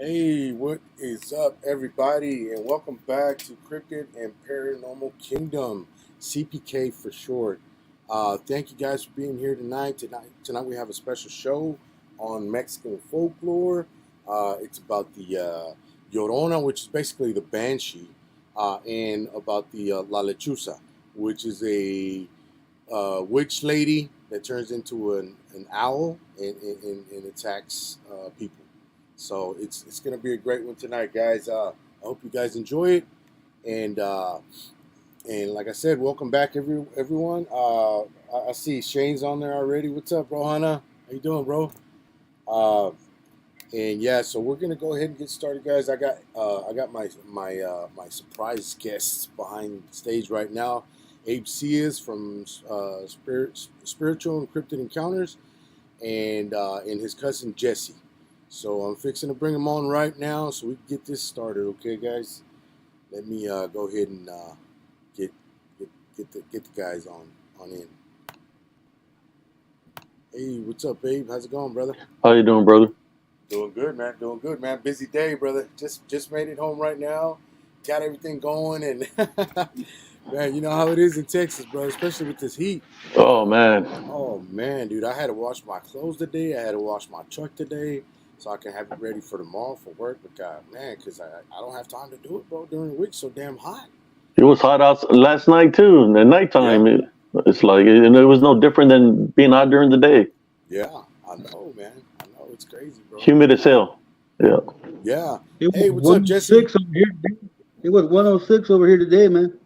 Hey, what is up, everybody? And welcome back to Cryptid and Paranormal Kingdom, CPK for short. Thank you guys for being here tonight. Tonight we have a special show on Mexican folklore. It's about the Llorona, which is basically the Banshee, and about the La Lechuza, which is a witch lady that turns into an owl and attacks people. So it's gonna be a great one tonight, guys. I hope you guys enjoy it, and like I said, welcome back, everyone. I see Shane's on there already. What's up, bro? Hannah? How you doing, bro? Uh, and yeah, so we're gonna go ahead and get started, guys. I got my surprise guests behind the stage right now. Abe Cias from Spiritual and Cryptid Encounters, and his cousin Jesse. So I'm fixing to bring them on right now so we can get this started, okay, guys? Let me go ahead and get the guys on in. Hey, what's up, babe? How's it going, brother? How you doing, brother? Doing good, man. Doing good, man. Busy day, brother. Just made it home right now. Got everything going, and man, you know how it is in Texas, bro, especially with this heat. Oh man. Oh man, dude, I had to wash my clothes today. I had to wash my truck today, so I can have it ready for tomorrow for work. But God, man, because I don't have time to do it, bro, during the week. So damn hot. It was hot out last night too. In the nighttime, Yeah. it's like, and it was no different than being out during the day. Yeah, I know, man. I know it's crazy, bro. Humid as hell. Yeah. Yeah. It Hey, was what's up, Jesse? 106 over here today. It was 106 over here today, man.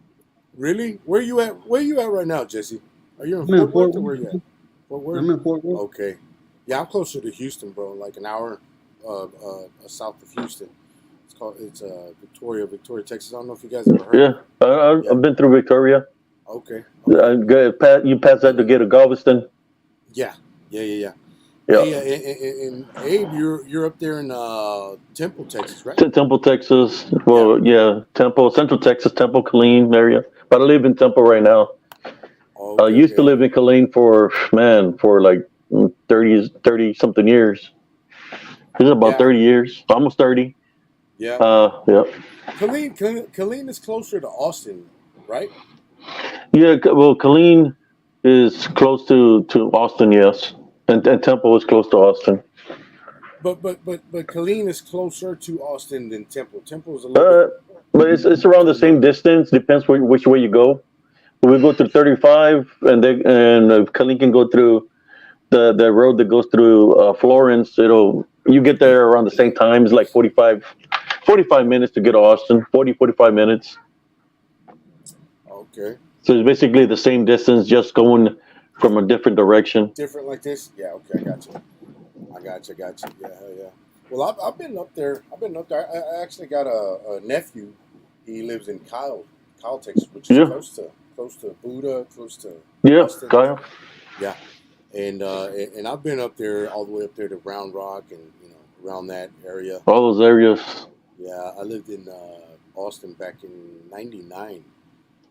Really? Where you at? Where you at right now, Jesse? Are you in I'm in Fort Fort Worth or where you at? Worth. Fort Worth. I'm in Fort Worth. Okay. Yeah, I'm closer to Houston, bro. Like an hour south of Houston. It's Victoria, Texas. I don't know if you guys ever heard. Yeah. I've been through Victoria. Okay. You pass that to get to Galveston. Yeah. Yeah. Hey, and Abe, you're up there in Temple, Texas, right? Temple, Texas. Well, yeah. Temple, Central Texas, Temple, Killeen area. But I live in Temple right now. Okay, I used to live in Killeen for like 30 something years. It's about 30 years, almost 30. Yeah. Yeah. Killeen is closer to Austin, right? Yeah. Well, Killeen is close to Austin, yes, and Temple is close to Austin. But Killeen is closer to Austin than Temple. Temple is a little bit. But it's around the same distance. Depends which way you go. We go through 35, and Killeen can go through the road that goes through Florence. You get there around the same time. It's like 45 minutes to get to Austin. 45 minutes. Okay. So it's basically the same distance, just going from a different direction. Different like this? Yeah. Okay. I got you. Yeah. Well, I've been up there. I actually got a nephew. He lives in Kiiled, Texas, which is close to Buda, close to Austin. Kyle. Yeah. And I've been up there, all the way up there to Round Rock and around that area. All those areas. Yeah, I lived in Austin back in '99.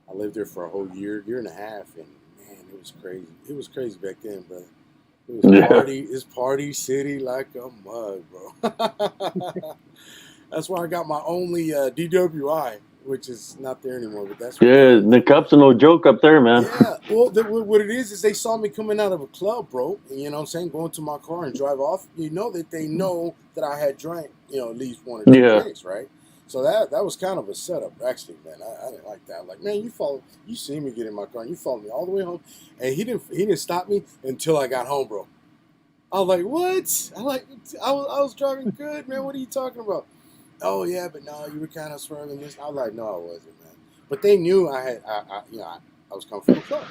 I lived there for a whole year and a half, and man, it was crazy. It was crazy back then, brother. It was party city like a mug, bro. That's why I got my only DWI, which is not there anymore. But that's the cops are no joke up there, man. Yeah, well, what it is they saw me coming out of a club, bro. And, you know what I'm saying, going to my car and drive off. You know that they know that I had drank, at least one or two drinks, right? So that was kind of a setup, actually, man. I didn't like that. Like, man, you see me get in my car and you followed me all the way home, and he didn't stop me until I got home, bro. I was like, what? I was driving good, man. What are you talking about? Oh yeah, but no, you were kind of swerving this. I was like, no, I wasn't, man. But they knew I was coming from the club.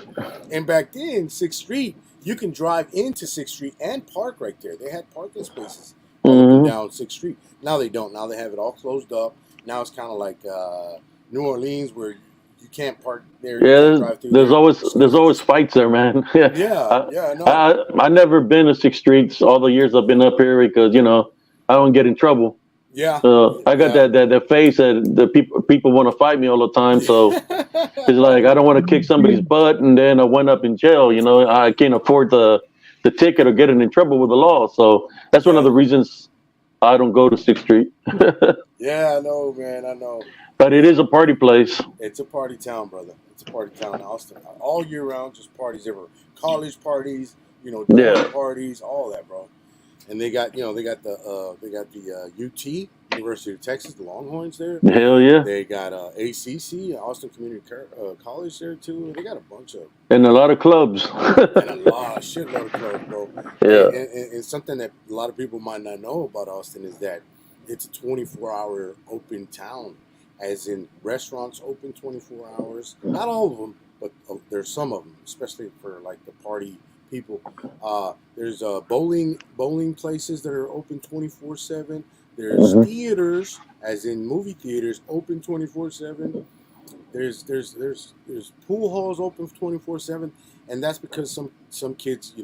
And back then, 6th Street, you can drive into 6th Street and park right there. They had parking spaces down 6th Street. Now they don't. Now they have it all closed up. Now it's kind of like New Orleans, where you can't park there. Yeah, there's always fights there, man. I never been to 6th Street all the years I've been up here because I don't get in trouble. Yeah. I got that face that the people want to fight me all the time. So it's like I don't want to kick somebody's butt, and then I went up in jail. I can't afford the ticket or getting in trouble with the law. So that's one of the reasons I don't go to 6th Street. Yeah, I know, man. I know. But it is a party place. It's a party town, brother. It's a party town in Austin. All year round, just parties ever. College parties, dorm Yeah. parties, all that, bro. And they got, the UT, University of Texas, the Longhorns there. Hell yeah. They got ACC, Austin Community College there too. They got a bunch of And a lot of clubs. and a lot, shitload of clubs, bro. Yeah. And something that a lot of people might not know about Austin is that it's a 24-hour open town, as in restaurants open 24 hours. Not all of them, but there's some of them, especially for like the party people. There's bowling places that are open 24/7. There's Mhm. theaters, as in movie theaters, open 24/7. There's pool halls open 24/7, and that's because some kids, they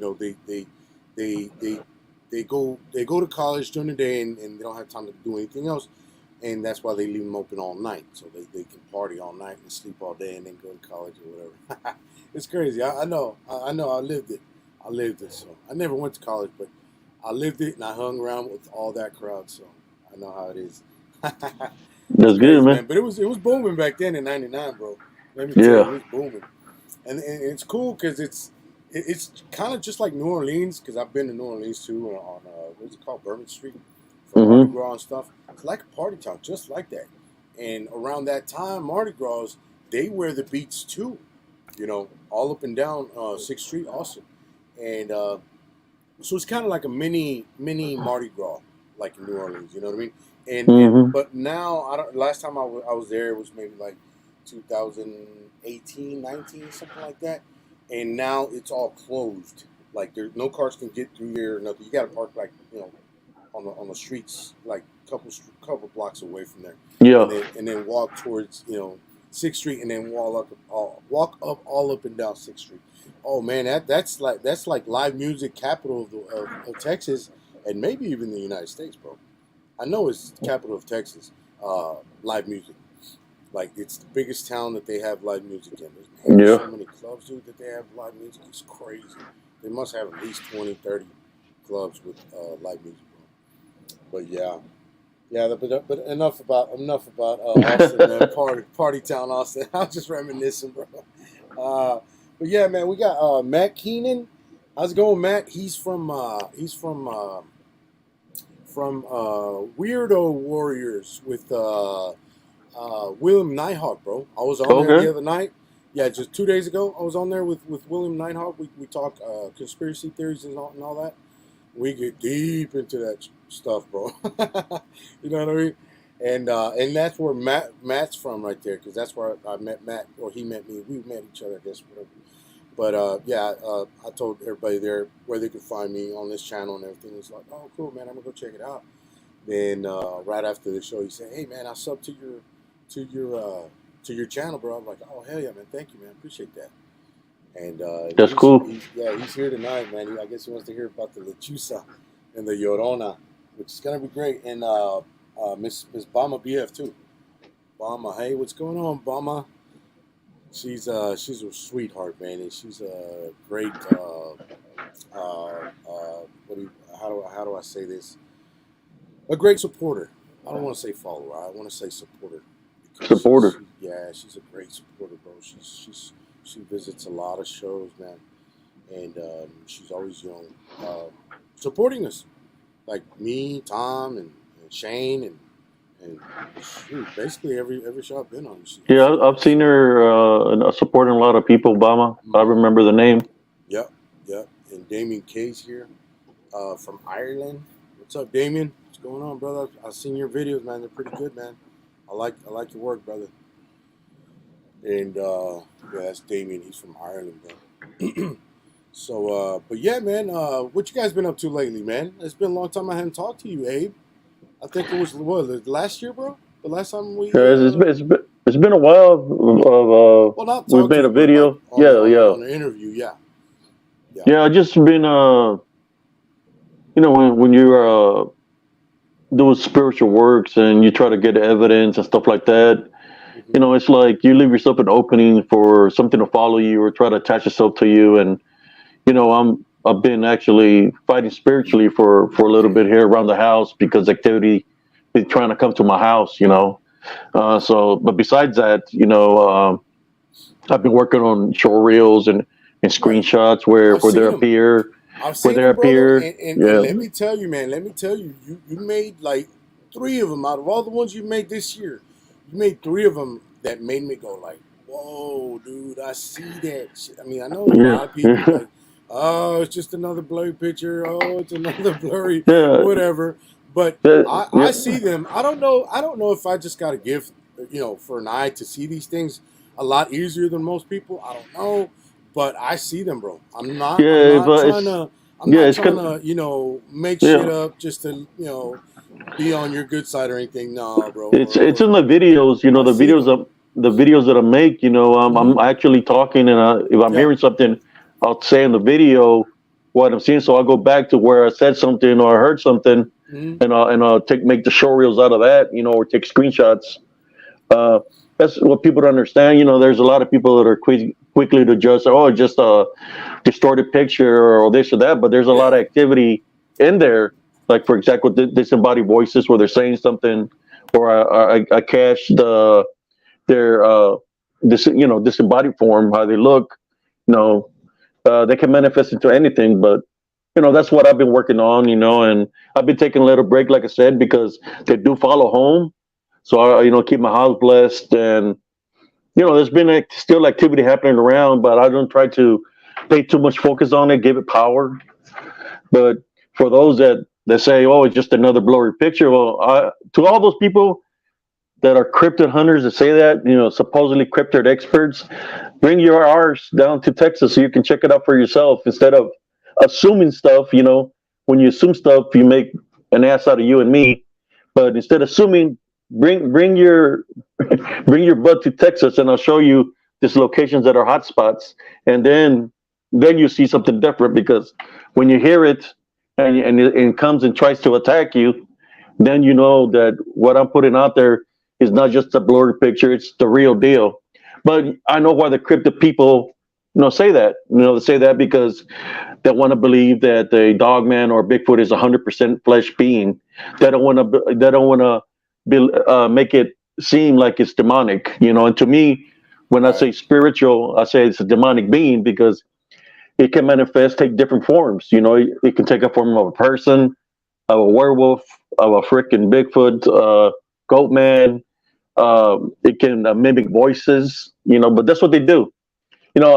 go to college during the day and they don't have time to do anything else, and that's why they leave them open all night, so they can party all night and sleep all day and then go to college or whatever. It's crazy. I know. I know. I lived it. So I never went to college, but I lived it and I hung around with all that crowd, so I know how it is. It's That's crazy, good, man. man. But it was booming back then in '99, bro. Let me tell you, Yeah. it was booming, and it's cool because it's kind of just like New Orleans, because I've been to New Orleans too on what's it called, Bourbon Street, for Mardi Mhm. Gras and stuff. It's like a party town, just like that. And around that time, Mardi Gras, they wear the beats too, all up and down 6th Street, Austin, and so it's kind of like a mini Mardi Gras, like in New Orleans. You know what I mean? And Mhm. but now I don't. Last time I was there was maybe like 2018, 19, something like that. And now it's all closed. Like there's no cars can get through there or nothing. You got to park like on the streets, like couple blocks away from there, Yeah. and then walk towards 6th Street, and then walk up all up and down 6th Street. Oh man, that's like live music capital of Texas, and maybe even the United States, bro. I know it's the capital of Texas, live music. Like it's the biggest town that they have live music in. There's Yeah. so many clubs, dude, that they have live music. It's crazy. They must have at least 20, 30 clubs with live music, bro. But yeah. But enough about Austin, man. Party town, Austin. I'm just reminiscing, bro. But yeah, man, we got Matt Keenan. How's it going, Matt? He's from Weirdo Warriors with William Nighthawk, bro. I was on there Okay. the other night. Yeah, just 2 days ago, I was on there with William Nighthawk. We talk conspiracy theories and all that. We get deep into that stuff, bro. You know what I mean? And that's where Matt's from right there, because that's where I met Matt, or he met me. We met each other, I guess, whatever. But I told everybody there where they could find me on this channel and everything. It's like, oh, cool, man, I'm gonna go check it out. Then right after the show, he said, hey, man, I subbed to your channel, bro. I'm like, oh, hell yeah, man, thank you, man, appreciate that. And That's cool. he's here tonight, man. I guess he wants to hear about the Lechuza and the LLorona, which is gonna be great. And Miss Bama BF too. Bama, hey, what's going on, Bama? She's a sweetheart, man, and she's a great. How do I say this? A great supporter. I don't want to say follower. I want to say supporter. Supporter. She's a great supporter, bro. She visits a lot of shows, man, and she's always supporting us, like me, Tom, and Shane, and shoot, basically every show I've been on. Yeah, I've seen her supporting a lot of people. Obama. I remember the name. Yep. And Damien K's here from Ireland. What's up, Damien? What's going on, brother? I've seen your videos, man. They're pretty good, man. I like your work, brother. And that's Damien. He's from Ireland, bro. So, but yeah, man. What you guys been up to lately, man? It's been a long time I haven't talked to you, Abe. I think it was last year, bro. The last time we. It's been a while. Well, not We've talk made to a you, but video. like on Yeah. an interview, yeah. Yeah, I just been when you're doing spiritual works and you try to get evidence and stuff like that. Mhm. It's like you leave yourself an opening for something to follow you or try to attach itself to you. And I'm I've been actually fighting spiritually for a little bit here around the house because activity is trying to come to my house, So, but besides that, I've been working on show reels and Right. screenshots I've where they seen them. appear, I've where seen they them, brother, appear. and Yeah, let me tell you, man. Let me tell you, you made like three of them out of all the ones you made this year. You made three of them that made me go like, "Whoa, dude! I see that shit." I mean, I know a yeah, lot of people like, "Oh, it's just another blurry picture. Oh, it's another blurry yeah, whatever." But I yeah. see them. I don't know. I don't know if I just got a gift, for an eye to see these things a lot easier than most people. I don't know, but I see them, bro. I'm Yeah, not but trying it's to I'm yeah, not it's trying kind to, make shit yeah. up just to, be on your good side or anything. Nah, bro. It's Or in the videos, I see them. the videos that I make. Hmm. I'm actually talking, and if I'm Yeah. hearing something, I'll say in the video what I'm seeing. So I'll go back to where I said something or I heard something, Hmm. and I'll take make the show reels out of that, or take screenshots. Uh, that's what people don't understand. There's a lot of people that are quickly to judge. Oh, it's just a distorted picture or this or that, but there's a lot Yeah. of activity in there. Like for example, disembodied voices where they're saying something, or I catch their disembodied form, how they look. You know, they can manifest into anything, but that's what I've been working on. And I've been taking a little break, like I said, because they do follow home. So I, keep my house blessed, and there's been still activity happening around, but I don't try to pay too much focus on it, give it power. But for those that say, "Oh, it's just another blurry picture," well, to all those people that are cryptid hunters that say that, supposedly cryptid experts, bring your R's down to Texas so you can check it out for yourself instead of assuming stuff. When you assume stuff, you make an ass out of you and me. But instead of assuming, bring your bring your butt to Texas, and I'll show you these locations that are hotspots, and then you see something different because when you hear it and it comes and tries to attack you, then you know that what I'm putting out there is not just a blurry picture; it's the real deal. But I know why the cryptid people, say that. They say that because they want to believe that the dogman or Bigfoot is 100% flesh being. They don't want to. They don't want to make it seem like it's demonic. And to me, when I Right. say spiritual, I say it's a demonic being because it can manifest, take different forms. It can take a form of a person, of a werewolf, of a freaking Bigfoot, goat man. It can mimic voices. But that's what they do.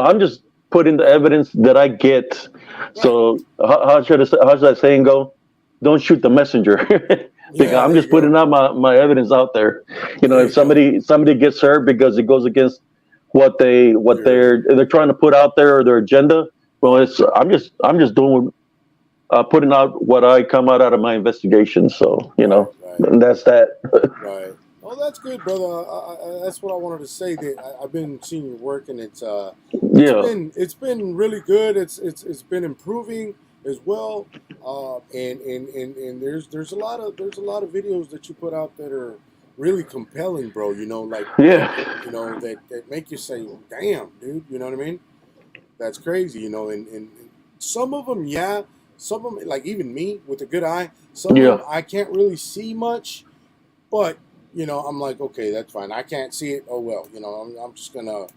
I'm just putting the evidence that I get. Right. So how should that saying go? Don't shoot the messenger. Because Yeah. I'm There you just putting go. out my evidence out there. There If you go. somebody gets hurt because it goes against what You're they're trying to put out there or their agenda, well, it's I'm just doing putting out what I come out of my investigation. So right. Right. and that's that. Right. Oh, that's good, brother. That's what I wanted to say. That I've been seeing your work, and Yeah, it's been really good. It's been improving as well. And there's a lot of videos that you put out that are really compelling, bro. yeah, That make you say, "Damn, dude." You know what I mean? That's crazy. And some of them, yeah. Some of them, like even me with a good eye, some of yeah, them I can't really see much, but I'm like, okay, that's fine. I can't see it. Oh well. I'm just gonna,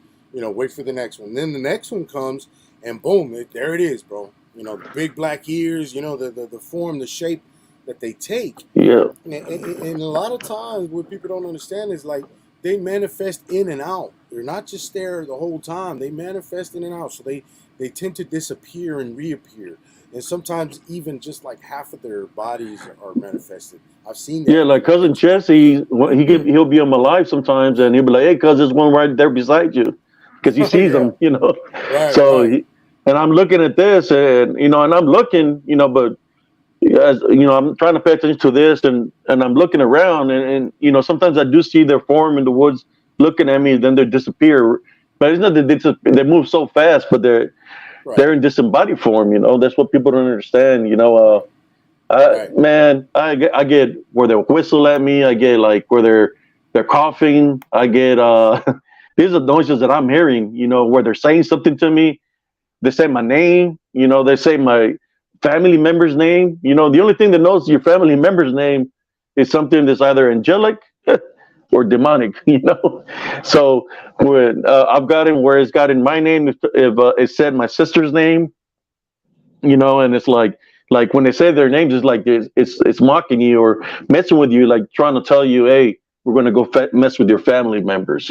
wait for the next one. Then the next one comes, and boom, there it is, bro. The big black ears. The form, the shape that they take. yeah, And a lot of times, what people don't understand is like they manifest in and out. They're not just there the whole time. They manifest in and out. So they tend to disappear and reappear. And sometimes even just like half of their bodies are manifested. I've seen yeah. that Like in cousin pictures. Jesse, he'll be on my live sometimes, and he'll be like, "Hey, cuz, there's one right there beside you," because he Oh sees yeah, them. right, So right, and I'm looking at this, and I'm looking, but as I'm trying to pay attention to this, and I'm looking around, and sometimes I do see their form in the woods looking at me, and then they disappear. But it's not that they move so fast, but right, they're in disembodied form. That's what people don't understand. right, right. Man, I get where they whistle at me. I get like where they're coughing. I get these are noises that I'm hearing. Where they're saying something to me. They say my name. They say my family member's name. The only thing that knows your family member's name is something that's either angelic or demonic. So when I've gotten where it's gotten my name, if it said my sister's name, and it's like when they say their names, it's like it's mocking you or messing with you, like trying to tell you, hey, we're gonna go mess with your family members.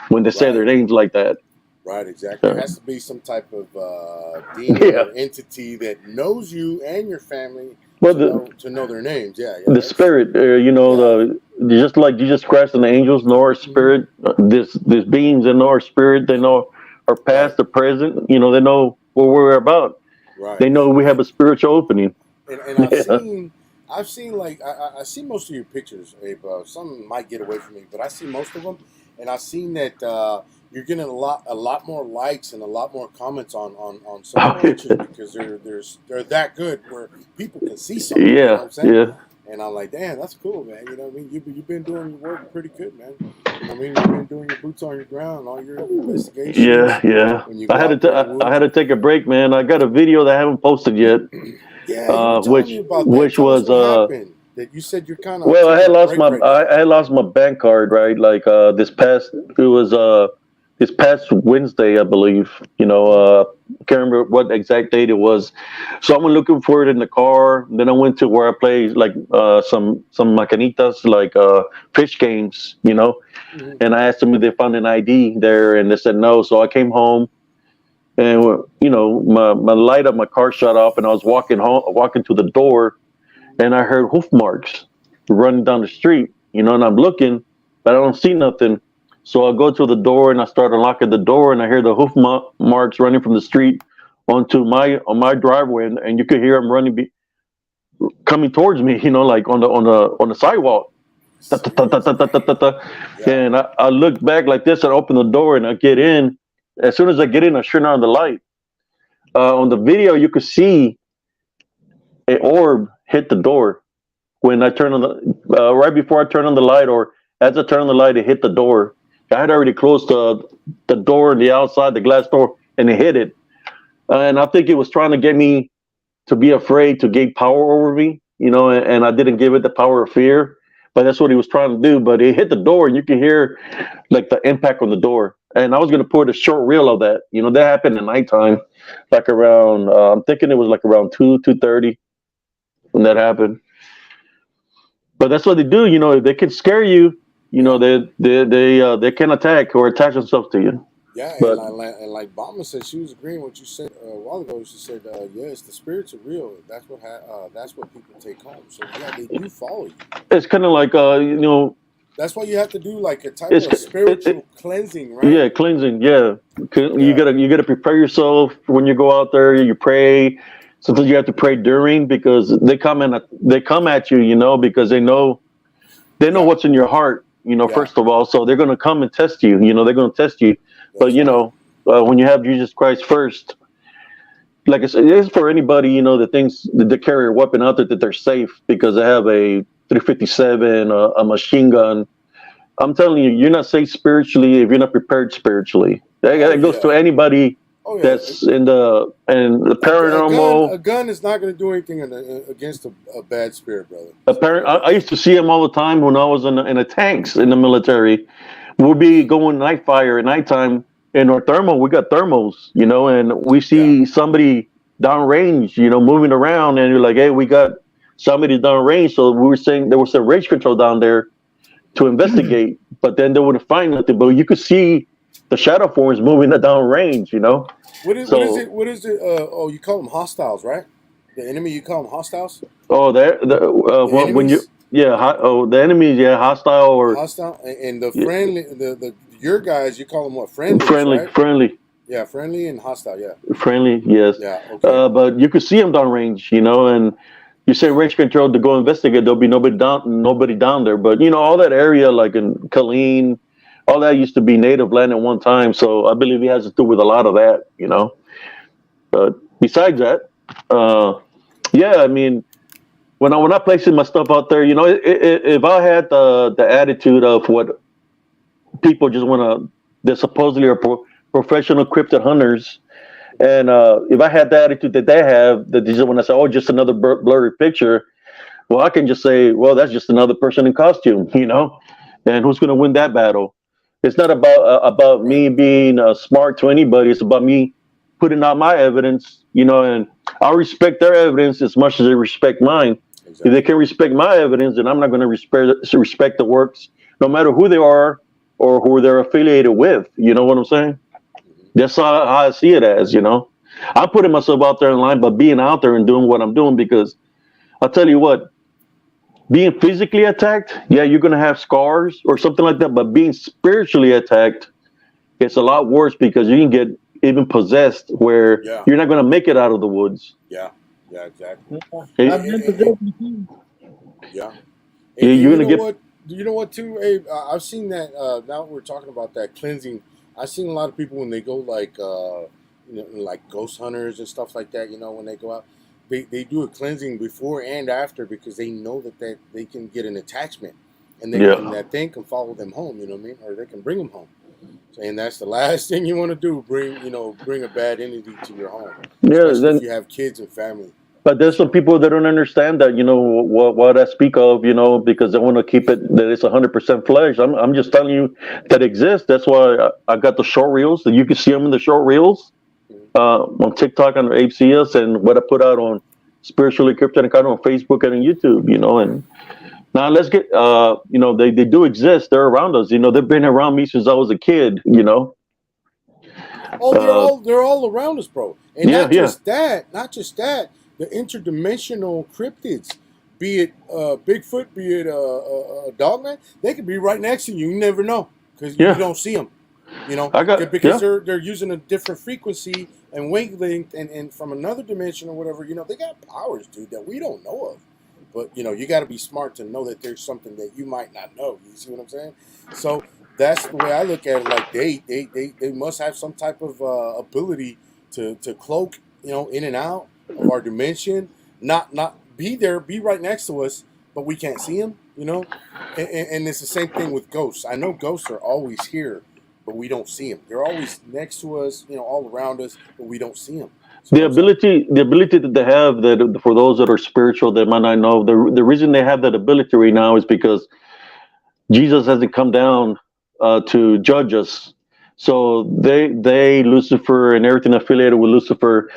When they say Right. their names like that. Right, exactly. It has to be some type of demon Yeah. or entity that knows you and your family Well, to know their names. Yeah, yeah, the that's spirit, yeah. just like Jesus Christ and the angels know our Hmm. spirit. This beings that know our spirit, they know our Right, past, the present. They know what we're about. right. They know we have a spiritual opening. And Yeah. I've seen like I see most of your pictures, Abe. Some might get away from me, but I see most of them, and I've seen that you're getting a lot more likes and a lot more comments on some of the pictures because they're that good where people can see something. You know what Yeah, I'm saying? yeah, And I'm like, damn, that's cool, man. You know what I mean? You've been doing your work pretty good, man. You know what I mean? You've been doing your boots on your ground, all your yeah, investigations yeah. when you go out there in the I woods. had to take a break, man. I got a video that I haven't posted yet, Yeah, you were telling me about that. which Tell us was what happened. That you said you're kind of well, taking a break right now. I had lost my bank card, right? Like this past Wednesday, I believe. Hmm. I can't remember what exact date it was. So I went looking for it in the car. Then I went to where I play like some macanitas, like fish games, Hmm. and I asked them if they found an ID there, and they said no. So I came home, and my light of my car shut off, and I was walking to the door, and I heard hoof marks running down the street, and I'm looking, but I don't see nothing. So I go to the door and I start unlocking the door, and I hear the marks running from the street onto my driveway, and you could hear them coming towards me, like on the sidewalk. Ta, ta, ta, ta, ta, Seriously. ta, ta, ta, ta. Yeah. And I look back like this and open the door and I get in. As soon as I get in, I turn on the light. On the video, you could see an orb hit the door when I turned on right before I turned on the light, or as I turned on the light, it hit the door. I had already closed the door on the outside, the glass door, and it hit it. And I think it was trying to get me to be afraid to gain power over me, and I didn't give it the power of fear. But that's what he was trying to do. But it hit the door, and you can hear like the impact on the door. And I was gonna put a short reel of that. That happened at nighttime, like around. I'm thinking it was like around 2:30 when that happened. But that's what they do. If they can scare you, Yeah. they can attack or attach themselves to you. Yeah, But and like Bama said, she was agreeing with what you said a while ago. She said, "Yes, the spirits are real. That's what people take home. So yeah, they do follow you. it's kind of like That's why you have to do like a type it's of it, spiritual cleansing, right? yeah, cleansing. Yeah, you Yeah, gotta prepare yourself when you go out there. You pray. Sometimes you have to pray during because they come at you, because they know yeah, what's in your heart. yeah. First of all, so they're gonna come and test you. They're gonna test you. But That's right. when you have Jesus Christ first, like I said, it's for anybody that thinks that they carry a weapon out there that they're safe because they have a 357, a machine gun. I'm telling you, you're not safe spiritually if you're not prepared spiritually. Oh That goes to yeah. anybody Oh yeah. that's in the A paranormal. gun is not going to do anything against a bad spirit, brother. So Apparent, I used to see them all the time when I was in the tanks in the military. We'll be going night fire at nighttime in our thermal. We got thermals, and we yeah. see somebody downrange, moving around, and you're like, hey, we got somebody downrange. So we were saying there was a range control down there to investigate, but then they wouldn't find nothing. But you could see the shadow forms moving at downrange. What is So, it? What is it? Oh, you call them hostiles, right? The enemy, you call them hostiles. oh, there, The when you, enemies, yeah, the enemies, yeah, hostile or hostile, and the friendly, the your guys, you call them what? Friendlies, friendly, right? friendly. Yeah, friendly and hostile. Yeah, Friendly, yes. yeah. Okay. But you could see them downrange, and you say range control to go investigate. There'll be nobody down there. But all that area, like in Colleen, all that used to be native land at one time. So I believe it has to do with a lot of that. But besides that, uh, yeah, I mean, when I placing my stuff out there, if I had the attitude of what people just want to, they're supposedly are professional cryptid hunters. And if I had the attitude that they have, that they just when I say, "Oh, just another blurry picture," well, I can just say, "Well, that's just another person in costume," And who's going to win that battle? It's not about Right. me being smart to anybody. It's about me putting out my evidence, and I respect their evidence as much as they respect mine. If they Exactly. can respect my evidence, then I'm not going to respect the works, no matter who they are or who they're affiliated with. You know what I'm saying? Hmm. That's how I see it as. I'm putting myself out there in line by being out there and doing what I'm doing because I'll tell you what, being physically attacked, yeah, you're gonna have scars or something like that, but being spiritually attacked, it's a lot worse because you can get even possessed where Yeah. you're not gonna make it out of the woods. Yeah. Yeah. Exactly. I've been It- possessed before. Yeah. And you're you gonna know get, what? You know what too, Abe? I've seen that. Now we're talking about that cleansing. I've seen a lot of people when they go like, like ghost hunters and stuff like that. When they go out, they do a cleansing before and after because they know that they can get an attachment, and yeah, that thing can follow them home. You know what I mean? Or they can bring them home. And that's the last thing you want to do. Bring a bad entity to your home, yeah. especially if Then, you have kids and family. but there's some So people that don't understand that, what I speak of, because they want to keep it that it's 100% flesh. I'm just telling you that exists. That's why I got the short reels that you can see them in the short reels mhm. on TikTok under ACS and what I put out on Spiritually Cryptic account on Facebook and on YouTube. And now let's get, they do exist. They're around us. They've been around me since I was a kid. Oh, they're Uh, all around us, bro. And yeah, not yeah, just that, the interdimensional cryptids, be it Bigfoot, be it a dogman, they could be right next to you. You never know because you yeah. don't see them. Because Yeah. they're using a different frequency and wavelength and from another dimension or whatever. They got powers, dude, that we don't know of. But you got to be smart to know that there's something that you might not know. You see what I'm saying? So that's the way I look at it. Like they must have some type of ability to cloak, in and out of our dimension. Not be there, be right next to us, but we can't see them. And it's the same thing with ghosts. I know ghosts are always here, but we don't see them. They're always next to us, all around us, but we don't see them. See The what I'm saying? ability that they have, that for those that are spiritual that might not know, the reason they have that ability right now is because Jesus hasn't come down to judge us. So they Lucifer and everything affiliated with Lucifer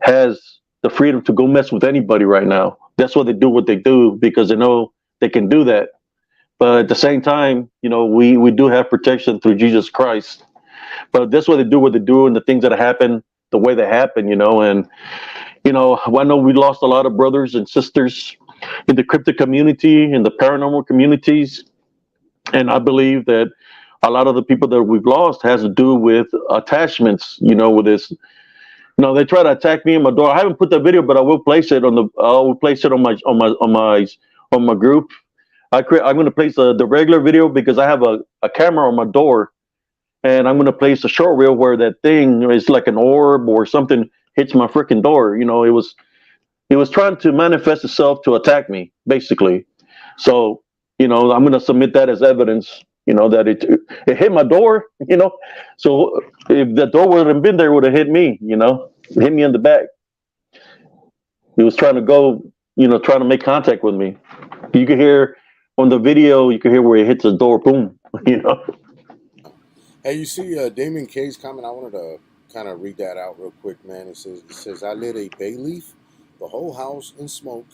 has the freedom to go mess with anybody right now. That's why they do what they do because they know they can do that. But at the same time, we do have protection through Jesus Christ. But that's why they do what they do and the things that happen the way they happen. And I know we lost a lot of brothers and sisters in the cryptic community, in the paranormal communities, and I believe that a lot of the people that we've lost has to do with attachments. With this, they try to attack me in my door. I haven't put that video, but I will place it I will place it on my group. I'm going to place the regular video because I have a camera on my door, and I'm going to place a short reel where that thing is like an orb or something hits my freaking door. It was trying to manifest itself to attack me, basically. So, I'm going to submit that as evidence. That it hit my door. So if the door would have been there, it would have hit me. It hit me in the back. He was trying to go. Trying to make contact with me. You could hear on the video. You could hear where it hits the door. Boom. You know. Hey, you see Damon K's comment? I wanted to kind of read that out real quick, man. It says I lit a bay leaf, the whole house in smoke,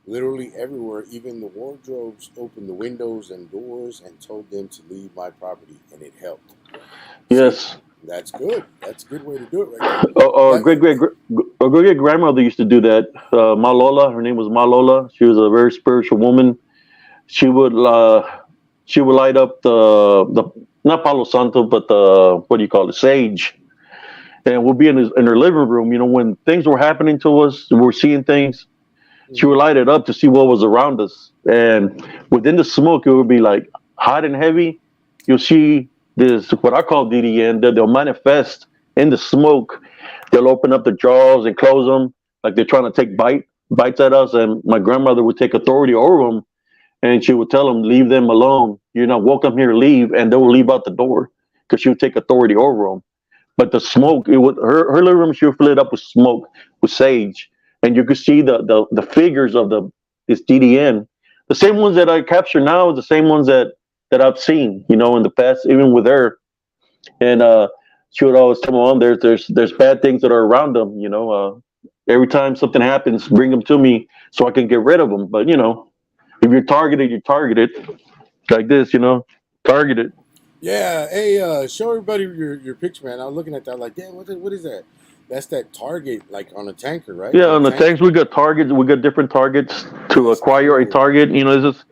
literally everywhere. Even the wardrobes opened the windows and doors and told them to leave my property, and it helped. See, Yes. that's good. That's a good way to do it right there. Our That, great grandmother used to do that. Ma Lola, her name was Ma Lola. She was a very spiritual woman. She would light up the not Palo Santo, but the what do you call it, sage, and we'll be in her living room. When things were happening to us, we're seeing things. She would mhm. light it up to see what was around us, and within the smoke, it would be like hot and heavy. You'll see this what I call DDN. That they'll manifest in the smoke. They'll open up the jaws and close them like they're trying to take bites at us. And my grandmother would take authority over them, and she would tell them, "Leave them alone. You're not welcome here. Leave," and they will leave out the door because she would take authority over them. but the smoke, it would her living room. She would fill it up with smoke, with sage, and you could see the figures of the this DDN, the same ones that I capture now, the same ones that I've seen, in the past, even with her. And she would always tell my mom, there's bad things that are around them. Every time something happens, bring them to me so I can get rid of them. But if you're targeted, you're targeted like this. Targeted. Yeah. Hey, show everybody your picture, man. I was looking at that like, damn, what is that? That's that target, like on a tanker, right? Yeah, On a on the tank. tanks we got targets. We got different targets to That's acquire a cool. target. It's just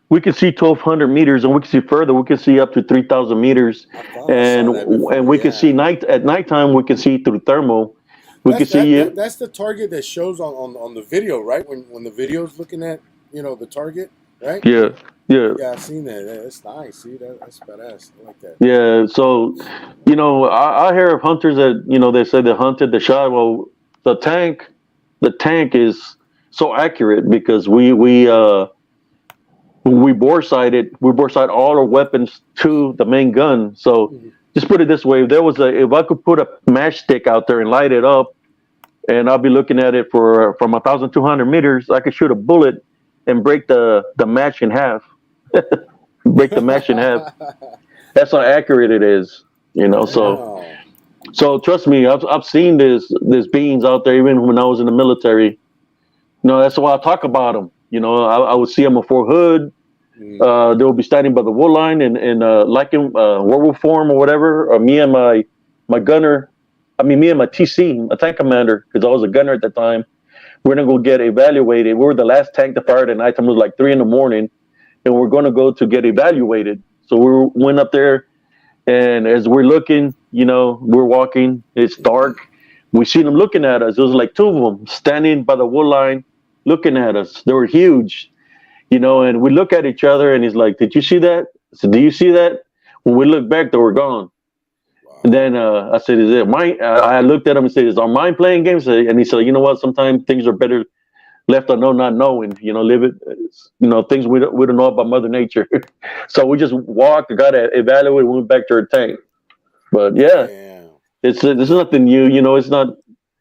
we can see 1,200 meters, and we can see further. We can see up to 3,000 meters, I thought I and saw that before. and we can see Yeah. at nighttime. We can see through thermal. We can That's see it. that's the target that shows on the video, right? When the video's looking at the target, right? Yeah, yeah, Yeah, I've seen that. That's nice. See that's badass. I like that. yeah. So, I hear of hunters that they say they hunted the shot. Well, the tank, the tank is so accurate because we bore sight all our weapons to the main gun. So Mhm. just put it this way: if I could put a matchstick out there and light it up, and I'll be looking at it from 1,200 meters, I could shoot a bullet and break the match in half. Break the match in half. That's how accurate it is. So Damn. trust me, I've seen this beings out there even when I was in the military. That's why I talk about them. I would see them before hood. Mm. They will be standing by the wool line and like in werewolf form or whatever. Or me and my gunner, me and my TC, my tank commander, because I was a gunner at the time. We're gonna go get evaluated. We were the last tank to fire at night. It was like 3 a.m, and we're gonna go to get evaluated. So we went up there, and as we're looking, we're walking. It's dark. We see them looking at us. There was like two of them standing by the wool line, looking at us. They were huge, and we look at each other, and he's like, "Did you see that?" I said, "Do you see that?" When we look back, they were gone. And Wow. then I said, "Is it mine?" I looked at him and said, "Is our mind playing games?" And he said, "You know what? Sometimes things are better left unknown, not knowing. Live it. Things we don't know about Mother Nature." So we just walked, got evaluated, went back to our tank. But yeah, Damn. this is nothing new. It's not.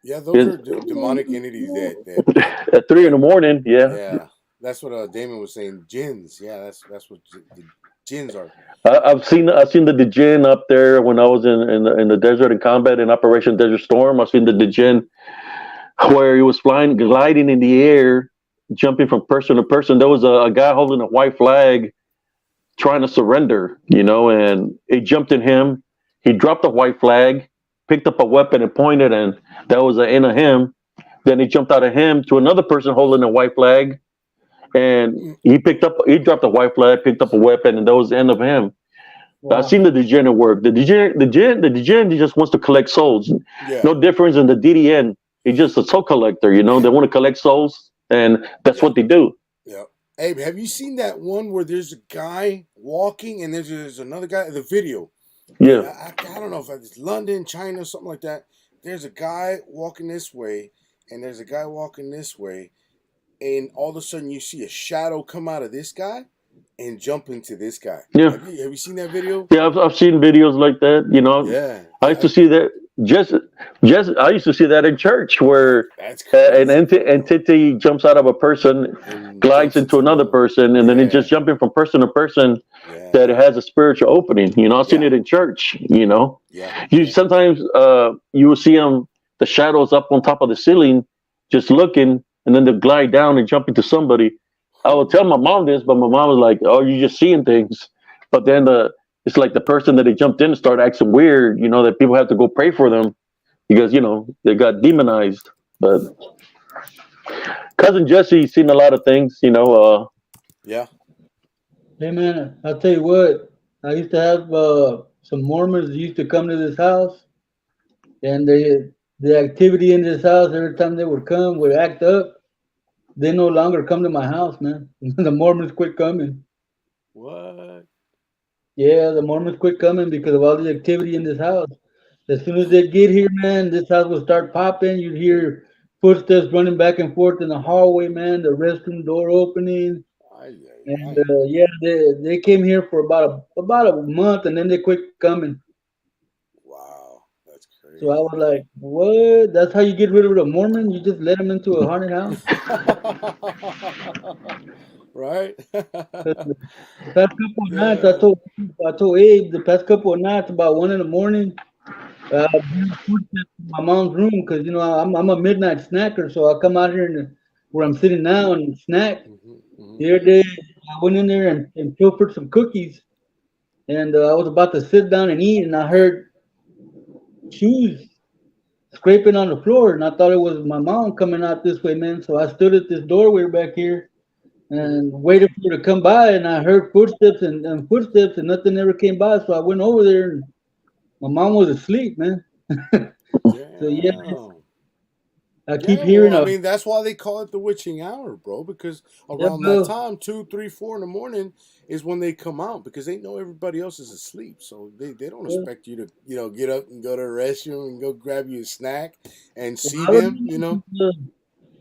Yeah, those It's are demonic entities that at 3 a.m. Yeah, yeah. That's what Damon was saying. Jinns. Yeah, that's what the jinns are. I've seen the Djinn up there when I was in the desert in combat in Operation Desert Storm. I've seen the Djinn where he was flying, gliding in the air, jumping from person to person. There was a guy holding a white flag trying to surrender, and it jumped in him. He dropped the white flag, picked up a weapon and pointed, and that was the end of him. Then he jumped out of him to another person holding a white flag, and Mm. he dropped a white flag, picked up a weapon, and that was the end of him. I've Wow. seen the degenerate work. The degenerate just wants to collect souls. Yeah. No difference in the DDN. He's just a soul collector. They want to collect souls, and that's Yeah. what they do. Yeah. Hey, have you seen that one where there's a guy walking and there's another guy in the video? And Yeah, I don't know if it's London, China, something like that. There's a guy walking this way, and there's a guy walking this way, and all of a sudden you see a shadow come out of this guy and jump into this guy. yeah. Have you seen that video? Yeah, I've seen videos like that. Yeah, I used to see that just I used to see that in church where that's an crazy, bro. entity jumps out of a person, And glides jumps into into another another. person, and then it's just Yeah, jumping from person to person. That it yeah, has a spiritual opening. I've seen yeah, it in church. yeah, You yeah. sometimes you will see them the shadows up on top of the ceiling, just looking, and then they glide down and jump into somebody. I would tell my mom this, but my mom was like, "Oh, you're just seeing things." But then it's like the person that they jumped in started acting weird. That people have to go pray for them because they got demonized. But cousin Jesse's seen a lot of things. Yeah. Hey man, I'll tell you what. I used to have some Mormons that used to come to this house, and the activity in this house every time they would come would act up. They no longer come to my house, man. The Mormons quit coming. What? Yeah, the Mormons quit coming because of all the activity in this house. As soon as they get here, man, this house will start popping. You'd hear footsteps running back and forth in the hallway, man. The restroom door opening, Ay, ay, and ay. yeah, they came here for about a month, and then they quit coming. Wow, that's So I was like, what? That's how you get rid of a Mormon? You just let him into a haunted house? Right? 'Cause the past couple of nights, Yeah. I told Abe the past couple of nights about 1 in the morning, I've heard footsteps in my mom's room because I'm a midnight snacker, so I come out here where I'm sitting now and snack. Hmm, hmm. The other day, I went in there and pilfered some cookies, and I was about to sit down and eat, and I heard shoes scraping on the floor, and I thought it was my mom coming out this way, man. So I stood at this doorway back here Hmm. and waited for her to come by, and I heard footsteps and footsteps, and nothing ever came by. So I went over there, and my mom was asleep, man. So yeah, Damn. I keep Yeah, well, hearing I a mean, that's why they call it the witching hour, bro, because yeah, around that bro. time, 2, 3, 4 in the morning is when they come out because they know everybody else is asleep. So they don't Yeah. expect you to, get up and go to the restroom and go grab you a snack and Well, see I don't them. know.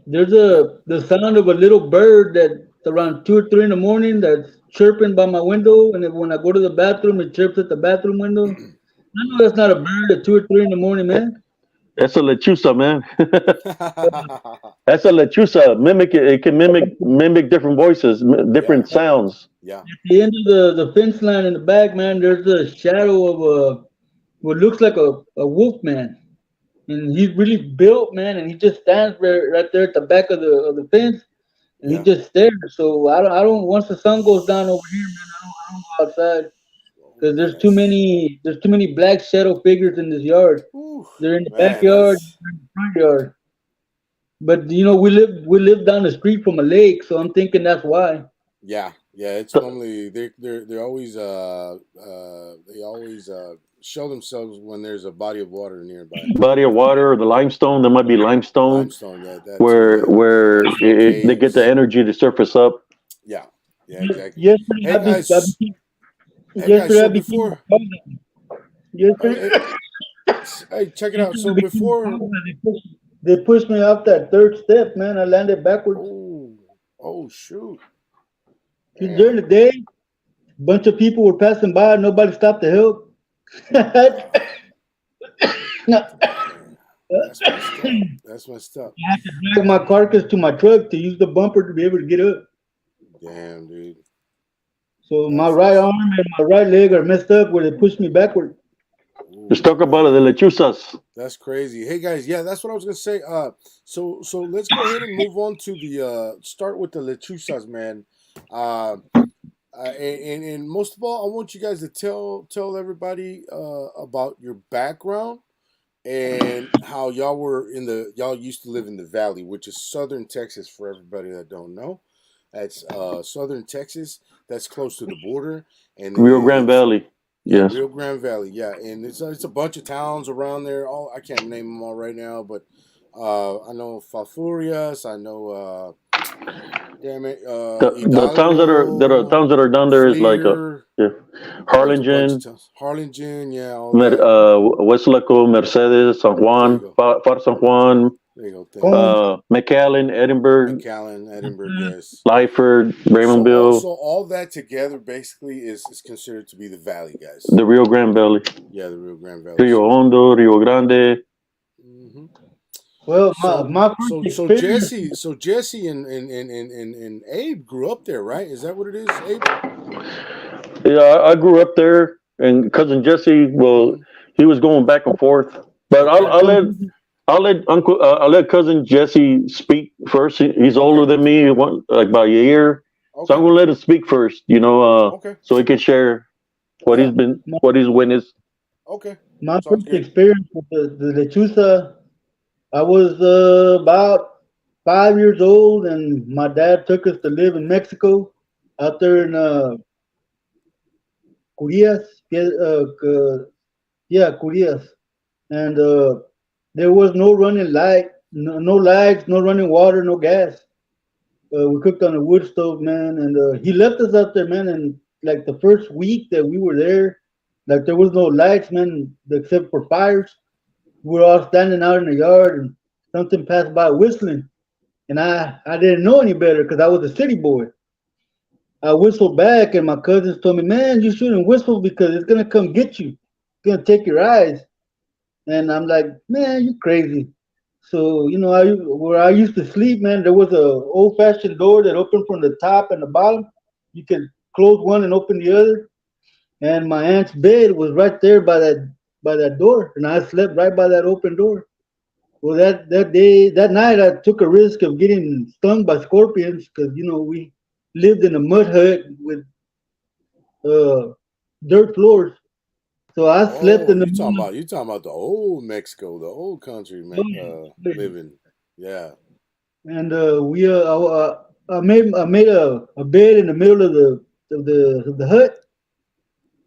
There's Yeah. the sound of a little bird that around 2 or 3 in the morning that's chirping by my window, and then when I go to the bathroom, it chirps at the bathroom window. I know that's not a bird at 2 or 3 in the morning, man. That's a lechuza, man. That's a lechuza. Mimic it. It can mimic different voices, Yeah. different sounds. Yeah. At the end of the fence line in the back, man, there's a shadow of what looks like a wolf man. And he's really built, man, and he just stands right there at the back of the fence, and he Yeah. just stares. So I don't. Once the sun goes down over here, man, I don't go outside Oh, because yes. there's too many black shadow figures in this yard. Ooh, They're in the man, backyard, that's they're in the front yard. But we live down the street from a lake, so I'm thinking that's why. yeah, yeah. It's So, normally they're always they always show themselves when there's a body of water nearby. body of water or the limestone. There might be limestone Limestone, yeah, that too, where yeah. Also they get the caves. energy to surface up. Yeah, yeah, exactly. Yesterday Hey guys, hey guys. yesterday I So became before, a cowboy. Yesterday, hey, hey, check it out. yesterday So I became a before, cowboy. They pushed me off that third step, man. I landed backwards. oh, oh shoot, 'Cause during damn, the day, a bunch of people were passing by. Nobody stopped to help. I damn. That's messed up. That's messed up. had to drag my carcass to my truck to use the bumper to be able to get up. Damn, dude. So my That's right just. arm and my right leg are messed up where they pushed me backward. Let's Oh talk about the man. lechuzas. That's crazy. Hey guys, yeah, that's what I was gonna say. So let's go ahead and move on to the start with the lechuzas, man. Uh, and most of all, I want you guys to tell everybody about your background and how y'all used to live in the valley, which is southern Texas for everybody that don't know. That's southern Texas. That's close to the border, and it Rio Grande is Valley. yeah, Yes. Rio Grande Valley. Yeah, and it's a bunch of towns around there. All I can't name them all right now, but I know Falfurrias. I know, damn it, The Hidalgo, towns that are down there is like Fleer. yeah, There's a bunch of Harlingen, towns. Harlingen, yeah, all that. Westlaco, Mercedes, San There you Juan, go. Far San Juan, There you go. Thank you. McAllen, Edinburgh, McAllen, Edinburgh, yes. Lyford, So Raymondville, all that together basically is considered to be the valley, guys. the Rio Grande Valley, Yeah, the Rio Grande Valley. Rio So. Hondo, Rio Grande. Hmm. Well, my, So my first so experience, Jesse and Abe grew up there, right? Is that what it is, Abe? Yeah, I grew up there, and cousin Jesse, well, Hmm. he was going back and forth. But Okay. I'll let cousin Jesse speak first. He's older Okay. than me, like by a year, so I'm Okay. gonna let him speak first. Okay. So he can share Yeah. my, what he's witnessed. Okay. my Sounds first good. experience with the lechuza, I was about 5 years old, and my dad took us to live in Mexico, out there in Curias, yeah, Curias, and there was no running light, no lights, no running water, no gas. We cooked on a wood stove, man, and he left us out there, man. And like the first week that we were there, like there was no lights, man, except for fires. We were all standing out in the yard, and something passed by whistling, and I didn't know any better because I was a city boy. I whistled back, and my cousins told me, "Man, you shouldn't whistle because it's gonna come get you. It's gonna take your eyes." And I'm like, man, you crazy. So where I used to sleep, man, there was a old fashioned door that opened from the top and the bottom. You could close one and open the other. And my aunt's bed was right there by that door, and I slept right by that open door. Well, that night, I took a risk of getting stung by scorpions because we lived in a mud hut with uh, dirt floors. So I slept Oh, in the middle you talking about the old Mexico, the old country, of living. Yeah. and I made a bed in the middle of the hut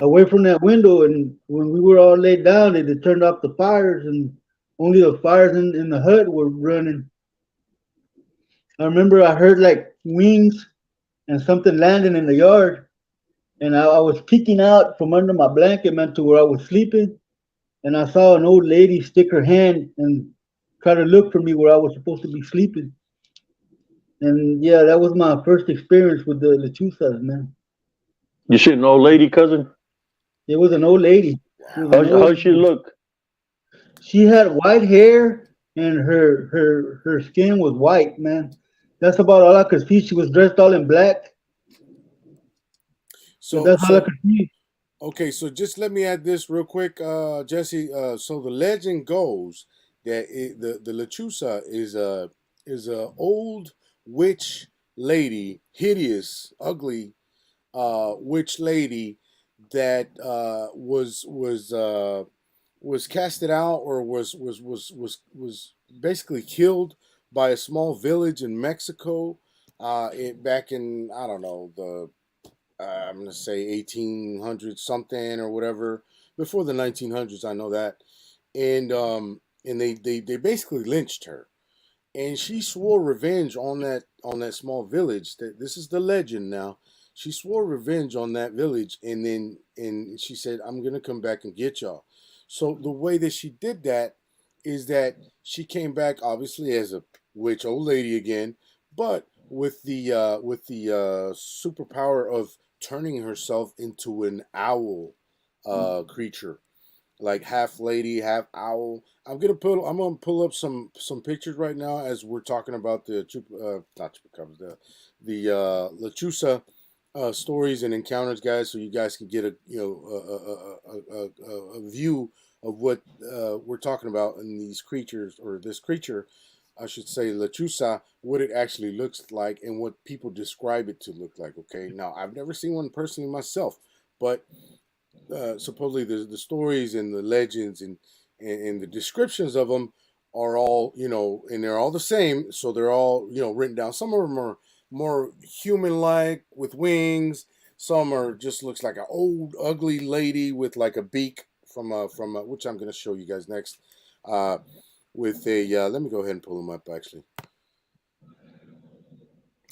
away from that window, and when we were all laid down, they turned off the fires, and only the fires in the hut were running. I remember I heard like wings and something landing in the yard, and I was peeking out from under my blanket, man, to where I was sleeping, and I saw an old lady stick her hand and try to look for me where I was supposed to be sleeping. And yeah, that was my first experience with the lechuzas, man. You see an old lady, cousin? It was an old lady. She was an old How she lady. look? She had white hair and her skin was white, man. That's about all I could see. She was dressed all in black, but So that's all I so could see. okay, so just let me add this real quick, Jesse. So the legend goes that the Lechuza is a old witch lady, hideous, ugly witch lady that was casted out or was basically killed by a small village in Mexico. Back in, I don't know, the I'm gonna say 1800 something or whatever, before the 1900s. I know that, and they basically lynched her, and she swore revenge on that small village. That this is the legend now. She swore revenge on that village, and she said, "I'm gonna come back and get y'all." So the way that she did that is that she came back obviously as a witch old lady again, but with the superpower of turning herself into an owl creature, like half lady, half owl. I'm gonna pull up some pictures right now as we're talking about the not chupacabras, the Lechusa stories and encounters, guys, so you guys can get a a view of what we're talking about in these creatures, or this creature, I should say, Lechusa, what it actually looks like and what people describe it to look like. Okay, now I've never seen one personally myself, but supposedly the stories and the legends and the descriptions of them are all, and they're all the same, so they're all, written down. Some of them are more human like with wings. Some are just looks like an old ugly lady with like a beak from a, which I'm going to show you guys next, uh with a let me go ahead and pull them up actually.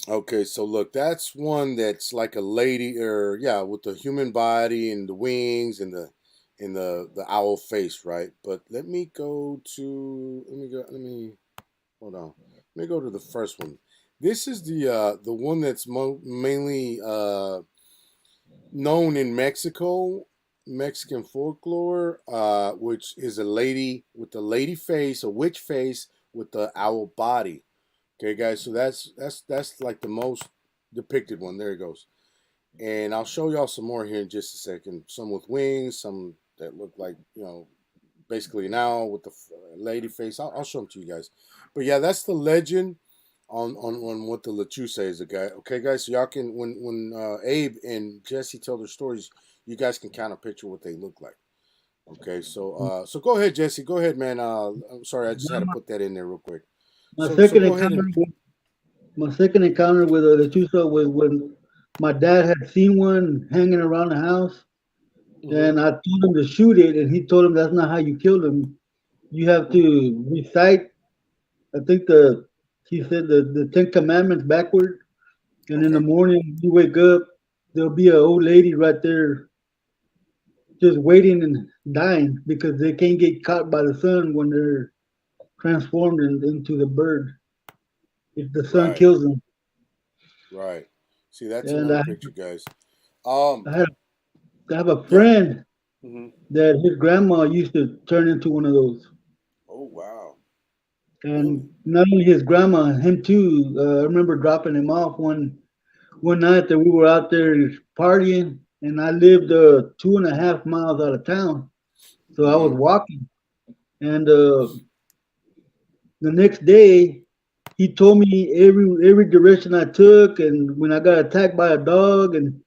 Okay, so look, that's one that's like a lady, or yeah, with the human body and the wings and the owl face, right? But let me hold on. Let me go to the first one. This is the one that's mainly known in Mexico, Mexican folklore, which is a lady with the lady face, a witch face with the owl body. Okay, guys, so that's like the most depicted one. There it goes, and I'll show y'all some more here in just a second. Some with wings, some that look like, basically an owl with the lady face. I'll show them to you guys. But yeah, that's the legend on what the Lechuza is. Okay, guys, so y'all can, when Abe and Jesse tell their stories, you guys can kind of picture what they look like. Okay, so go ahead, Jesse. Go ahead, man. I'm sorry, I just had to put that in there real quick. My So second go ahead encounter, and. my second encounter with a lechuza was when my dad had seen one hanging around the house, Hmm. and I told him to shoot it, and he told him that's not how you kill them. You have to recite, I think he said the Ten Commandments backward, and in the Okay. morning you wake up, there'll be an old lady right there just waiting and dying because they can't get caught by the sun when they're transformed into the bird. If the sun Right. kills them, Right. See, that's and another picture, guys. Um. I had I have a Yeah. friend. Hmm. that his grandma used to turn into one of those. Oh wow, really? And not only his grandma, him too. I remember dropping him off one night that we were out there partying, and I lived 2.5 miles out of town, so I was Mm. walking. And the next day, he told me every direction I took, and when I got attacked by a dog, and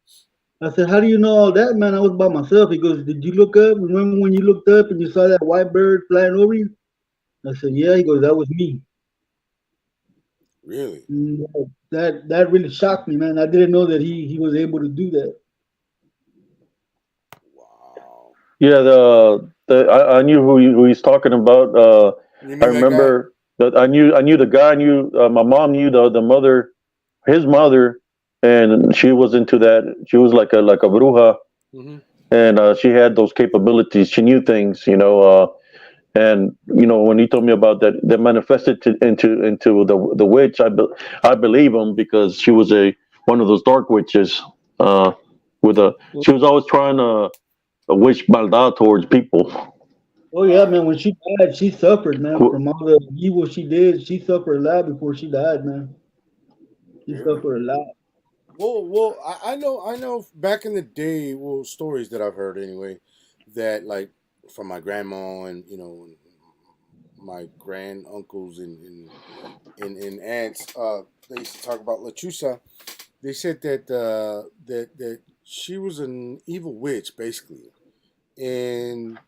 I said, "How do you know all that, man? I was by myself." He goes, "Did you look up? Remember when you looked up and you saw that white bird flying over you?" I said, "Yeah." He goes, "That was me." Really? And that really shocked me, man. I didn't know that he was able to do that. Wow. Yeah, I knew who he's talking about. You I knew that guy? remember that I knew the guy. I knew my mom knew the mother, his mother, and she was into that. She was like a bruja, Hmm. and she had those capabilities. She knew things, and when he told me about that manifested into the witch. I believe him because she was a one of those dark witches. Uh, with a She was always trying to wish maldad towards people. Oh yeah, man. When she died, she suffered, man, Who- from all the evil she did. She suffered a lot before she died, man. She Really? suffered a lot. Well, I know. Back in the day, well, stories that I've heard anyway, that like from my grandma and my grand uncles and aunts, they used to talk about Lechuza. They said that that she was an evil witch, basically, and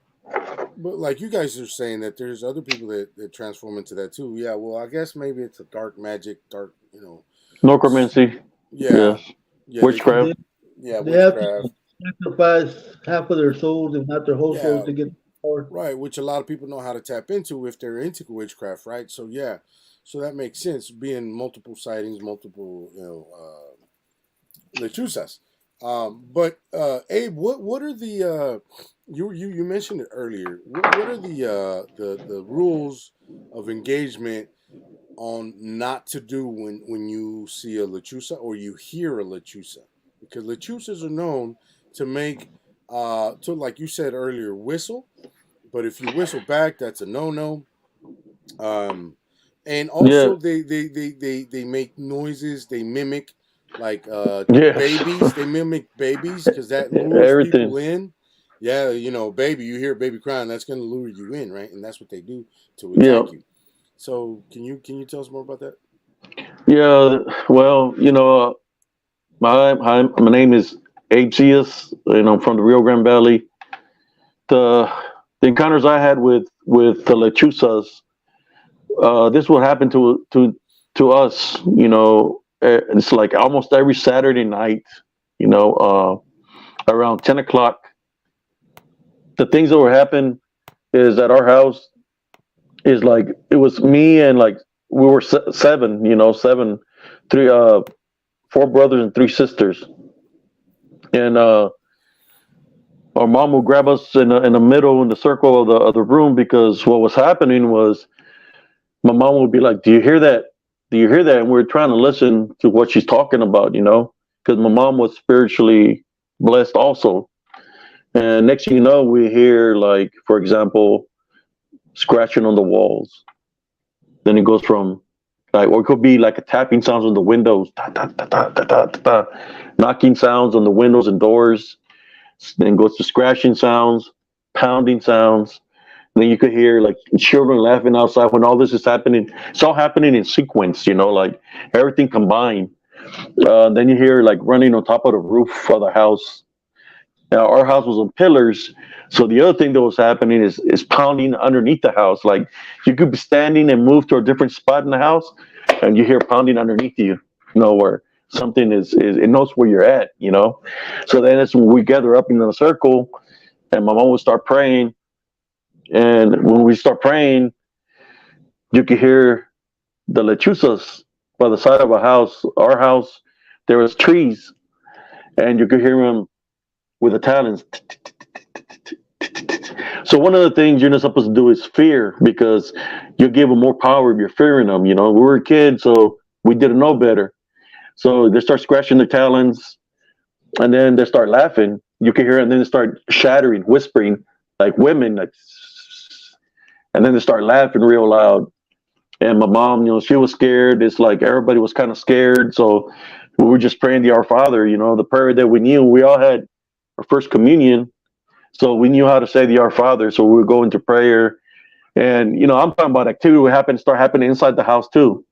but like you guys are saying that there's other people that transform into that too. Yeah, well, I guess maybe it's a dark magic, dark, Necromancy, yeah, yes, yeah, they can, They witchcraft. yeah, they have to witchcraft, sacrifice half of their souls, if not their whole souls, yeah, to get power. right, which a lot of people know how to tap into if they're into witchcraft, right? So yeah, so that makes sense. Being multiple sightings, multiple, lechuzas. But Abe, what are the you mentioned it earlier. What are the rules of engagement on not to do when you see a lechuza or you hear a lechuza? Because lechuzas are known to make to like you said earlier whistle, but if you whistle back, that's a no no. Um, and Yeah, also they make noises. They mimic like yes, babies. They mimic babies because that lures everything. people in. Yeah, baby. You hear a baby crying, that's going to lure you in, right? And that's what they do to Yeah, attack you. So can you tell us more about that? yeah. Well, my name is Axius, and I'm from the Rio Grande Valley. The the encounters I had with the lechuzas, this would happen to us. It's like almost every Saturday night. Around 10 o'clock. The things that would happen is at our house is like it was me and like we were seven. Seven, three, four brothers and three sisters, and our mom would grab us in the middle in the circle of the room because what was happening was my mom would be like, "Do you hear that? Do you hear that?" And we are trying to listen to what she's talking about, because my mom was spiritually blessed also. And next thing you know, we hear like, for example, scratching on the walls. Then it goes from like, or it could be like a tapping sounds on the windows, ta, ta, ta, ta, ta, ta, ta, ta, knocking sounds on the windows and doors. Then it goes to scratching sounds, pounding sounds. And then you could hear like children laughing outside when all this is happening. It's all happening in sequence, like everything combined. Then you hear like running on top of the roof of the house. Now our house was on pillars, so the other thing that was happening is pounding underneath the house. Like you could be standing and move to a different spot in the house, and you hear pounding underneath you. Where something is it knows where you're at. So then it's when we gather up in a circle, and my mom would start praying, and when we start praying, you could hear the lechuzas by the side of a house. Our house, there was trees, and you could hear them with the talons. So one of the things you're not supposed to do is fear because you give them more power if you're fearing them. We were kids, so we didn't know better. So they start scratching their talons, and then they start laughing. you can hear it, and then they start shattering, whispering, like women, like, and then they start laughing real loud. And my mom, she was scared. It's like everybody was kind of scared. So we were just praying the Our Father, the prayer that we knew. We all had our first communion. So we knew how to say the Our Father. So we would go into prayer. And, I'm talking about activity would start happening inside the house too,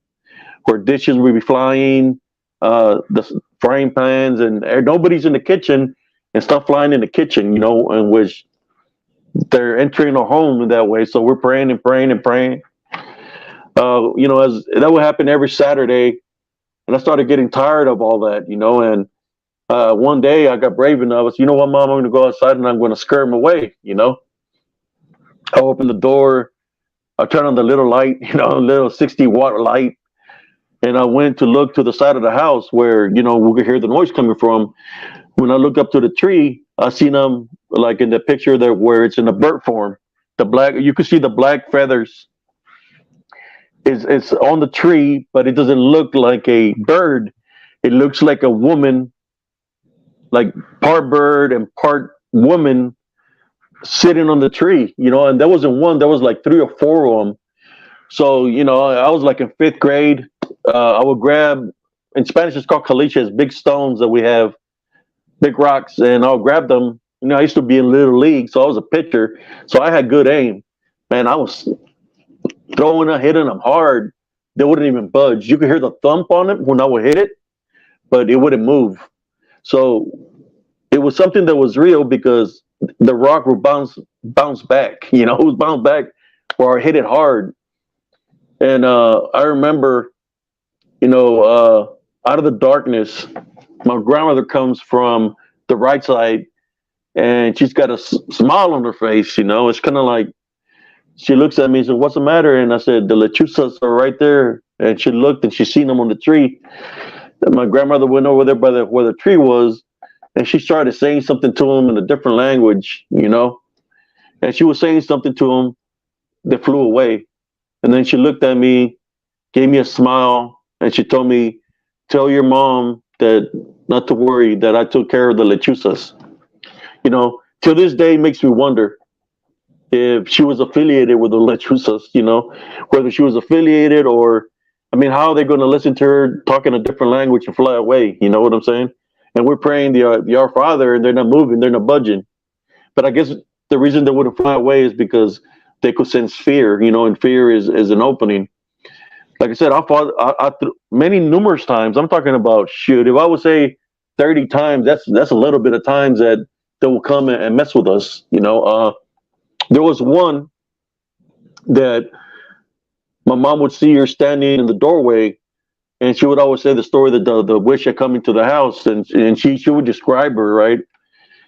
where dishes would be flying, the frying pans, and nobody's in the kitchen and stuff flying in the kitchen, in which they're entering a home in that way. So we're praying and praying and praying. As that would happen every Saturday, and I started getting tired of all that, and one day I got brave enough. I said, you know what, Mom, I'm going to go outside and I'm going to scare them away. I opened the door, I turned on the little light, a little 60-watt light, and I went to look to the side of the house where, we could hear the noise coming from. When I looked up to the tree, I seen them like in the picture there where it's in a bird form. You could see the black feathers. It's on the tree, but it doesn't look like a bird. It looks like a woman, like part bird and part woman, sitting on the tree, and there wasn't one, there was like 3 or 4 of them. So, I was like in 5th grade. I would grab, in Spanish it's called caliches, big stones that we have, big rocks, and I'll grab them. I used to be in Little League, so I was a pitcher, so I had good aim. Man, I was throwing them, hitting them hard. They wouldn't even budge. You could hear the thump on it when I would hit it, but it wouldn't move. So it was something that was real because the rock would bounce back. It was bounce back where I hit it hard. And I remember, out of the darkness, my grandmother comes from the right side, and she's got a smile on her face. It's kind of like she looks at me and says, "What's the matter?" And I said, "The lechuzas are right there." And she looked and she seen them on the tree. And my grandmother went over there by where the tree was, and she started saying something to him in a different language, And she was saying something to him that flew away. And then she looked at me, gave me a smile, and she told me, "Tell your mom that not to worry, that I took care of the lechuzas." Till this day makes me wonder if she was affiliated with the lechuzas, whether she was affiliated or, how are they going to listen to her talking a different language and fly away? You know what I'm saying? And we're praying the Our Father, and they're not moving, they're not budging. But I guess the reason they wouldn't fly away is because they could sense fear, and fear is an opening. Like I said, I fought numerous times. I'm talking about, shoot, if I would say 30 times, that's a little bit of times that they will come and mess with us. There was one that my mom would see her standing in the doorway, and she would always say the story that the witch had come into the house, and she would describe her, right?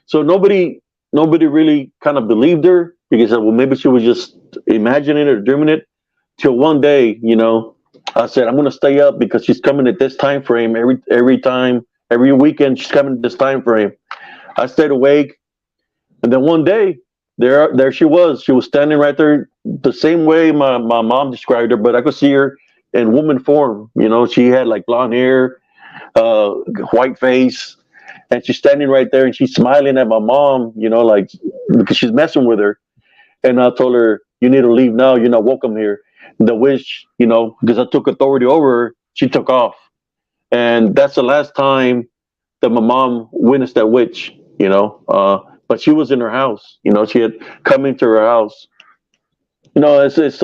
So nobody really kind of believed her because, well, maybe she was just imagining it or dreaming it. Till one day, I said, I'm going to stay up because she's coming at this time frame every weekend. She's coming at this time frame. I stayed awake, and then one day, there she was. She was standing right there, the same way my mom described her, but I could see her in woman form. She had like blonde hair, white face, and she's standing right there, and she's smiling at my mom, like because she's messing with her. And I told her, "You need to leave now. You're not welcome here." The witch, because I took authority over her, she took off, and that's the last time that my mom witnessed that witch. But she was in her house. She had come into her house. It's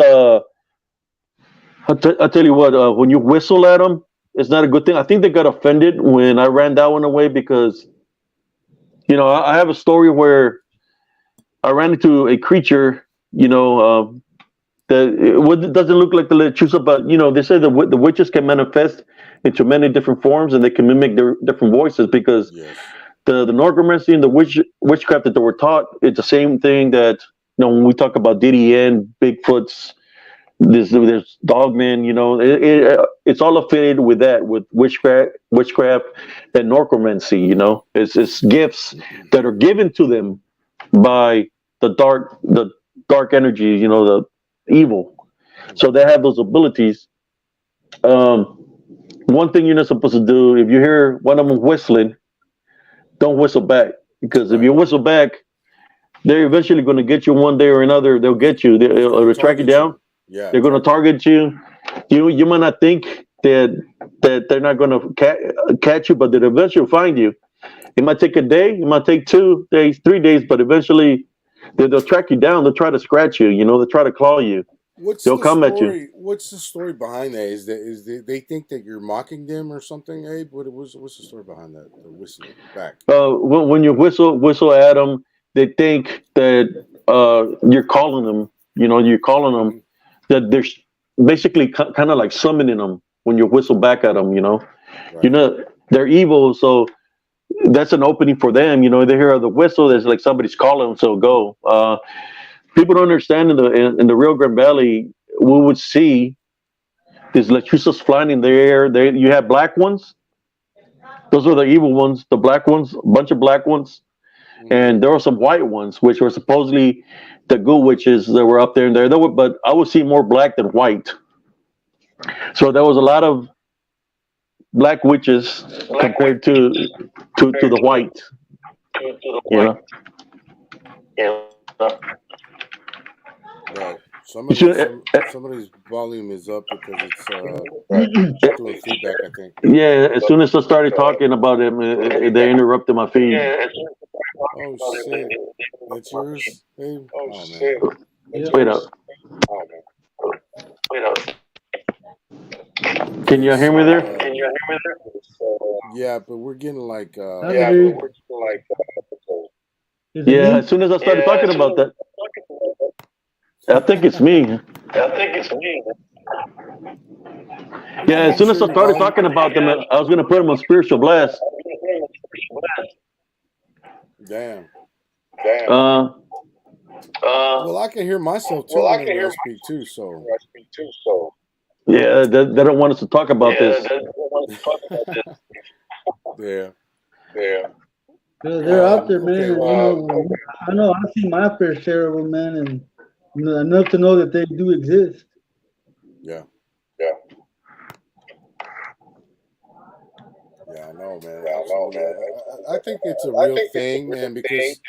I tell you what, when you whistle at them, it's not a good thing. I think they got offended when I ran that one away because, I have a story where I ran into a creature, that it doesn't look like the lechuza, but they say the witches can manifest into many different forms and they can mimic their different voices because Yes. the necromancy and the witchcraft that they were taught, it's the same thing that when we talk about DDN, Bigfoots, there's dogmen, it's all affiliated with that, with witchcraft and necromancy. It's gifts that are given to them by the dark energy, the evil. So they have those abilities. One thing you're not supposed to do, if you hear one of them whistling, don't whistle back. because if Right. you whistle back, they're eventually going to get you one day or another. They'll get you. They're gonna They'll track you target you. down. Yeah, They're going to target you. You might not think that they're not going to catch you, but they'll eventually find you. It might take a day. It might take 2 days, 3 days, but eventually they'll track you down. They'll try to scratch you. They'll try to claw you. What's They'll the come at you. story? What's the story behind that? They think that you're mocking them or something, Abe? What's the story behind that? The whistling back. When you whistle at them, they think that you're calling them. You're calling them. Hmm. That they're basically kind of like summoning them when you whistle back at them. You Right. know they're evil, so that's an opening for them. They hear the whistle. There's like somebody's calling them, so go. People don't understand in the Rio Grande Valley, we would see these lechuzas flying in the air. You have black ones. Those are the evil ones. The black ones, a bunch of black ones, Hmm. and there were some white ones, which were supposedly the good witches that were up there and there. But I would see more black than white. So there was a lot of black witches compared to the white. You know. Right. You should, Somebody's volume is up because it's doing feedback. I think. yeah. As soon as I started talking about it, they interrupted my feed. Oh shit! That's yours, Abe. Oh man. Yep. Wait up. Can Okay, you hear me so there? yeah, but we're getting like I can hear you. Is it Yeah. me? As soon as I started talking about that, I think it's me. Yeah. are As you soon as sure I your started volume? talking about them, I was going to put them on spiritual blast. Damn. Uh, Well, I can hear myself too whenever I speak too. So yeah. They don't want us to talk about this. yeah. They're out there, man, Okay. and Well. I know I've seen my fair share of them, man, and enough to know that they do exist. Yeah. Yeah. I know, man. Absolutely. I think it's a real thing, man, because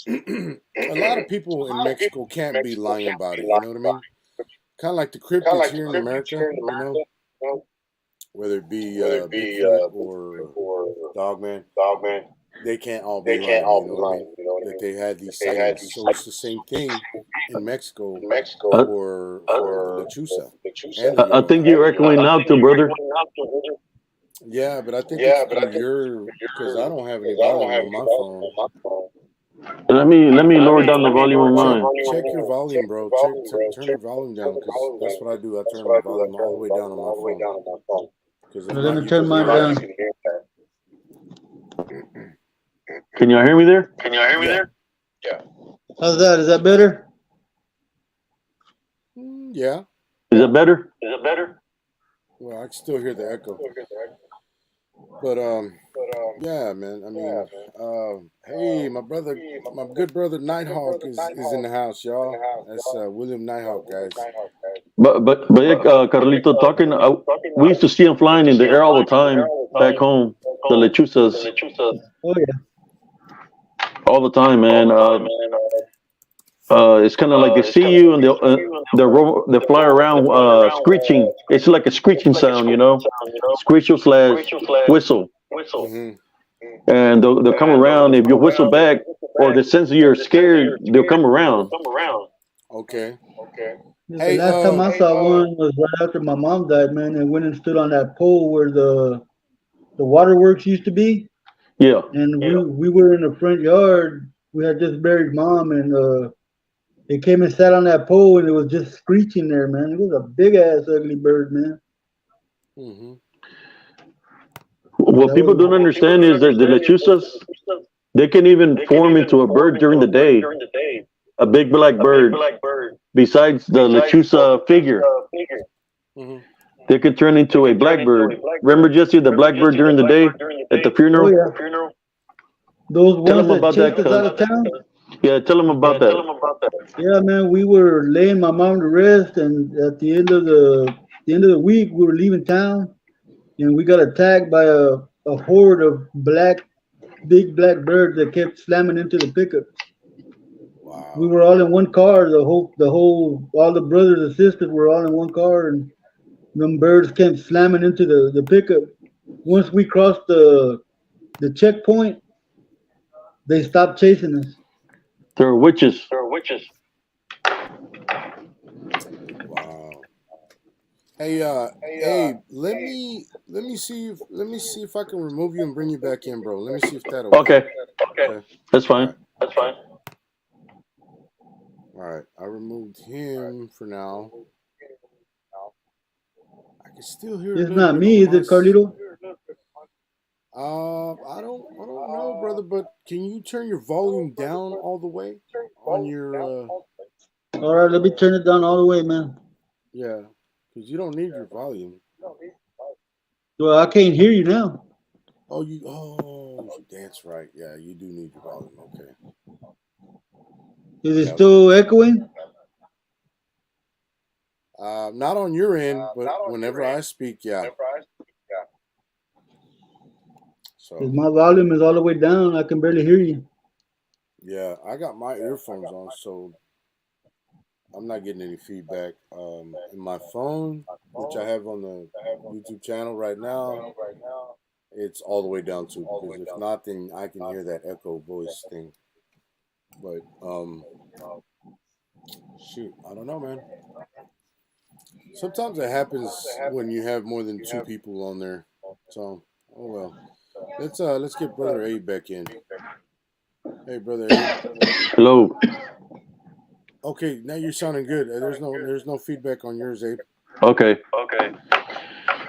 a lot of people in Mexico can't be lying about it. You know what I mean? Kind of like the cryptids here in America. Whether it be Bigfoot or Dogman, they can't all be lying. You know what I mean? That they had these sightings. So it's the same thing in Mexico I, for the Lechuza and the I think Llorona. you're echoing now too, brother. Yeah, but I think it's through your because I don't have any volume on my phone. Let me lower down the volume on mine. Check your volume, bro. Turn your volume down because that's what I do. I turn my volume all the way down on my phone because if Let not, me you turn can mine hear that. down. Can y'all hear me there? Yeah. How's that? Is that better? Yeah. Is it better? Well, I can still hear the echo. But yeah, man. I mean, hey, my good brother Nighthawk is in the house, y'all. That's William Nighthawk, guys. But yeah, Carlito, talking. We used to see them flying in the air all the time back home. The lechuzas, Oh yeah. all the time, man. It's kind of like they see you and they fly around screeching. It's like a screeching sound, screeching slash whistle, Mm-hmm. and they'll come around. If you whistle back or they sense you're scared, they'll come around. Okay. Yeah, the Hey, last time I saw one was right after my mom died, man, and went and stood on that pole where the waterworks used to be, Yeah. and we were in the front yard. We had just buried mom, and it came and sat on that pole, and it was just screeching there, man. It was a big ass ugly bird, man. mm-hmm. What That people was don't understand is that the lechuzas, they can even form into a bird during the day, a big black bird. Besides the lechuza figure, Mm-hmm. they could turn into a blackbird. Remember, Jesse, the blackbird during the day at the oh funeral? yeah, those Tell ones them that about that, chased us out of town. yeah, tell them about that. Yeah, man, we were laying my mom to rest, and at the end of the week, we were leaving town, and we got attacked by a horde of black big black bird that kept slamming into the pickup. We Wow. were all in one car. All the brothers and sisters were all in one car, and them birds kept slamming into the pickup. Once we crossed the checkpoint, they stopped chasing us. There are witches. Wow. Hey, Abe, let me see if I can remove you and bring you back in, bro. Let me see if that'll work. Okay, Okay. that's All fine. right. All right. I removed him for now. I can still hear a It's little not bit me, on is my. it, Carlito? I don't know, brother. But can you turn your volume down all the way on your? All right, let me turn it down all the way, man. Yeah, because you don't need your volume. Well, I can't hear you now. That's right. Yeah, you do need your volume. Okay. Is it Yeah. still echoing? Not on your end, but whenever I speak, yeah. Because So my volume is all the way down. I can barely hear you. yeah, I got my earphones on, so I'm not getting any feedback. In my phone, which I have on the YouTube channel right now, it's all the way down too. Because if not, then I can hear that echo voice thing. But shoot, I don't know, man. Sometimes it happens when you have more than two people on there. So, oh well. Let's get brother Abe back in. Hey, brother Abe. Hello. Okay, now you're sounding good. There's no feedback on yours, Abe. Okay.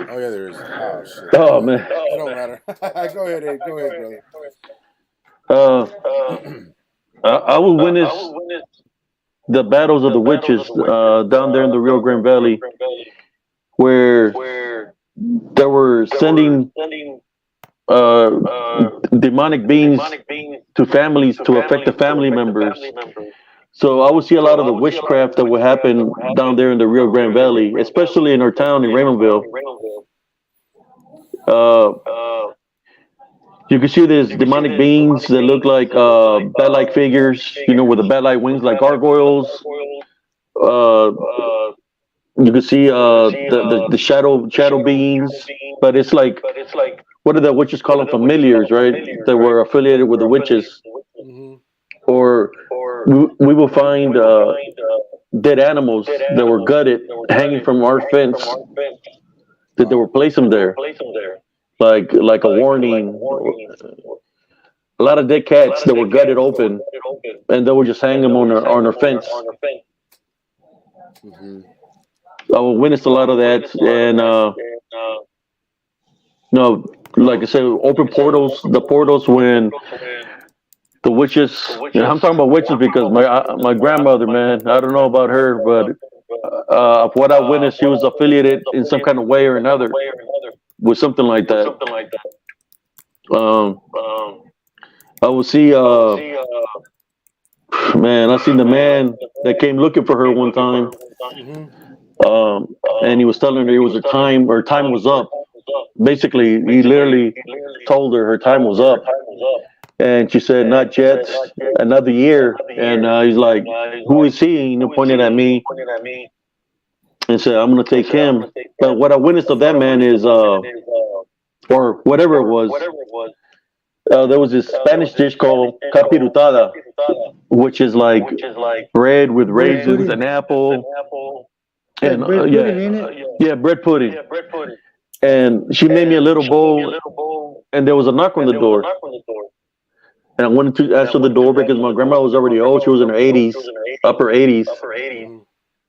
Oh yeah, there is. Oh shit. Oh Anyway, man. it don't matter. Go ahead, Abe. Go ahead, brother. Uh, I will witness the battles of the witches down there in the Rio Grande Valley, where they were sending uh, demonic beings to families to affect the family members. So I would see a lot of the witchcraft that would happen down there in the Rio Grande Valley, especially in our town in Raymondville. Uh, you can see these demonic beings that look like bat-like figures, with the bat-like wings like gargoyles. Uh, you can see the shadow beings, but it's like, what do the witches call them? Familiars, right? That were affiliated with the witches. Hmm. Or we will find dead animals that were gutted hanging from our fence, that they were Wow. placed them there, like a warning. A lot of dead cats that were gutted open, and they would just hang them on our fence. Hmm. I will witness a lot of that, and no, like I said, open portals. The portals when the witches. I'm talking about witches because my grandmother, man. I don't know about her, but of what I witnessed, she was affiliated in some kind of way or another with something like that. Um, I will see. Man, I seen the man that came looking for her one time, Hmm. and he was telling her it was her time was up. Basically, he literally told her time was up, and she said, "Not yet, another year." And he's like, "Who is he?" Pointed at me and said, "I'm gonna take him." But what I witnessed of that man is, or whatever it was, there was this Spanish dish called capirutada, which is like bread with Bread raisins pudding. and apple, Like and bread yeah, pudding, ain't it? yeah, bread pudding. And she made me a little bowl, and there was a knock on the door. And I wanted to answer the door because my grandma was already old. She was in her 80s, upper 80s. Hmm.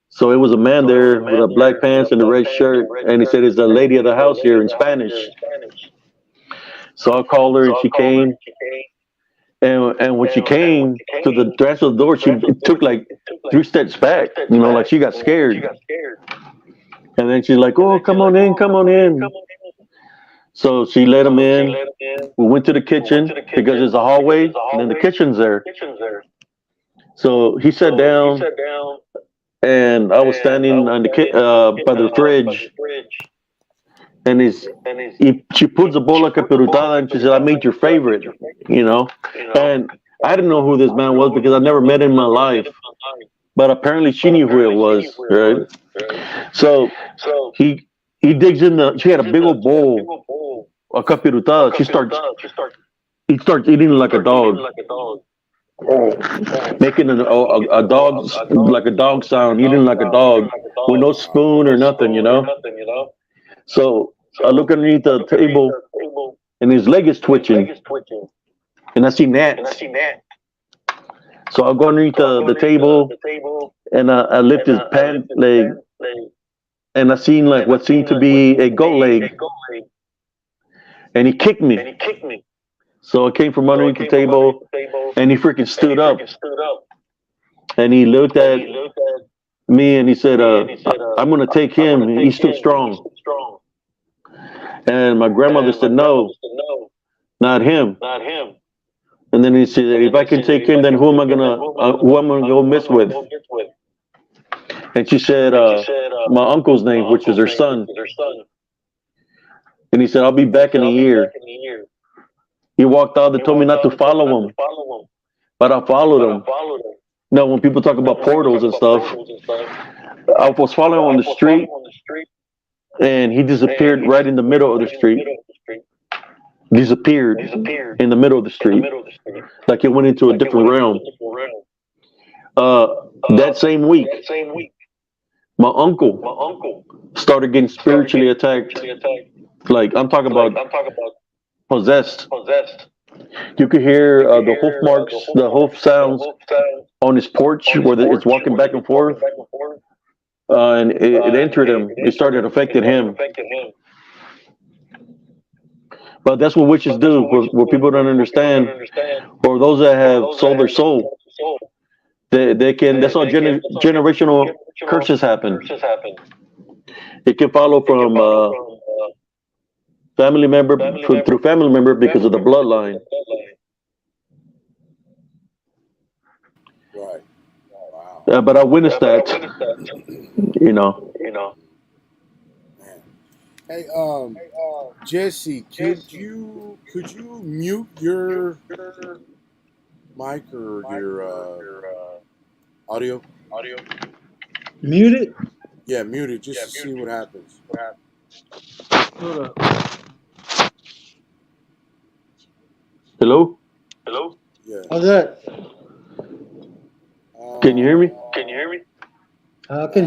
So it was a man there with a black pants and a red shirt, and he said, "Is the lady of the house here?" in Spanish. So I called her, and she came. And when she came to answer the door, she took like 3 steps back, like she got scared. And then she's like, "Oh, come on in, come on in." So she let him in. We went to the kitchen because there's a hallway, and then the kitchen's there. So he sat down, and I was standing on by the fridge, and she puts the bola capirutada, and she said, "I made your favorite," you know. And I didn't know who this man was because I never met him in my life, but apparently she knew who it was, right? So he he digs in the. She had a big old bowl of capirutada. He starts eating like a dog, making a dog like a dog sound, eating like a dog with no spoon or nothing, you know. So I look underneath the table, and his leg is twitching, and I see gnats. So I go underneath the table, and I lift his pant leg, and I seen like what seemed to be a goat leg, and he kicked me. So I came from underneath the table, and he freaking stood up, and he looked at me, and he said, "I'm gonna take him. He's still strong." And my grandmother said, "No, not him." And then he said, "If I can take him, then who am I gonna go miss with?" And she said, "My uncle's name, which is her son." And he said, "I'll be back in a year." He walked out. They told me not to follow him, but I followed him. No, when people talk about portals and stuff, I was following him on the street, and he disappeared right in the middle of the street. Disappeared in the middle of the street, like it went into a different realm. That same week, my uncle started getting spiritually attacked. Like I'm talking about possessed. You could hear the hoof marks, the hoof sounds on his porch where it's walking back and forth, and it entered him. It started affecting him. But that's what witches do. What people don't understand, or those that have sold their soul, they can. That's how generational curses happen. It can follow from family member through family member because of the bloodline. Right. Wow. But I witnessed that, you know. Man. Hey, Jesse, could you mute your mic or your audio? Mute it. Yeah, mute it just to see what happens. Hold up. Hello, Yeah. How's that? can you hear me? I can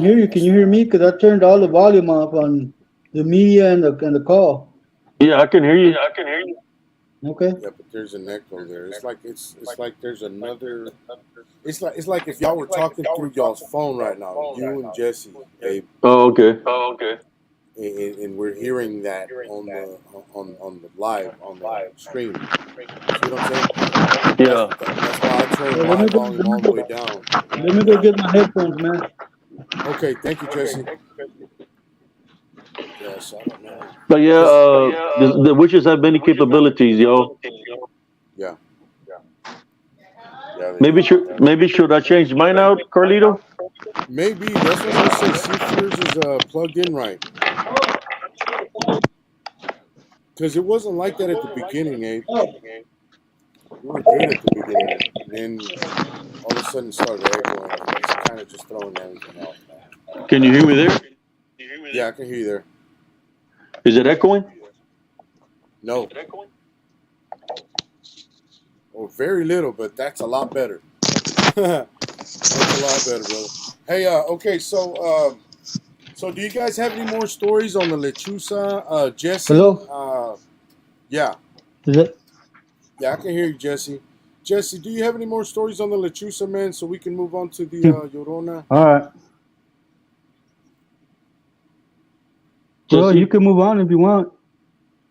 hear you. Can you hear me? Because I turned all the volume off on the media and the call. Yeah, I can hear you. Okay. Yeah, but there's an echo there. It's like there's another. It's like if y'all were talking through y'all's phone right now, you and Jesse, Abe, Oh, okay. and we're hearing that on the live on the stream. See what I'm saying? Yeah. That's why I turned Well, my volume all the way down. let me go get my headphones, man. Okay, thank you, Jesse. Yes, I don't know. But yeah, the witches have many capabilities, yo. Yeah, yeah. Maybe should I change mine out, Carlito? Maybe that's what I was gonna say. See if yours is plugged in right, because it wasn't like that at the beginning, Abe. We were good at the beginning, and then all of a sudden it started echoing, and it's kind of just throwing everything off. Can you hear me there? Yeah, I can hear you there. Is it echoing? No, or very little, but that's a lot better. That's a lot better, brother. Hey, okay, so do you guys have any more stories on the Lechuza, Jesse? Hello? Yeah, Is it? I can hear you, Jesse. Jesse, do you have any more stories on the Lechuza, man, so we can move on to the Llorona? All right. Well, Jesse? you can move on if you want.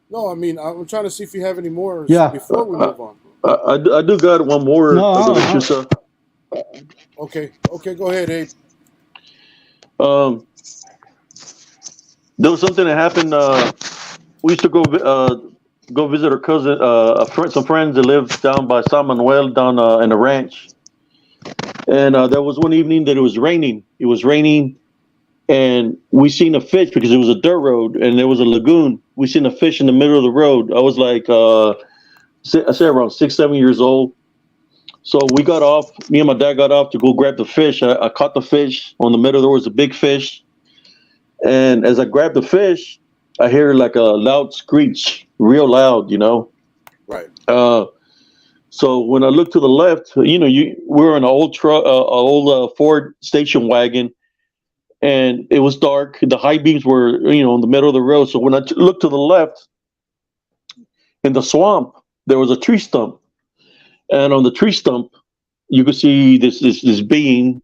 No, I mean, I'm trying to see if you have any more Yeah. before we move on. I do got one more. No, of the I don't. Lechuza. Okay, go ahead, Abe. Um, there was something that happened. We used to go visit our cousin, some friends that lived down by San Manuel, down in the ranch. And there was one evening that it was raining. It was raining, and we seen a fish because it was a dirt road and there was a lagoon. We seen a fish in the middle of the road. I was like, I say around 6, 7 years old. So we got off. Me and my dad got off to go grab the fish. I caught the fish on the middle. There was a big fish, and as I grabbed the fish, I hear like a loud screech, real loud, Right. Uh, so when I looked to the left, we're in an old truck, old Ford station wagon, and it was dark. The high beams were, in the middle of the road. So when I looked to the left in the swamp, there was a tree stump, and on the tree stump, you could see this being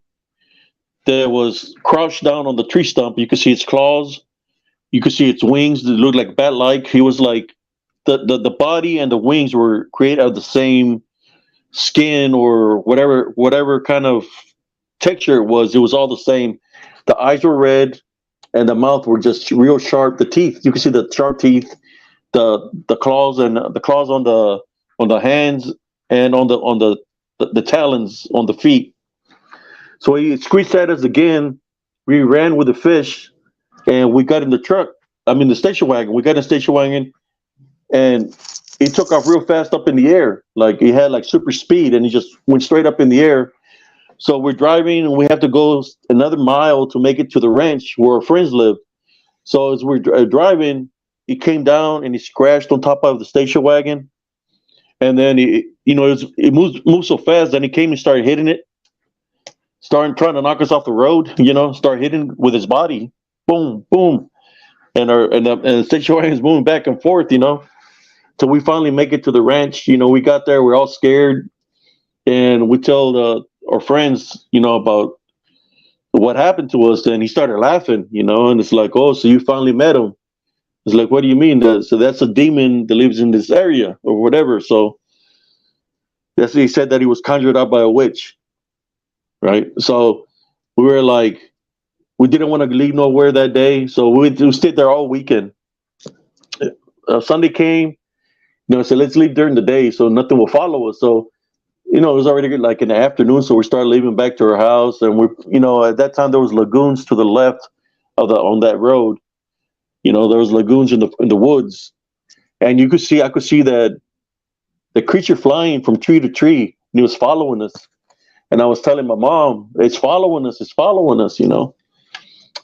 that was crouched down on the tree stump. You could see its claws. You could see its wings that looked like bat-like. He was like the body and the wings were created out of the same skin or whatever kind of texture it was. It was all the same. The eyes were red, and the mouth were just real sharp. The teeth, you could see the sharp teeth, the claws and the claws on the hands and on the talons on the feet. So he screeched at us again. We ran with the fish, and we got in the truck. I mean, the station wagon. We got in the station wagon, and he took off real fast up in the air. Like he had like super speed, and he just went straight up in the air. So we're driving, and we have to go another mile to make it to the ranch where our friends live. So as we're driving, he came down and he scratched on top of the station wagon, and then it moved so fast. Then he came and started hitting it, starting trying to knock us off the road. Start hitting with his body, boom, boom, and the station wagon is moving back and forth. Till we finally make it to the ranch. We got there, we're all scared, and we told our friends, about what happened to us. And he started laughing, and it's like, oh, so you finally met him. It's like, what do you mean? So that's a demon that lives in this area or whatever. So he said that he was conjured up by a witch, right? So we were like, we didn't want to leave nowhere that day, so we stayed there all weekend. Sunday came, so let's leave during the day so nothing will follow us. So it was already like in the afternoon, so we started leaving back to our house. And at that time there was lagoons to the left on that road. There was lagoons in the woods, and I could see that the creature flying from tree to tree, and he was following us. And I was telling my mom, it's following us,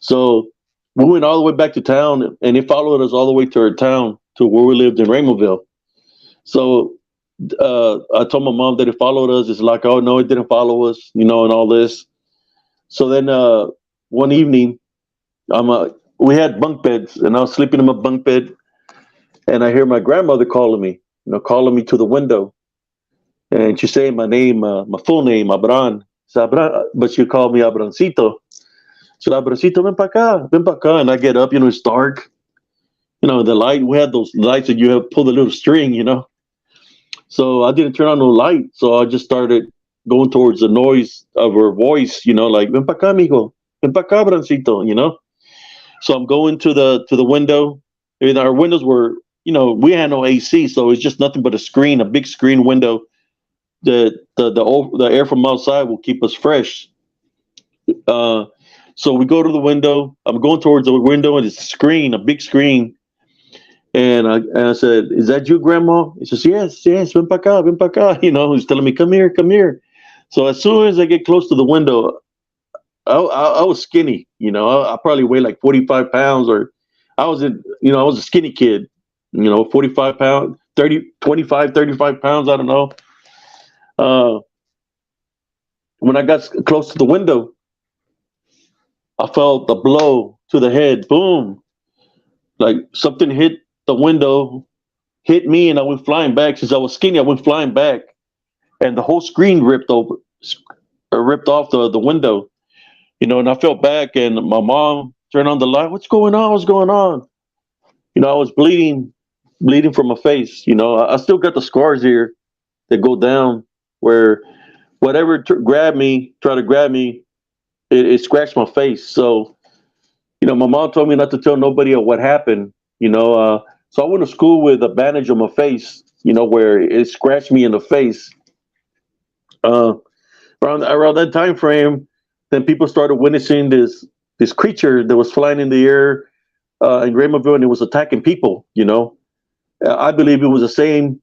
So we went all the way back to town, and it followed us all the way to our town, to where we lived in Raymondville. So I told my mom that it followed us. It's like, oh no, it didn't follow us, and all this. So then one evening, we had bunk beds, and I was sleeping in my bunk bed, and I hear my grandmother calling me, calling me to the window, and she's saying my name, my full name, Abran. But she called me Abrancito. So Abrancito, ven pa acá, and I get up. It's dark. The light. We had those lights that you have pull the little string. So I didn't turn on no light. So I just started going towards the noise of her voice, like, ven pa acá, amigo. Ven pa acá, Brancito, So I'm going to the window. And our windows were, we had no AC, so it's just nothing but a big screen window. The air from outside will keep us fresh. So we go to the window. I'm going towards the window, and it's a big screen. And I said, "Is that you, Grandma?" He says, "Yes, ven pa acá, ven pa acá." He's telling me, "Come here, come here." So as soon as I get close to the window, I was skinny. I probably weighed like 45 pounds, or I was I was a skinny kid. 45 pounds, 30, 25, 35 pounds. I don't know. When I got close to the window, I felt a blow to the head. Boom. Like something hit the window, hit me, and I went flying back. Since I was skinny, I went flying back, and the whole screen ripped off the window. And I fell back, and my mom turned on the light. What's going on? What's going on? I was bleeding from my face. I still got the scars here that go down where whatever tried to grab me, it scratched my face. So, my mom told me not to tell nobody of what happened. So I went to school with a bandage on my face, where it scratched me in the face. Around that time frame, then people started witnessing this this creature that was flying in the air in Raymondville, and it was attacking people. I believe it was the same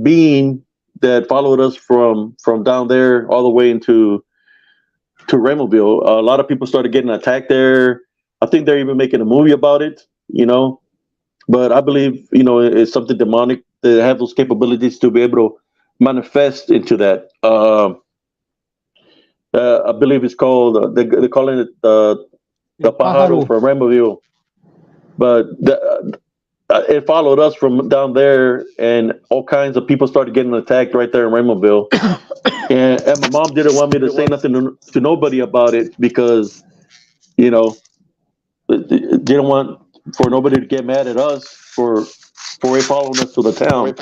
being that followed us from down there all the way into to Raymondville. A lot of people started getting attacked there. I think they're even making a movie about it. But I believe it's something demonic that have those capabilities to be able to manifest into that. I believe it's called they're calling it the El pájaro pájaro. from Rainbowville, but it followed us from down there, and all kinds of people started getting attacked right there in Rainbowville. And my mom didn't want me to say nothing to nobody about it because you know didn't want for nobody to get mad at us for it following us to the town.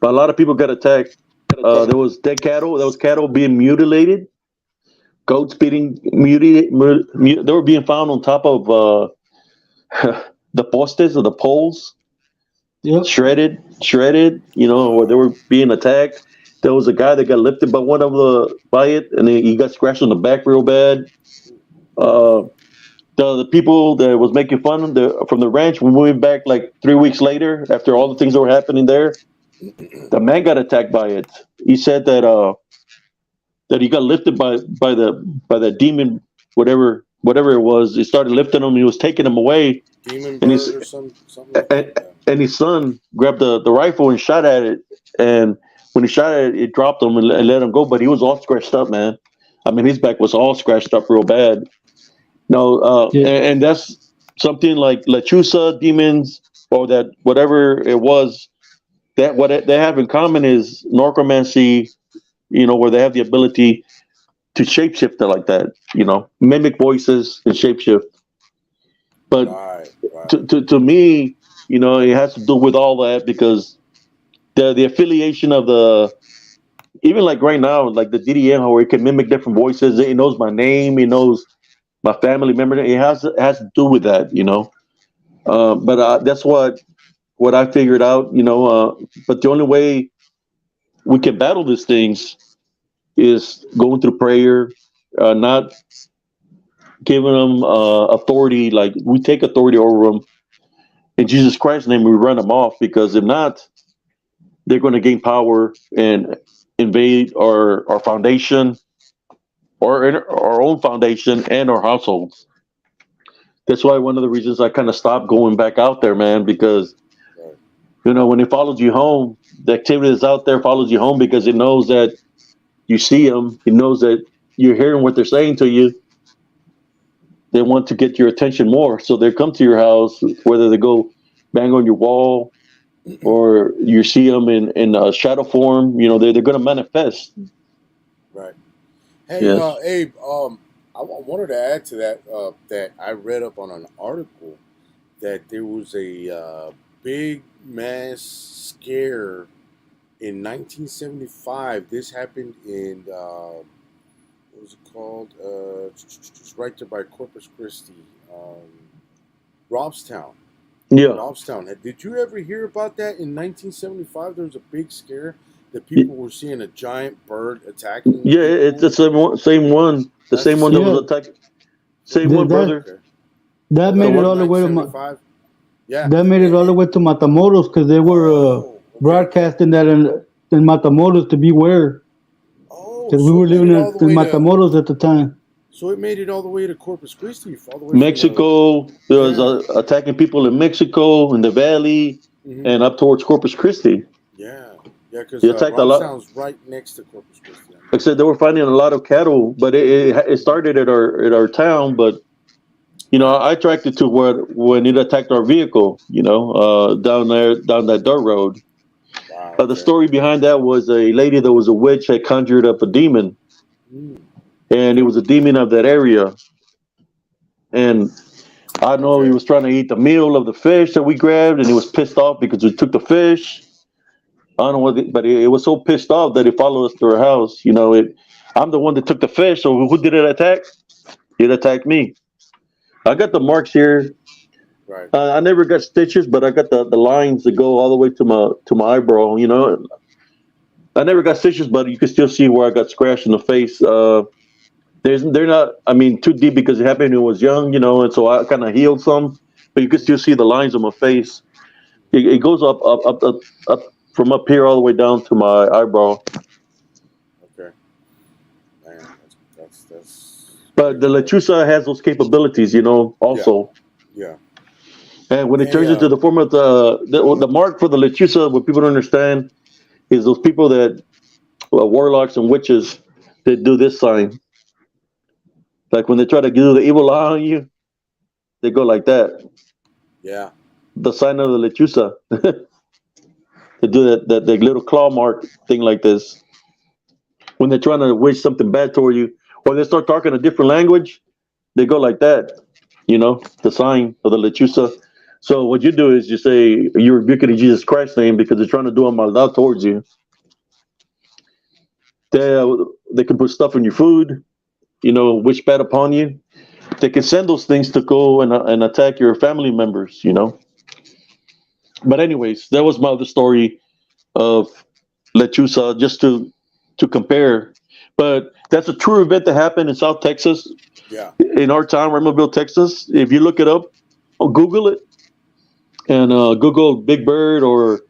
But a lot of people got attacked. There was dead cattle. There was cattle being mutilated. Goats being mutilated. They were being found on top of the postes or the poles, Yep. shredded. Where they were being attacked. There was a guy that got lifted by it, and he got scratched on the back real bad. Uh, the people that was making fun of from the ranch, we moved back like 3 weeks later after all the things that were happening there. The man got attacked by it. He said that he got lifted by the demon, whatever it was. He started lifting him. He was taking him away, Demon and bird or something like and, that. and his son grabbed the rifle and shot at it. And when he shot at it, it dropped him and let him go. But he was all scratched up, man. I mean, his back was all scratched up real bad. No, Yeah. and that's something like Lechuza demons or that whatever it was. That they have in common is necromancy. Where they have the ability to shapeshift it like that. Mimic voices and shapeshift. But Right, right. to me, it has to do with all that because the affiliation of the even like right now, like the DDM, where it can mimic different voices. It knows my name. It knows my family member. It has to do with that. But that's what I figured out. But the only way we can battle these things is going through prayer, not giving them authority. Like we take authority over them in Jesus Christ's name. We run them off because if not, they're going to gain power and invade our foundation, or our own foundation and our households. That's why one of the reasons I kind of stopped going back out there, man, because when it follows you home, the activity that's out there follows you home because it knows that you see them. It knows that you're hearing what they're saying to you. They want to get your attention more, so they come to your house, whether they go bang on your wall or you see them in a shadow form. They're going to manifest. Right. Hey, Yes. Abe. I wanted to add to that. That I read up on an article that there was a big mass scare in 1975. This happened in what was it called? Just right there by Corpus Christi, Robstown. Yeah. Robstown. Did you ever hear about that in 1975? There was a big scare that people were seeing a giant bird attacking Yeah, people. it's the same one. The That's same one that was Yeah. attacked. Same one, brother. Okay. That The made it one. all the way to 1975. Yeah. that made it all the way to Matamoros because they were Oh, okay. broadcasting that in Matamoros to beware Oh, because we so were it made living it all the in way to. Matamoros at the time. So it made it all the way to Corpus Christi, all the way from Mexico. There was yeah. attacking people in Mexico, in the valley, Mm-hmm. and up towards Corpus Christi. Yeah, yeah, because He attacked a lot. Robstown's right next to Corpus Christi. Like I said, they were finding a lot of cattle, but it started at our town. But Right. I tracked it to when it attacked our vehicle. Down there, down that dirt road. Wow. The Okay. story behind that was a lady that was a witch had conjured up a demon, Mm, and it was a demon of that area. And I know he okay. was trying to eat the meal of the fish that we grabbed, and he was pissed off because we took the fish. I don't know what, but it was so pissed off that it followed us to our house. I'm the one that took the fish, so who did it attack? It attacked me. I got the marks here. Right. I never got stitches, but I got the lines that go all the way to my eyebrow. I never got stitches, but you can still see where I got scratched in the face. They're not, I mean, too deep because it happened when I was young, and so I kind of healed some, but you can still see the lines on my face. It goes up from up here all the way down to my eyebrow. Okay, man, that's But pretty the rough. lechuza has those capabilities, Yeah, also. yeah. And when it Hey, turns into the form of the mark for the lechuza, what people don't understand is those people that warlocks and witches that do this sign. Like when they try to do the evil eye on you, they go like that. yeah, The sign of the lechuza. They do that little claw mark thing like this. When they're trying to wish something bad toward you, or they start talking a different language, they go like that. The sign of the lechuza. So what you do is you say you're rebuking in Jesus Christ's name because they're trying to do a maldad towards you. They can put stuff in your food, wish bad upon you. They can send those things to go and attack your family members. But anyways, that was my other story of Lechuza, just to compare. But that's a true event that happened in South Texas, yeah. in our town, Raymondville, Texas. If you look it up, or Google it, and Google Big Bird or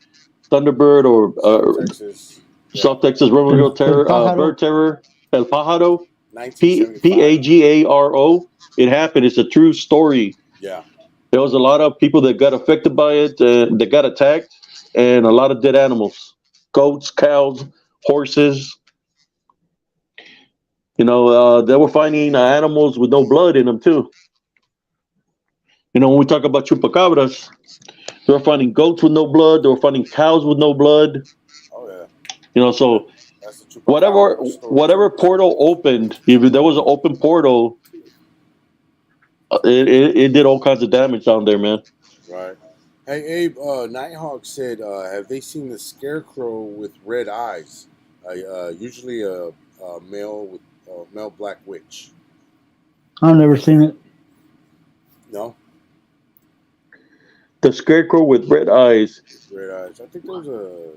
Thunderbird or South Texas. Yeah, South Texas Raymondville El Terror, Bird pájaro. Terror, El Pajaro,1975. Pagaro. It happened. It's a true story. Yeah, There was a lot of people that got affected by it, that got attacked, and a lot of dead animals, goats, cows, horses. They were finding animals with no blood in them too. When we talk about chupacabras, they were finding goats with no blood. They were finding cows with no blood. oh yeah. That, So that's the whatever chupacabra story whatever too. portal opened, if there was an open portal, it did all kinds of damage down there, man. Right. Hey Abe, Nighthawk said, have they seen the scarecrow with red eyes? Usually a male with male black witch. I've never seen it. No, The scarecrow with red eyes. red eyes. I think there was a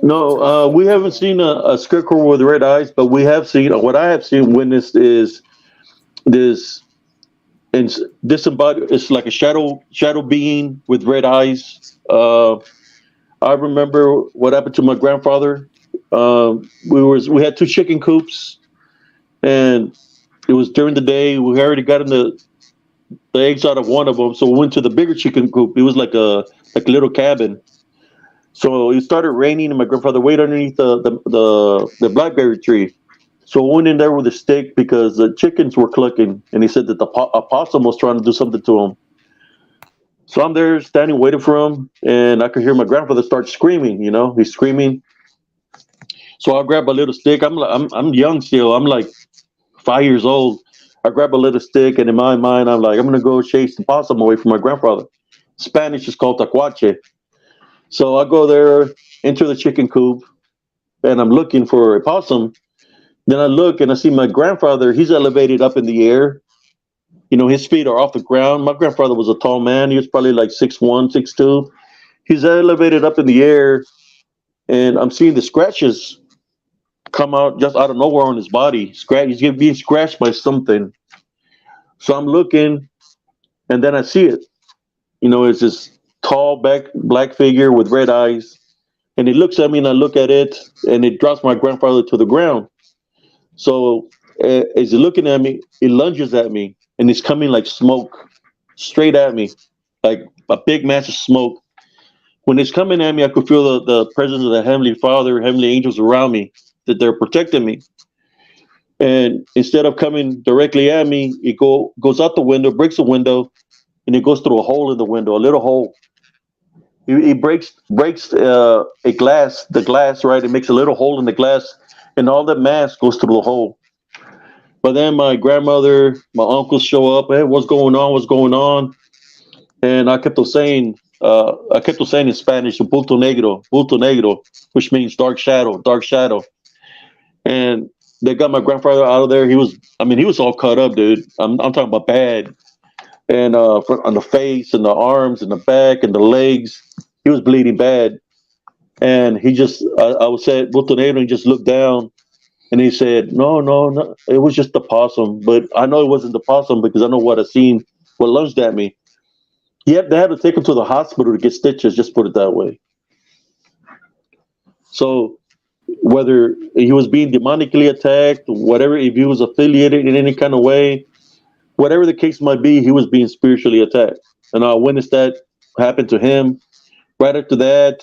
No, TV we show haven't about seen it. a scarecrow with red eyes, but we have seen what I have seen witnessed is this and disembodied. It's like a shadow being with red eyes. I remember what happened to my grandfather. We had two chicken coops, and it was during the day. We already got in the eggs out of one of them, so we went to the bigger chicken coop. It was like a little cabin. So it started raining, and my grandfather waited underneath the blackberry tree. So I went in there with a stick because the chickens were clucking, and he said that the opossum was trying to do something to him. So I'm there standing waiting for him, and I could hear my grandfather start screaming. He's screaming. So I grab a little stick. I'm young still. I'm like 5 years old. I grab a little stick, and in my mind, I'm like, I'm gonna go chase the possum away from my grandfather. Spanish is called tacuache. So I go there, enter the chicken coop, and I'm looking for a possum. Then I look and I see my grandfather. He's elevated up in the air. His feet are off the ground. My grandfather was a tall man. He was probably like 6'1", 6'2". He's elevated up in the air, and I'm seeing the scratches come out just out of nowhere on his body. He's being scratched by something. So I'm looking, and then I see it. It's this tall, black figure with red eyes, and it looks at me, and I look at it, and it drops my grandfather to the ground. So as he's looking at me, it lunges at me, and it's coming like smoke straight at me, like a big mass of smoke. When it's coming at me, I could feel the presence of the Heavenly Father, heavenly angels around me, that they're protecting me. And instead of coming directly at me, it goes out the window, breaks the window, and it goes through a hole in the window, a little hole. It breaks the glass, right? It makes a little hole in the glass, and all that mass goes through the hole. But then my grandmother, my uncles show up. Hey, what's going on? What's going on? And I kept on saying in Spanish, bulto negro, which means dark shadow, dark shadow. And they got my grandfather out of there. He was all cut up, dude. I'm talking about bad. And on the face and the arms and the back and the legs, he was bleeding bad. And he just, I was at Botonero and just looked down and he said, no, no, no, it was just the possum. But I know it wasn't the possum because I know what I seen, what lunged at me. Yet they had to take him to the hospital to get stitches, just put it that way. So whether he was being demonically attacked, whatever, if he was affiliated in any kind of way, whatever the case might be, he was being spiritually attacked. And I witnessed that happen to him. Right after that,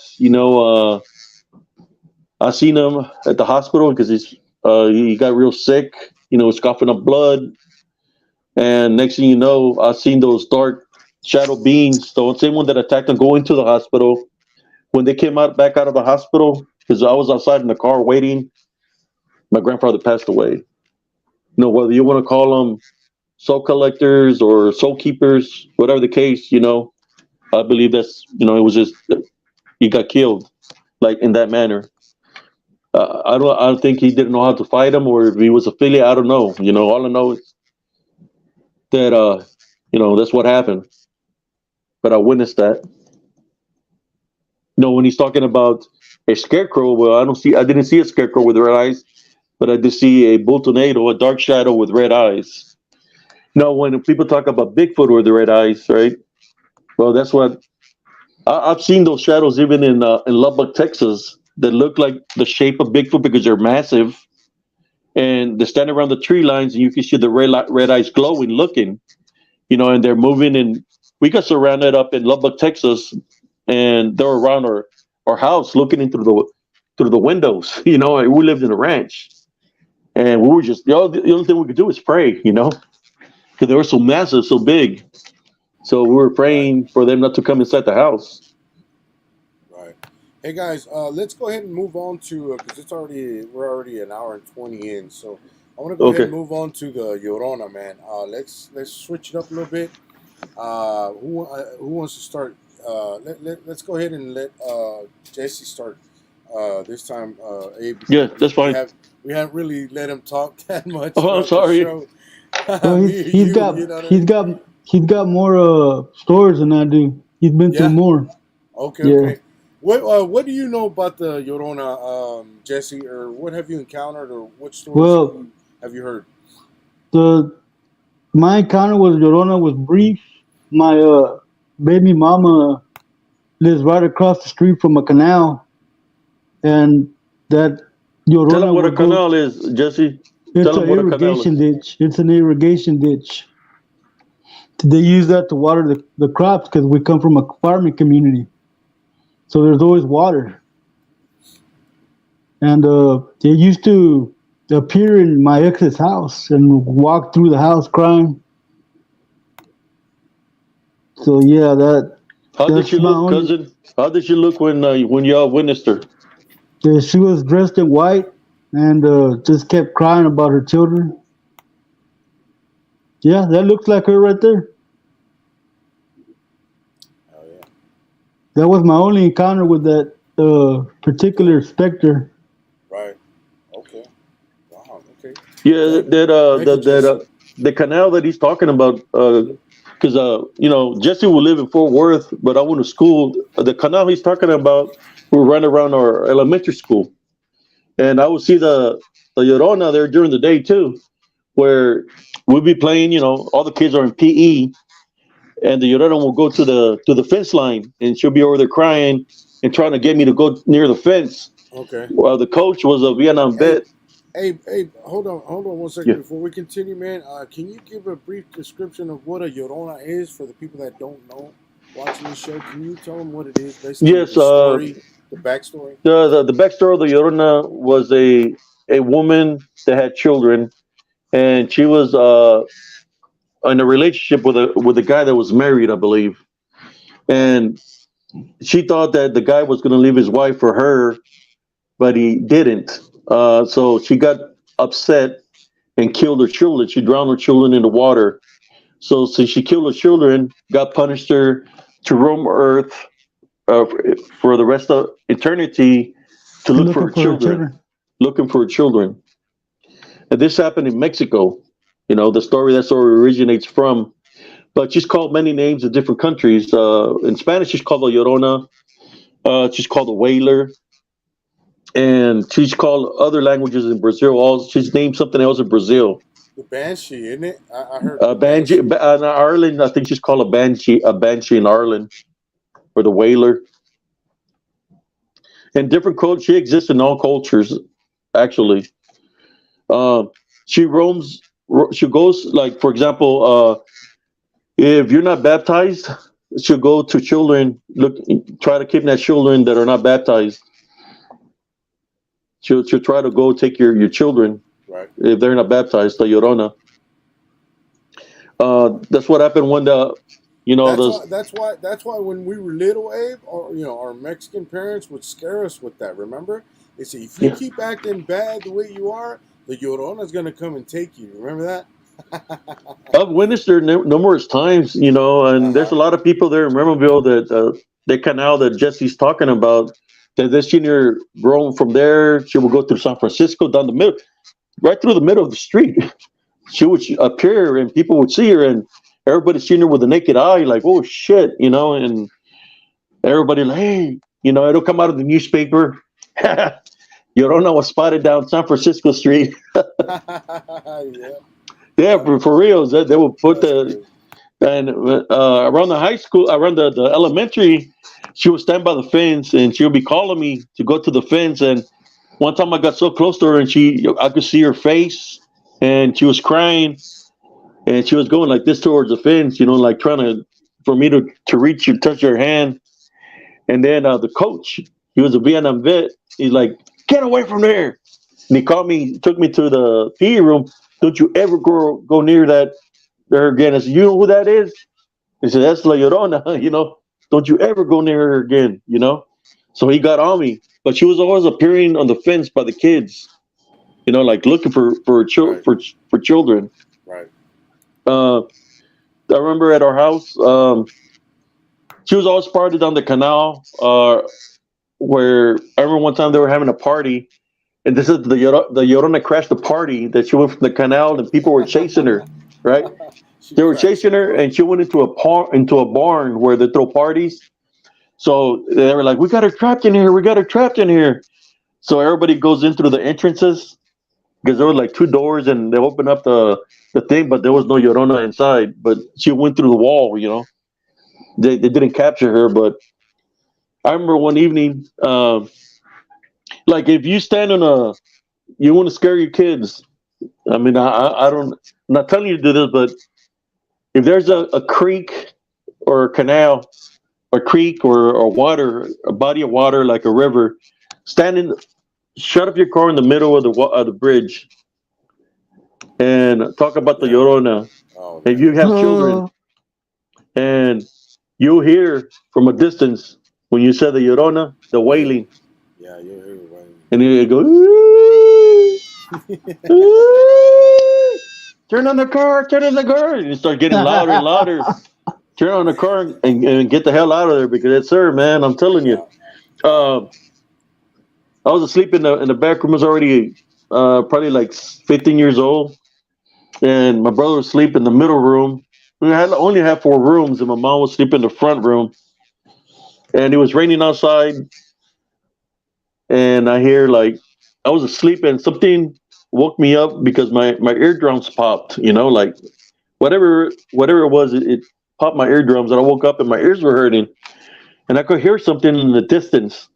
I seen him at the hospital because he got real sick, was coughing up blood. And next thing you know, I seen those dark shadow beings, the same one that attacked him, go into the hospital. When they came out back out of the hospital, because I was outside in the car waiting, my grandfather passed away. Whether you want to call them soul collectors or soul keepers, whatever the case, I believe that's, it was just, he got killed like in that manner. I don't think he didn't know how to fight him or if he was affiliate. I don't know. All I know is that, that's what happened. But I witnessed that. When he's talking about a scarecrow, well, I didn't see a scarecrow with red eyes, but I did see a bull tornado, a dark shadow with red eyes. When people talk about Bigfoot or the red eyes, right? Well, that's what I've seen those shadows even in Lubbock, Texas, that look like the shape of Bigfoot because they're massive, and they stand around the tree lines, and you can see the red eyes glowing, looking, and they're moving. And we got surrounded up in Lubbock, Texas, and they're around our house, looking into the windows. And we lived in a ranch, and we were just the only thing we could do is pray, because they were so massive, so big. So we were Right. praying for them not to come inside the house. Right. Hey guys, let's go ahead and move on to because we're already an hour and 20 in. So I want to go ahead and Okay. move on to the Llorona, man. Let's switch it up a little bit. Who wants to start? Let's go ahead and let Jesse start this time. Abe, because Yeah, that's fine. we haven't really let him talk that much Oh, I'm throughout the sorry. show. Well, Me or you, you know what I mean? he's got more stories than I do. He's been through Yeah. more. Okay. Yeah. Okay. What do you know about the Llorona, Jesse, or what have you encountered, or what stories Well, have you heard? the my encounter with Llorona was brief. My baby mama lives right across the street from a canal, and that Tell them Llorona what a would go. canal is, Jesse. Tell It's them an what a canal irrigation is. ditch. It's an irrigation ditch. They use that to water the crops because we come from a farming community. So there's always water. And they used to appear in my ex's house and walk through the house crying. So yeah, How did that's she my look, only. cousin? How did she look when y'all witnessed her? She was dressed in white and just kept crying about her children. Yeah, that looks like her right there. Oh yeah. That was my only encounter with that Okay. particular specter. Right. Okay. Wow. Okay. Yeah, Thank thank you, that Jesse. the canal that he's talking about. Because Jesse will live in Fort Worth, but I went to school. The canal he's talking about, we run around our elementary school, and I would see the Llorona there during the day too, where we'll be playing. All the kids are in PE, and the Llorona will go to the fence line, and she'll be over there crying and trying to get me to go near the fence. Okay. While the coach was a Vietnam Hey, vet. hey, hold on one second Yeah. before we continue, man. Can you give a brief description of what a Llorona is for the people that don't know watching this show? Can you tell them what it is? Basically, Yes. the story, the backstory. The backstory of the Llorona was a woman that had children, and she was in a relationship with a guy that was married, I believe, and she thought that the guy was going to leave his wife for her, but he didn't. So she got upset and killed her children. She drowned her children in the water. So since she killed her children, God punished her to roam Earth uh, for the rest of eternity to And look for looking her for her children, children. looking for her children. And this happened in Mexico. The story originates from. But she's called many names in different countries. In Spanish, she's called La Llorona. She's called a whaler, and she's called other languages in Brazil. Also, she's named something else in Brazil. The Banshee, isn't it? I heard the Banshee, Banshee. in Ireland, I think she's called a banshee in Ireland, or the whaler. And different cultures, she exists in all cultures, actually. Uh, she roams. She goes like, for example, if you're not baptized, she'll go to children. Look, try to kidnap children that are not baptized. She'll try to go take your children Right. if they're not baptized. The Llorona. That's what happened when That's those. why. That's why. That's why when we were little, Abe, or our Mexican parents would scare us with that. Remember? They say if you Yeah, keep acting bad the way you are, the Llorona's gonna come and take you. Remember that? I've witnessed her numerous times, Uh and there's huh. a lot of people there in Riverville that canal that Jesse's talking about. That this senior roam from there, she will go through San Francisco down the middle, right through the middle of the street. She would appear, and people would see her, and everybody seen her with the naked eye, like, oh shit, and everybody like, hey, it'll come out of the newspaper. Llorona was spotted down San Francisco Street. Yeah. Yeah, Yeah. for reals, they will put That's the. crazy. And around the high school, around the elementary, she would stand by the fence and she would be calling me to go to the fence. And one time I got so close to her and I could see her face and she was crying and she was going like this towards the fence, like trying for me to reach her, touch her hand. And then the coach, he was a Vietnam vet. He's like, get away from there. And he called me, took me to the PE room. Don't you ever go near there again. I said, you know who that is? He said, that's La Llorona, Don't you ever go near her again. So he got on me. But she was always appearing on the fence by the kids, like looking Right. for children. Right. Uh, I remember at our house, she was always parted on the canal, where I remember one time they were having a party, and this is the Llorona crashed the party that she went from the canal, and people were chasing her, right? She They were crashed chasing the her, and party. she went into a barn where they throw parties. So they were like, "We got her trapped in here. We got her trapped in here." So everybody goes in through the entrances because there were like two doors, and they opened up the thing, but there was no Llorona inside. But she went through the wall. They didn't capture her, but I remember one evening, like if you stand on you want to scare your kids. I mean, I don't. I'm not telling you to do this, but if there's a creek or a canal, a creek or water, a body of water like a river, standing, shut up your car in the middle of the bridge and talk about the Yeah. Llorona. Oh If man. you have children and you'll hear from a distance when you say the Llorona, the Wailing. wailing, Yeah. You're here wailing. and it go, "Ooh, ooh, turn on the car, and it start getting louder and louder. Turn on the car and get the hell out of there because it's her, man. I'm telling you. Yeah. Yeah. Uh, I was asleep in the back room. I was already probably like 15 years old, and my brother was asleep in the middle room. Only had four rooms, and my mom was asleep in the front room. And it was raining outside, and I hear like I was asleep, and something woke me up because my eardrums popped. Like whatever it was, it popped my eardrums, and I woke up, and my ears were hurting, and I could hear something in the distance.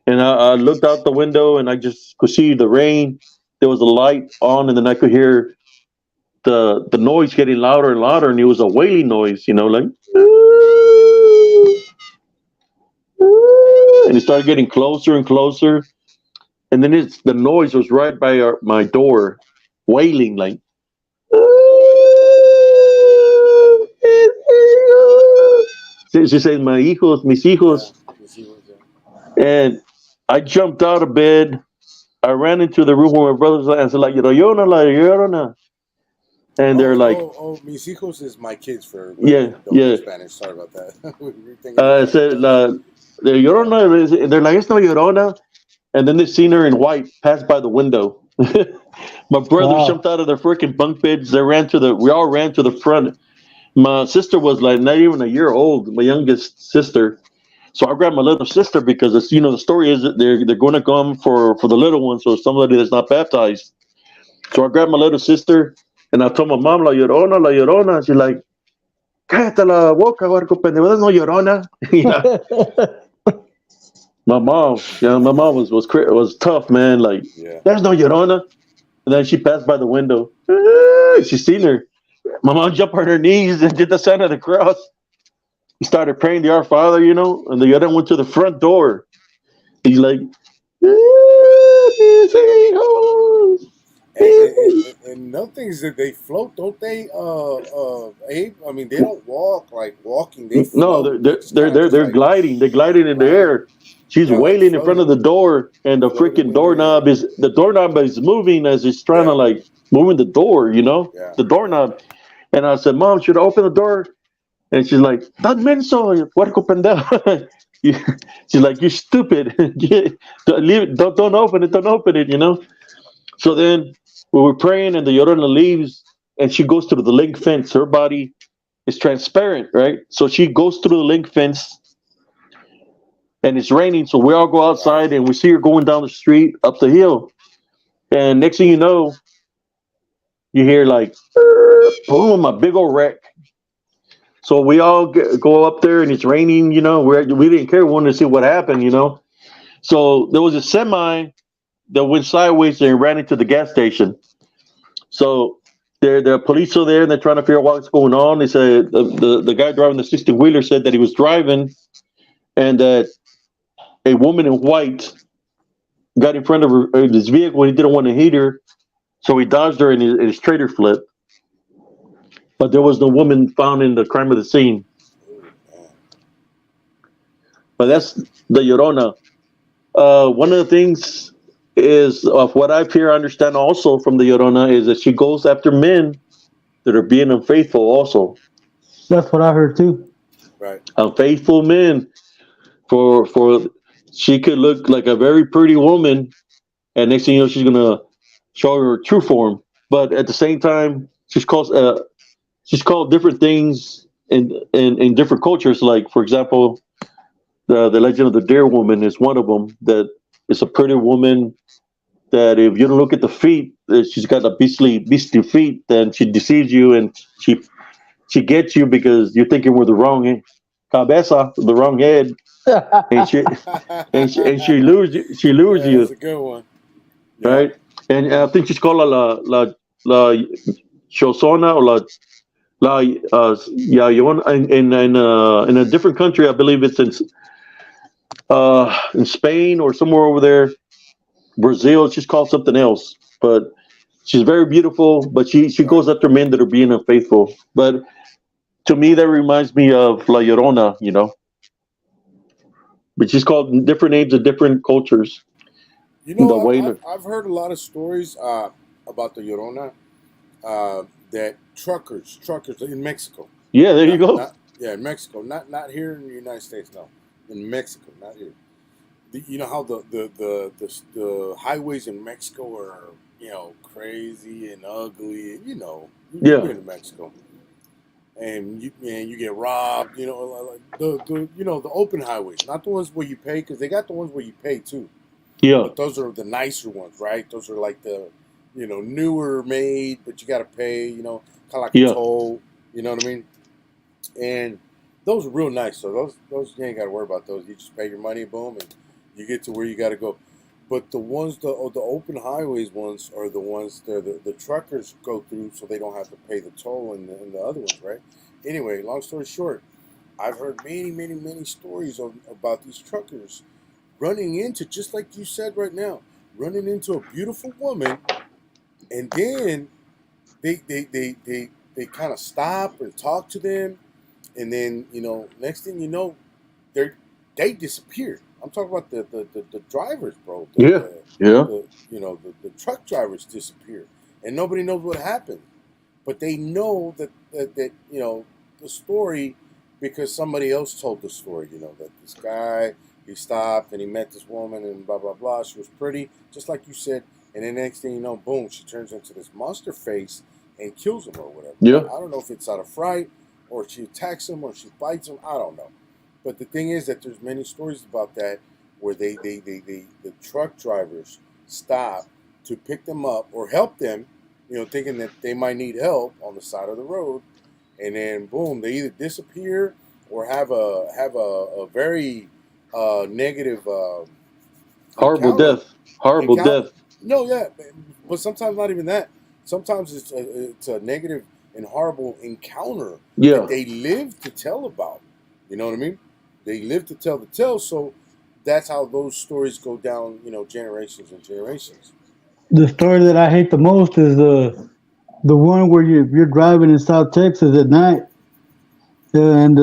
And I looked out the window and I just could see the rain. There was a light on, and then I could hear the noise getting louder and louder, and it was a wailing noise, like, and it started getting closer and closer, and then the noise was right by my door, wailing like. She says, "My hijos, mis Yeah. hijos," You see what? Yeah. and I jumped out of bed. I ran into the room where my brothers and I said, like, Llorona, la Llorona. And they're like, Mis hijos is my kids for everybody yeah, that don't know yeah. Spanish. Sorry about that. We were thinking I of said, brothers. the Yeah. Llorona, they're like, it's no Llorona. And then they seen her in white pass by the window. My brothers Wow. jumped out of their freaking bunk beds. We all ran to the front. My sister was like not even a year old, my youngest sister. So I grabbed my little sister because it's, the story is that they're going to come for the little one, so somebody that's not baptized. So I grabbed my little sister and I told my mom, La Llorona. She's like, cállate la boca, huerco pendejo, there's no Llorona. My mom was tough, man. Like, Yeah. there's no Llorona. And then she passed by the window. She seen her. My mom jumped on her knees and did the sign of the cross. He started praying the Our Father, and the other went to the front door. He's like, And another thing is that they float, don't they? Abe? I mean, they don't walk like walking; they no, float. They just kind of just they're like gliding. They're gliding in the gliding. air. She's Yeah, like wailing in front floating, of the door, and floating in the air. the doorknob is moving as it's trying to Yeah, like moving the door. yeah, The doorknob. And I said, "Mom, should I open the door?" And she's like, "That menso, puerco pendejo." You- she's like, "You stupid! Don't leave it. Don't open it. Don't open it." So then we were praying, and the Llorona leaves, and she goes through the link fence. Her body is transparent, right? So she goes through the link fence, and it's raining. So we all go right. outside, and we see her going down the street up the hill. And next thing you know, you hear like, boom, a big old wreck. So we all go up there, and it's raining. We didn't care. We wanted to see what happened. So there was a semi that went sideways and ran into the gas station. So the police are there and they're trying to figure out what's going on. They said the guy driving the 16 wheeler said that he was driving and that a woman in white got in front of his vehicle and he didn't want to hit her, so he dodged her and his trailer flipped. But there was no woman found in the crime of the scene. Oh man, But that's the Llorona. One of the things is of what I've here understand also from the Llorona is that she goes after men that are being unfaithful also. That's what I heard too. right. Unfaithful men for she could look like a very pretty woman and next thing you know she's gonna show her true form. But at the same time she's called different things in different cultures. Like for example, the legend of the deer woman is one of them. That is a pretty woman that if you don't look at the feet, she's got a beastly feet, then she deceives you and she gets you because you're thinking we're the wrong cabeza, the wrong head, and she she lures Yeah, that's you, a good one. Yeah, right? And I think she's called la Shosona or la Yayona in a different country. I believe it's in Spain or somewhere over there. Brazil, she's called something else, but she's very beautiful. But she right. goes after men that are being unfaithful. But to me, that reminds me of La Llorona. But she's called different names in different cultures. You The know, whaler. I've heard a lot of stories about the Llorona that truckers in Mexico, Yeah, there you go. not yeah, in Mexico, not here in the United States, no, in Mexico, not here. You know how the highways in Mexico are crazy and ugly. You've Yeah, been to Mexico, and you get robbed. Like the open highways, not the ones where you pay, because they got the ones where you pay too. yeah, But those are the nicer ones, right? Those are like the newer made, but you got to pay. Kind of like a yeah, toll. You know what I mean? And those are real nice. So those you ain't got to worry about those. You just pay your money, boom, and you get to where you got to go. But the open highways ones are the ones the truckers go through, so they don't have to pay the toll and the other ones, right? Anyway, long story short, I've heard many stories about these truckers running into, just like you said right now, running into a beautiful woman, and then they kind of stop and talk to them, and then next thing you know, they they disappeared. I'm talking about the drivers, bro. yeah, yeah, The truck drivers disappeared, and nobody knows what happened. But they know that the story, because somebody else told the story. That this guy, he stopped and he met this woman and blah blah blah. She was pretty, just like you said. And then next thing you know, boom, she turns into this monster face and kills him or whatever. yeah. I don't know if it's out of fright or she attacks him or she bites him. I don't know. But the thing is that there's many stories about that where the truck drivers stop to pick them up or help them, thinking that they might need help on the side of the road, and then boom, they either disappear or have a very negative Horrible encounter. death. Horrible Encounter. death. No, yeah, but sometimes not even that. Sometimes it's a negative and horrible encounter that Yeah. they live to tell about. You know what I mean? They live to tell the tale, so that's how those stories go down. Generations and generations. The story that I hate the most is the one where you're driving in South Texas at night and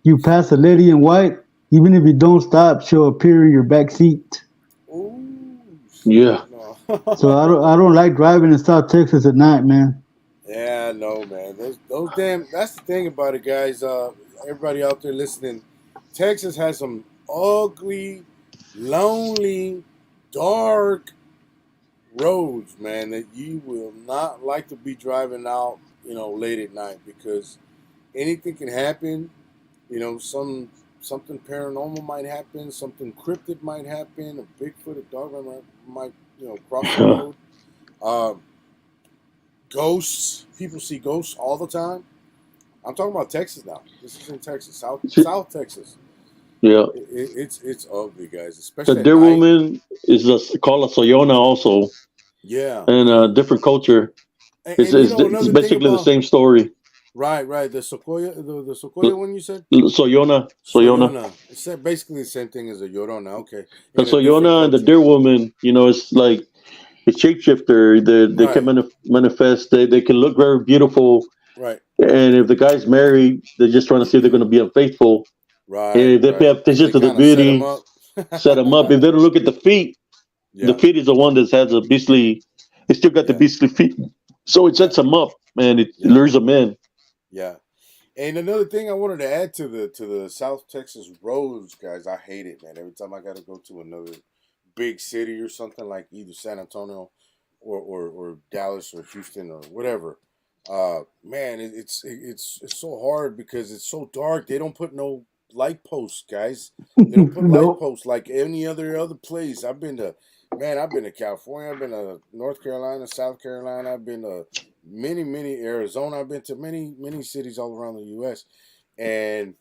you pass a lady in white. Even if you don't stop, she'll appear in your back seat. Ooh, Yeah. shit, no. So I don't like driving in South Texas at night, man. Yeah, no, man. Those damn. That's the thing about it, guys. Everybody out there listening, Texas has some ugly, lonely, dark roads, man. That you will not like to be driving out, late at night because anything can happen. Something paranormal might happen. Something cryptid might happen. A Bigfoot, a dog might cross the road. Um, Ghosts. People see ghosts all the time. I'm talking about Texas now. This is in Texas, South Texas. Yeah. It's ugly, guys, The especially at deer night. woman is called a Soyona also, Yeah, and a different culture. It's another thing basically the about same story. right the Sequoia, the Sequoia one you said. Soyona. Soyona. It's basically the same thing as a Yorona. Okay, The in a different Soyona and the culture. deer woman, it's like a shapeshifter. They can Right, manifest. They can look very beautiful. right, And if the guy's married, they're just trying to see if they're going to be unfaithful. right, If they pay right. So attention they to the kind of set them beauty, up. set them up. If they don't look at the feet, the Yeah, feet is the one that has a beastly. It still got the yeah, beastly feet, so it yeah, sets them up and it yeah, lures them in. yeah. And another thing I wanted to add to the South Texas roads, guys, I hate it, man. Every time I got to go to another big city or something like either San Antonio or Dallas or Houston or whatever, man, it's so hard because it's so dark. They don't put no light posts, guys. They don't put light Nope. posts like any other place. I've been to California. I've been to North Carolina, South Carolina. I've been to many Arizona. I've been to many cities all around the U.S. And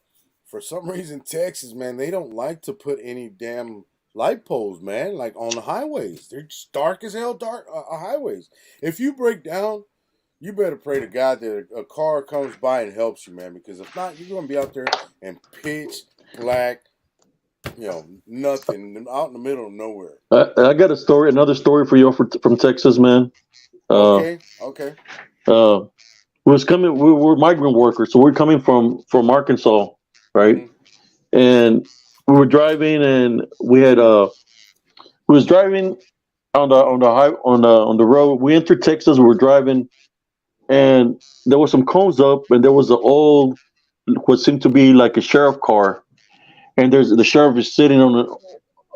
for some reason, Texas, man, they don't like to put any damn light poles, man, like on the highways. They're just dark as hell, dark highways. If you break down, you better pray to God that a car comes by and helps you, man, because if not, you're gonna be out there in pitch black, nothing, out in the middle of nowhere. I got another story for you from Texas, man. Uh, Okay, okay. uh, we was coming. We were migrant workers, so we're coming from Arkansas, right? Mm-hmm. And we were driving, and we was driving on the road. We entered Texas. We were driving, and there was some cones up, and there was an old what seemed to be like a sheriff car, and there's the sheriff is sitting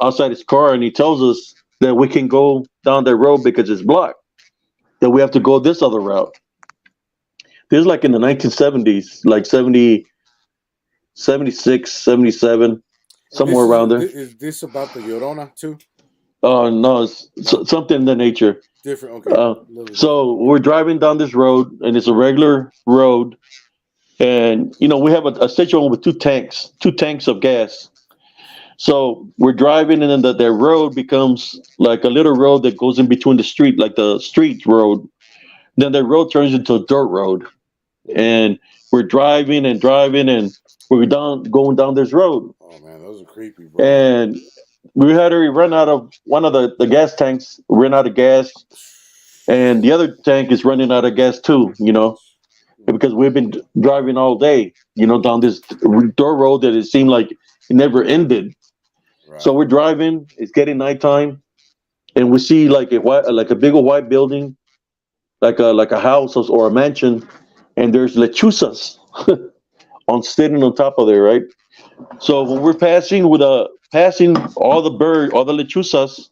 outside his car, and he tells us that we can go down that road because it's blocked. That we have to go this other route. This is like in the 1970s, like 70, 76, 77, And somewhere around there. is this about the Llorona too? No, it's No, something in the nature. different. Okay, a little different. So we're driving down this road, and it's a regular road, and we have a station with two tanks of gas. So we're driving, and then that road becomes like a little road that goes in between the street, like the street road. Then the road turns into a dirt road, Mm-hmm. and we're driving, and we're going down this road, Oh man, those are creepy, bro. and we had already run out of one of the gas tanks, ran out of gas, and the other tank is running out of gas too. Because we've been driving all day, down this dirt road that it seemed like it never ended. So Right. we're driving. It's getting nighttime, and we see like a big old white building, like a house or a mansion, and there's lechuzas on sitting on top of there, right? So when we're passing all the lechuzas,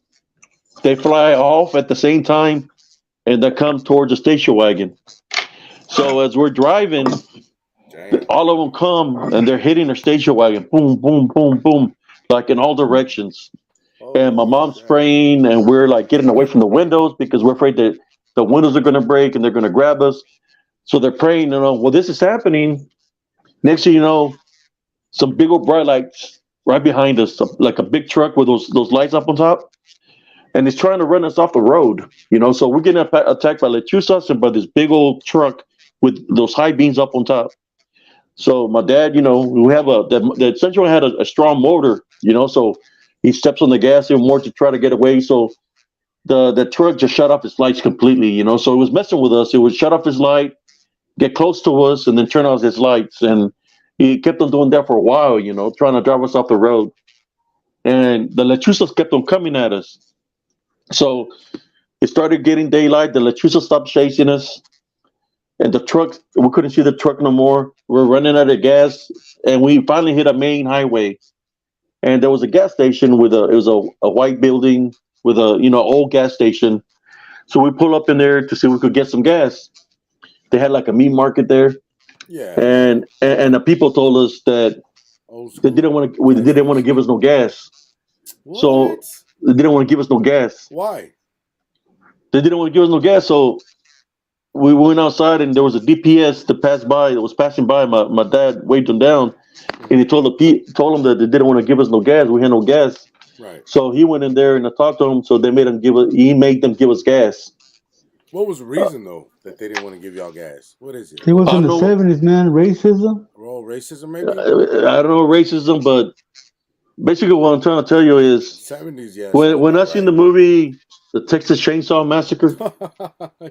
they fly off at the same time, and they come towards the station wagon. So as we're driving, Damn. All of them come and they're hitting their station wagon, boom, boom, boom, boom, like in all directions. And my Holy mom's crap. praying, and we're like getting away from the windows because we're afraid that the windows are going to break and they're going to grab us. So they're praying, well, this is happening. Next thing you know, some big old bright lights right behind us, like a big truck with those lights up on top, and it's trying to run us off the road. So we're getting attacked by lechuzas and by this big old truck with those high beams up on top. So my dad, we have the Central had a strong motor, so he steps on the gas even more to try to get away. So the truck just shut off its lights completely. So it was messing with us. It would shut off his light, get close to us, and then turn off his lights. And he kept on doing that for a while, trying to drive us off the road. And the lechuzas kept on coming at us. So it started getting daylight. The lechuza stopped chasing us, and the truck, we couldn't see the truck no more. We're running out of gas, and we finally hit a main highway. And there was a gas station it was a white building with a old gas station. So we pull up in there to see if we could get some gas. They had like a meat market there, Yeah, yeah. and the people told us that Old they school didn't want to they gas didn't want to station. give us no gas. So What? they didn't want to give us no gas. Why? They didn't want to give us no gas. So we went outside and there was a DPS that passed by. That was passing by. My dad waved them down, and he Hmm. told them that they didn't want to give us no gas. We had no gas. Right. So he went in there and I talked to him. So they made him he made them give us gas. What was the reason though that they didn't want to give y'all gas? What is it? It was I in don't the know. '70s, man. Racism. Raw racism I maybe? don't know racism, but basically what I'm trying to tell you is 70s, yeah, when sounds when I about seen the right. movie The Texas Chainsaw Massacre.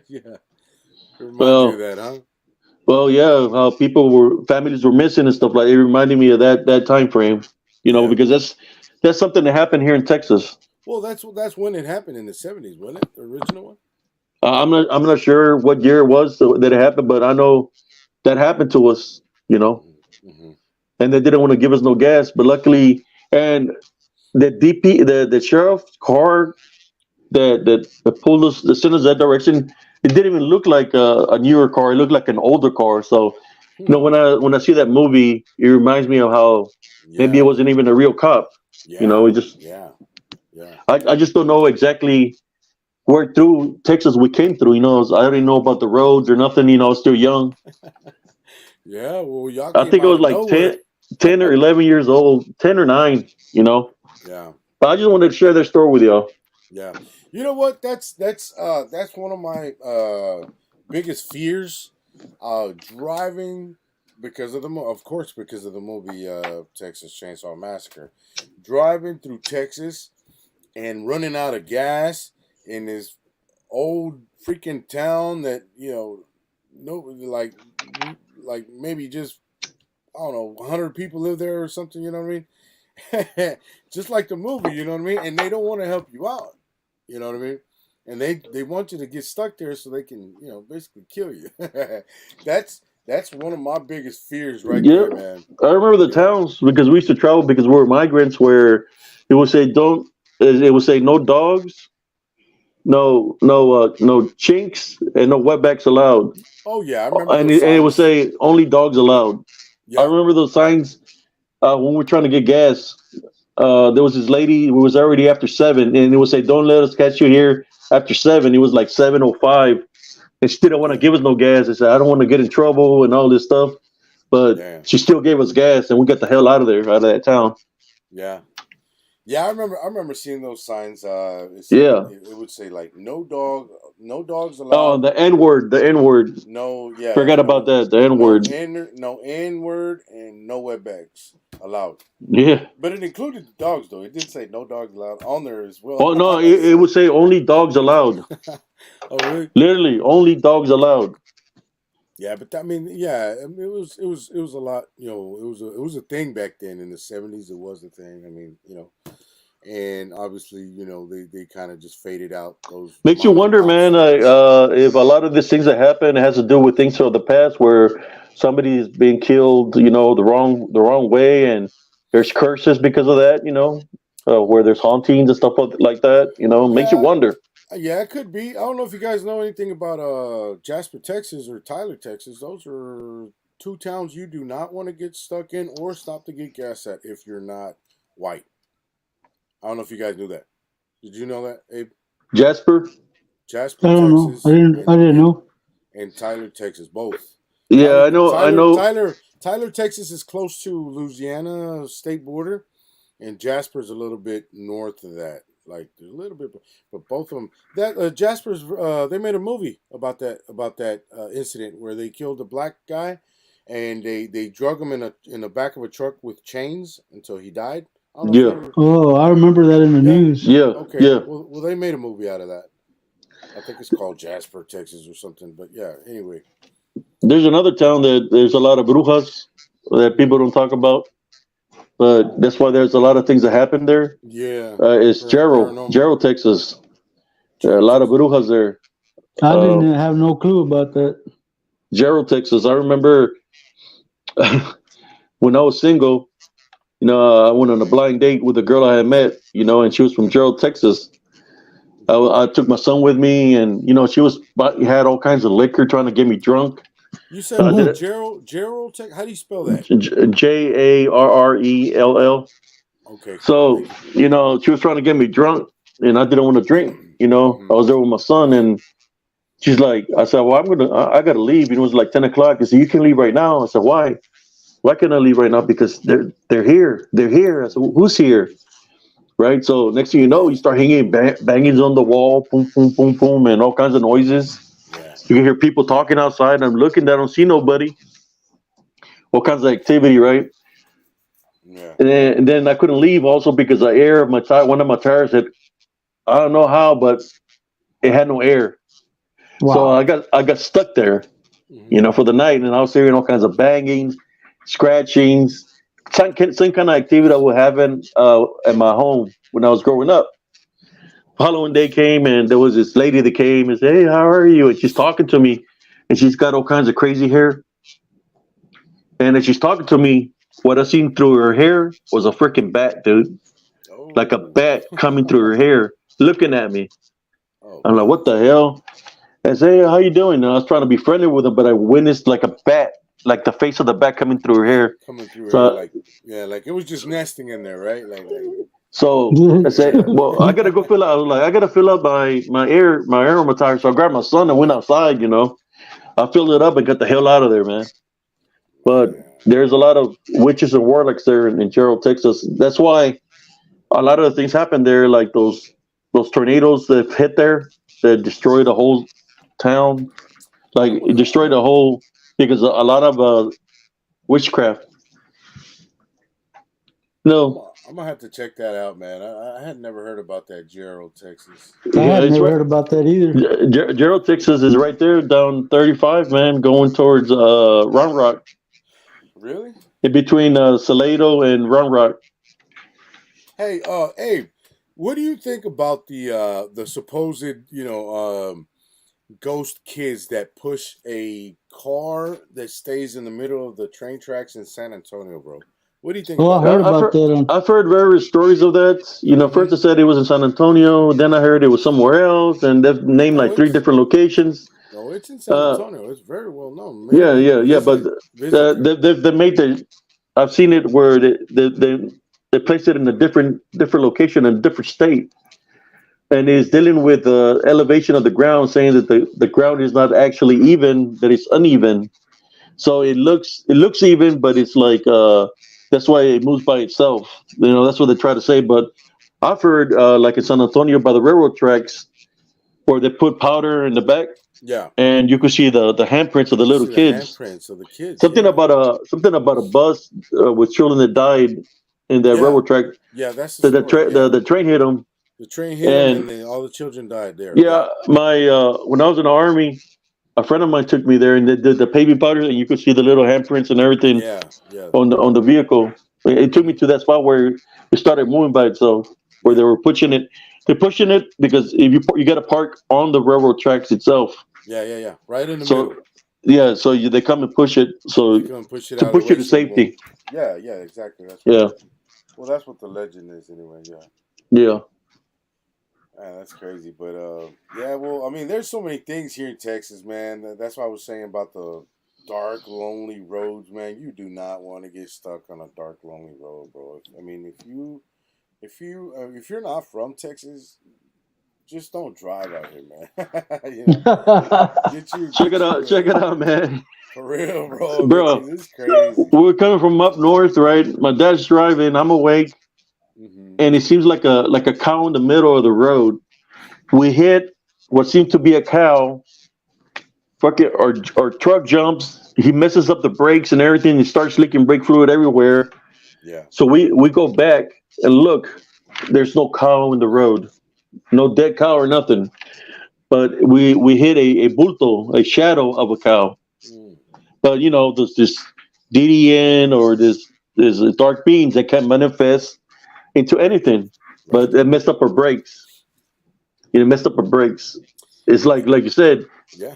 Yeah. It reminds you of Well, that, huh? well, yeah, how families were missing and stuff like. It reminded me of that time frame. Yeah. Because that's something that happened here in Texas. Well, that's when it happened in the 70s, wasn't it? The original one? I'm not sure what year it was that it happened, but I know that happened to us. You know, Hmm. and they didn't want to give us no gas, but luckily, and the sheriff's car that pulled us, that sent us that direction, it didn't even look like a newer car. It looked like an older car. So, Hmm. when I see that movie, it reminds me of how maybe it Yeah. wasn't even a real cop. Yeah. It just Yeah. Yeah. I just don't know exactly where through Texas we came through. I didn't know about the roads or nothing. I was still young. Yeah. Well, y'all I came think I out was of like nowhere. 10 or 11 years old, 10 or 9. Yeah. But I just wanted to share that story with y'all. Yeah. You know what? That's one of my biggest fears. Driving because of of course, because of the movie Texas Chainsaw Massacre. Driving through Texas and running out of gas in this old freaking town that no, like maybe just I don't know 100 people live there or something. You know what I mean? Just like the movie. You know what I mean? And they don't want to help you out. You know what I mean? And they want you to get stuck there so they can basically kill you. that's one of my biggest fears right Yeah, there, man. I remember the You know. towns because we used to travel because we were migrants where it would say don't it would say no dogs, no chinks, and no wetbacks allowed, Oh yeah, I remember and those it would signs. say only dogs allowed. I Yeah. remember those signs when we were trying to get gas. There was this lady who was already after 7, and it would say don't let us catch you here after 7. It was like 7:05, and she didn't want to Yeah. give us no gas. They said I don't want to get in trouble and all this stuff. But Damn. she still gave us gas, and we got the hell out of there, out of that town. Yeah. Yeah, I remember seeing those signs. It said Yeah. it would say like no dogs Oh, allowed. the N word, the N word. No, yeah, Forgot about that, the N word. no N word and no wetbacks allowed. Yeah. But it included the dogs though. It did say no dogs allowed on there as well. Oh no, it would say only dogs allowed. Oh really? Literally, only dogs allowed. Yeah, but I mean, yeah, I mean, it was a lot. It was a thing back then in the 70s. It was a thing. I mean, and obviously, they kind of just faded out those Makes you mom and wonder, pop man. stores. If a lot of these things that happen has to do with things from the past, where somebody's being killed, the wrong way, and there's curses because of that. Where there's hauntings and stuff like that. Makes you Yeah, wonder. yeah, it could be. I don't know if you guys know anything about Jasper, Texas, or Tyler, Texas. Those are two towns you do not want to get stuck in or stop to get gas at if you're not white. I don't know if you guys knew that. Did you know that, Abe? Jasper. I Jasper, don't know. Texas, I didn't know. and Tyler, Texas, both. Yeah, I know. I know. Tyler, Texas is close to Louisiana state border, and Jasper's a little bit north of that, like a little bit, but both of them. That Jasper's, they made a movie about that incident where they killed a black guy, and they drug him in the back of a truck with chains until he died. I don't know if you Yeah, ever. Oh, I remember that in the Yeah. news. yeah, Okay. yeah. Well, they made a movie out of that. I think it's called Jasper, Texas, or something. But yeah. Anyway. There's another town that there's a lot of brujas that people don't talk about, but that's why there's a lot of things that happen there. Yeah. It's Paranormal. Gerald, Texas. There are a Gerald, lot of Texas. brujas there. I Uh, didn't have no clue about that. Gerald, Texas. I remember when I was single. I went on a blind date with a girl I had met. And she was from Gerald, Texas. I took my son with me, and she had all kinds of liquor trying to get me drunk. You said Did what? it Gerald, Texas. How do you spell that? Jarrell. Okay. So Thank you. she was trying to get me drunk, and I didn't want to drink. I Mm-hmm. was there with my son, and she's like, I said, well, I gotta leave. It was like 10 o'clock. I said, you can leave right now. I said, why? Why can't I leave right now? Because they're here. They're here. I said, who's here? Right. So next thing you know, you start hanging bangings on the wall, boom, boom, boom, boom, and all kinds of noises. Yeah. You can hear people talking outside. I'm looking, I don't see nobody. All kinds of activity, right? Yeah. And then I couldn't leave also because the air of my tire, one of my tires had, I don't know how, but it had no air. So I Wow. got stuck there, Mm-hmm. for the night, and I was hearing all kinds of banging, scratchings, same kind of activity I would have at my home when I was growing up. Halloween day came, and there was this lady that came and said, "Hey, how are you?" And she's talking to me, and she's got all kinds of crazy hair. And as she's talking to me, what I seen through her hair was a freaking bat, dude, like a Oh. bat coming through her hair, looking at me. Oh I'm like, man. "What the hell?" I say, "Hey, how you doing?" And I was trying to be friendly with her, but I witnessed like a bat, like the face of the bat coming through her hair. Coming through here, So, like yeah, like it was just nesting in there, right? Like so I said, yeah, "Well, I gotta go fill out." I was like, "I gotta fill out my air on my tire." So I grabbed my son and went outside. I filled it up and got the hell out of there, man. But yeah. there's a lot of witches and warlocks there in Gerald, Texas. That's why a lot of the things happen there, like those tornadoes that hit there that destroyed the whole town. Like I'm it gonna, destroyed the whole because a lot of witchcraft. No, I'm gonna have to check that out, man. I had never heard about that Gerald, Texas. I yeah, had it's never right. heard about that either. Gerald, Texas is right there down 35, man, going towards Round Rock, Really? in between Salado and Round Rock. Hey, Abe, what do you think about the supposed ghost kids that push a car that stays in the middle of the train tracks in San Antonio, bro? What do you think Oh, I about heard that? I've about heard, that on. I've heard various stories of that. First Mm-hmm. they said it was in San Antonio, then I heard it was somewhere else, and they've named No, like three it's different locations. no, it's in San Uh, Antonio. It's very well known. Many yeah, people yeah, yeah, but visit there. they made the. I've seen it where they placed it in a different location in a different state, and is dealing with the elevation of the ground, saying that the ground is not actually even, that it's uneven. So it looks even, but it's like that's why it moves by itself. That's what they try to say. But I've heard like in San Antonio by the railroad tracks where they put powder in the back, Yeah, and you could see the handprints of the you little see the kids. handprints of the kids. Something Yeah, about a bus with children that died in that yeah, railroad track. yeah. That's the That story. Yeah, the train hit them, the train hit them, and and then all the children died there. Yeah. yeah, my when I was in the army, a friend of mine took me there, and they did the paving powder, and you could see the little handprints and everything Yeah, yeah, on the vehicle. It took me to that spot where it started moving by itself, where they yeah, were pushing it. They're pushing it because if you got to park on the railroad tracks itself. yeah. Right in the So middle. yeah, so they come and push it so They come and push it to out of the push you way, to so you won't. safety. Yeah, yeah, exactly. That's right. Yeah, Well, that's what the legend is, anyway. Yeah, yeah. that's crazy. But yeah, well, I mean, there's so many things here in Texas, man. That's why I was saying about the dark, lonely roads, man, you do not want to get stuck on a dark, lonely road, bro. I mean, if you're not from Texas, just don't drive out here, man. you know, Check it get out. you Check it out, man. for real, bro. Bro, Because it's crazy. we're coming from up north, right? My dad's driving. I'm awake, Hmm. and it seems like a cow in the middle of the road. We hit what seemed to be a cow. Fuck it, our truck jumps. He messes up the brakes and everything. He starts leaking brake fluid everywhere. Yeah. So we go back and look. There's no cow in the road, no dead cow or nothing. But we hit a bulto, a shadow of a cow. Mm. But there's this DDN or this dark beans that can manifest into anything. Right. But it messed up our brakes. It messed up our brakes. It's like you said, Yeah.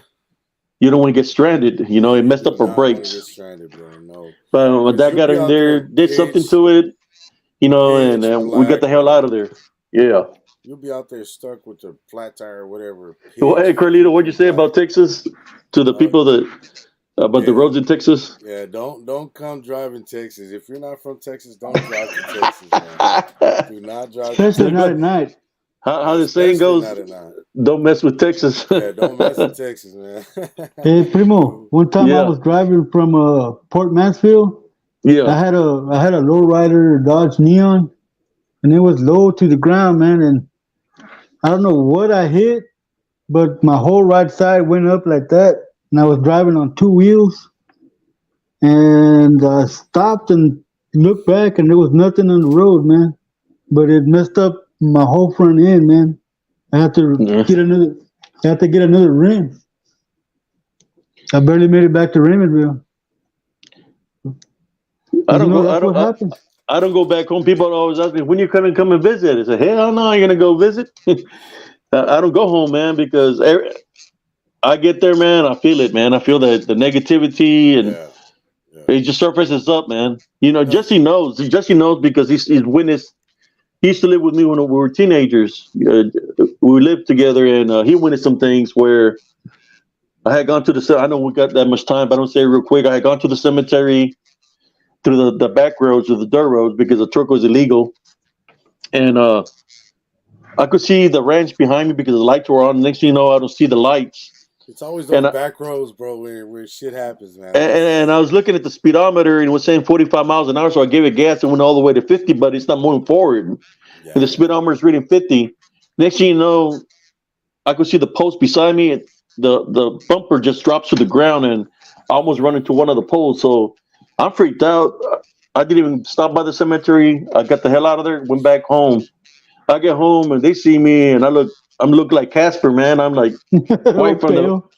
you don't want to get stranded. It You messed do up our not want to get brakes. stranded, bro. No, But my because dad you'll got be in out there, there did something pitch, to it, and we got black, the hell out bro. of there. Yeah. You'll be out there stuck with the flat tire or whatever, Well, hey, pitch, Carlito, what'd you freaking say black. about Texas to the Uh, people about the yeah, roads in Texas? yeah. Don't come drive in Texas. If you're not from Texas, don't drive to Texas, man. Do not drive to Especially not at Good. Texas, night. How the saying especially goes, not at night. don't mess with Texas. Yeah, don't mess with Texas, man. Hey, Primo, one time I Yeah, was driving from Port Mansfield. yeah. I had a lowrider Dodge Neon, and it was low to the ground, man. And I don't know what I hit, but my whole right side went up like that. And I was driving on two wheels, and I stopped and looked back, and there was nothing on the road, man. But it messed up my whole front end, man. I had to Yeah. get another. I had to get another rim. I barely made it back to Raymondville. I But don't go. that's what happened. I don't go back home. People always ask me when you come and visit. I say, hell no, I ain't gonna go visit. I don't go home, man, because I get there, man. I feel it, man. I feel the negativity, and Yeah, yeah. it just surfaces up, man. No, Jesse knows. Jesse knows because he's witnessed. He used to live with me when we were teenagers. We lived together, and he witnessed some things where I had gone to the. I know we got that much time, but I don't say it real quick. I had gone to the cemetery through the back roads or the dirt roads because the truck was illegal, and I could see the ranch behind me because the lights were on. Next thing you know, I don't see the lights, it's always and those back roads, bro, where shit happens, man. and I was looking at the speedometer and it was saying 45 miles an hour, so I gave it gas and went all the way to 50, but it's not moving forward. And Yeah, the speedometer is reading 50. Next thing you know, I could see the post beside me. And the bumper just drops to the ground, and I almost run into one of the poles. So I'm freaked out. I didn't even stop by the cemetery. I got the hell out of there. Went back home. I get home and they see me, and I'm look like Casper, man. I'm like Oh, white from the pale.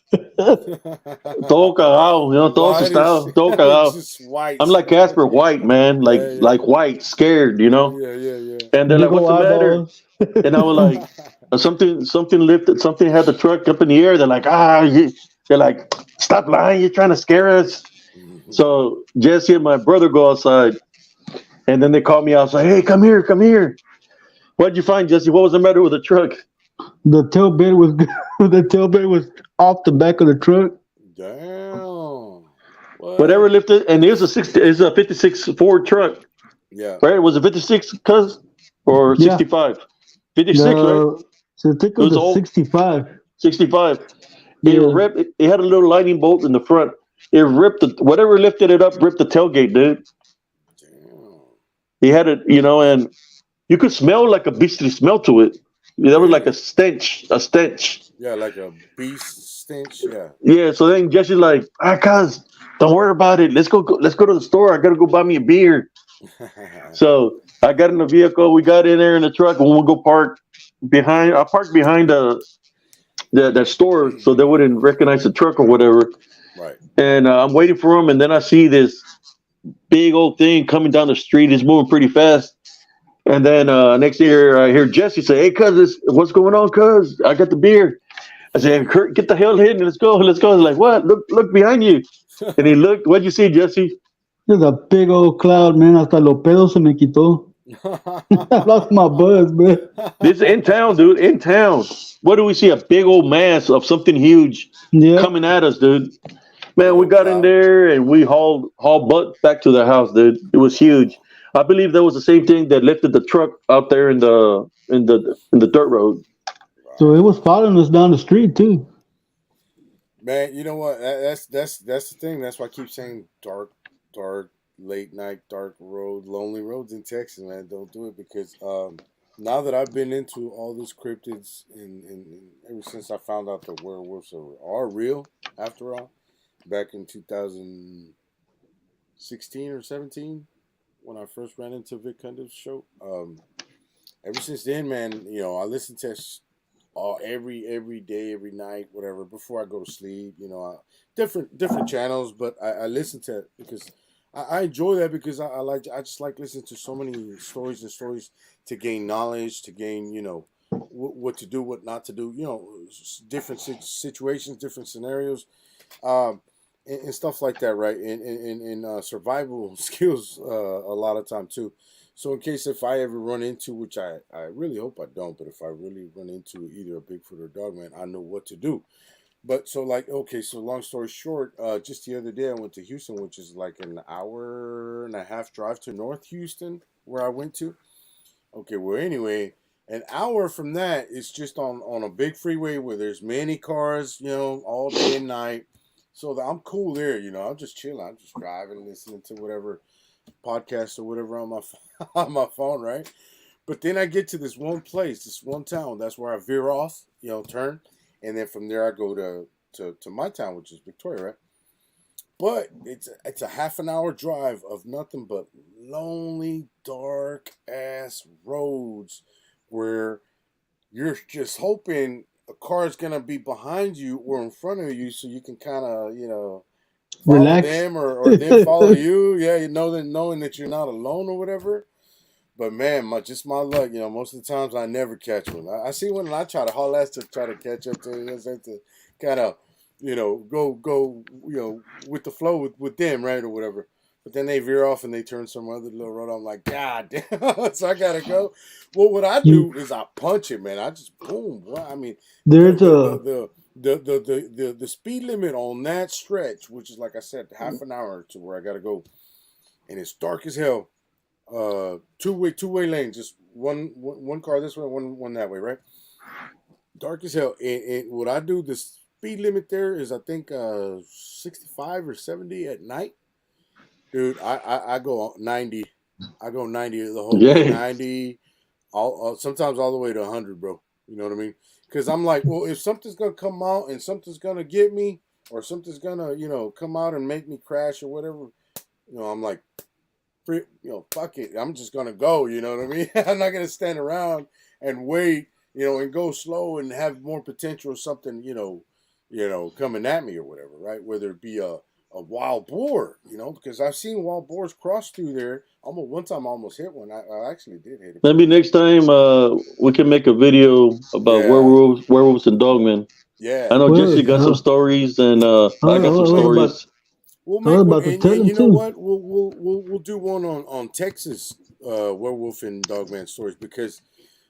todo cagado, todo white as asustado, todo shit, cagado. just white. I'm like Casper, white man, Yeah, like white, scared, yeah, yeah, yeah. And they're like, Big "What's old the matter?" eyeballs. And I was like, something lifted, something had the truck up in the air. They're like, they're like, "Stop lying, you're trying to scare us." So Jesse and my brother go outside, and then they call me outside. Hey, come here, come here. What'd you find, Jesse? What was the matter with the truck? The tailbed was the tailbed was off the back of the truck. Damn. What? Whatever lifted, and it's a 56 Ford truck, Yeah. right? Was it 56, cuz, or Yeah. 65? 56, right? So I think it It was was a old 65. 65. It Yeah. ripped. It had a little lightning bolt in the front. It ripped whatever lifted it up, ripped the tailgate, dude. Damn. He had it, and you could smell like a beastly smell to it. There was like Really? a stench. Yeah, like a beast stench. Yeah. Yeah. So then Jesse's like, cuz, don't worry about it. Let's go to the store. I gotta go buy me a beer. So I got in the vehicle. We got in there in the truck, and we'll go park behind. I parked behind that store so they wouldn't recognize the truck or whatever. Right. And I'm waiting for him, and then I see this big old thing coming down the street. It's moving pretty fast. And then next year, I hear Jesse say, "Hey, cuz, what's going on, cuz? I got the beer." I said, "Kurt, get the hell in. Let's go. Let's go." He's like, "What? Look behind you." And he looked. What'd you see, Jesse? There's a big old cloud, man. Hasta los pedos se me quitó. I lost my buzz, man. This is in town, dude. In town. What do we see? A big old mass of something huge Yeah. coming at us, dude. Man, we got in loud. there and we hauled butt back to the house, dude. It was huge. I believe that was the same thing that lifted the truck out there in the dirt road. So it Right. was following us down the street too. Man, you know what? That's the thing. That's why I keep saying dark, late night, dark road, lonely roads in Texas, man. Don't do it because now that I've been into all these cryptids and ever since I found out the werewolves are real, after all, back in 2016 or 17, when I first ran into Vic Cundiff's show. Ever since then, man, I listen to every day, every night, whatever, before I go to sleep. Different channels, but I listen to it because I enjoy that because I just like listening to so many stories and stories to gain knowledge, to gain what to do, what not to do. Different situations, different scenarios. And stuff like that, right? And survival skills a lot of time too. So in case if I ever run into, which I really hope I don't, but if I really run into either a Bigfoot or a dogman, I know what to do. But so like okay, so long story short, just the other day I went to Houston, which is like an hour and a half drive to North Houston, where I went to. Okay, well anyway, an hour from that is just on a big freeway where there's many cars, all day and night. So I'm cool there, I'm just chilling. I'm just driving, listening to whatever podcast or whatever on my on my phone, right? But then I get to this one place, this one town. That's where I veer off, turn, and then from there I go to my town, which is Victoria, right? But it's a half an hour drive of nothing but lonely, dark ass roads where you're just hoping a car is gonna be behind you or in front of you, so you can kind of follow Relax. them or them follow you. Yeah, knowing that you're not alone or whatever. But man, just my luck. Most of the times I never catch one. I see one and I try to haul ass to try to catch up to it, to kind of, go, with the flow with them, right, or whatever. But then they veer off and they turn some other little road. I'm like, God damn! So I gotta go. Well, what I You do is I punch it, man. I just boom. Well, I mean, the there's the the a the. The speed limit on that stretch, which is like I said, half an hour to where I gotta go, and it's dark as hell, two-way lane, just one car this way, one that way, right? Dark as hell. And what I do, the speed limit there is I think 65 or 70 at night, dude. I go 90. I go 90 the whole way, Yeah. 90. All sometimes all the way to 100, bro. You know what I mean? Because I'm like, well, if something's gonna come out and something's gonna get me, or something's gonna come out and make me crash or whatever, I'm like, fuck it. I'm just gonna go. You know what I mean? I'm not gonna stand around and wait. And go slow and have more potential of something. Coming at me or whatever. Right? Whether it be a wild boar. Because I've seen wild boars cross through there. Almost one time, I almost hit one. I actually did hit it. But Maybe next time we can make a video about yeah, werewolves and dogmen. I yeah. know well, Jesse got some stories and I got some I was about stories. We'll I was make one, about to tell and him you know too. what? We'll do one on Texas werewolf and dogman stories because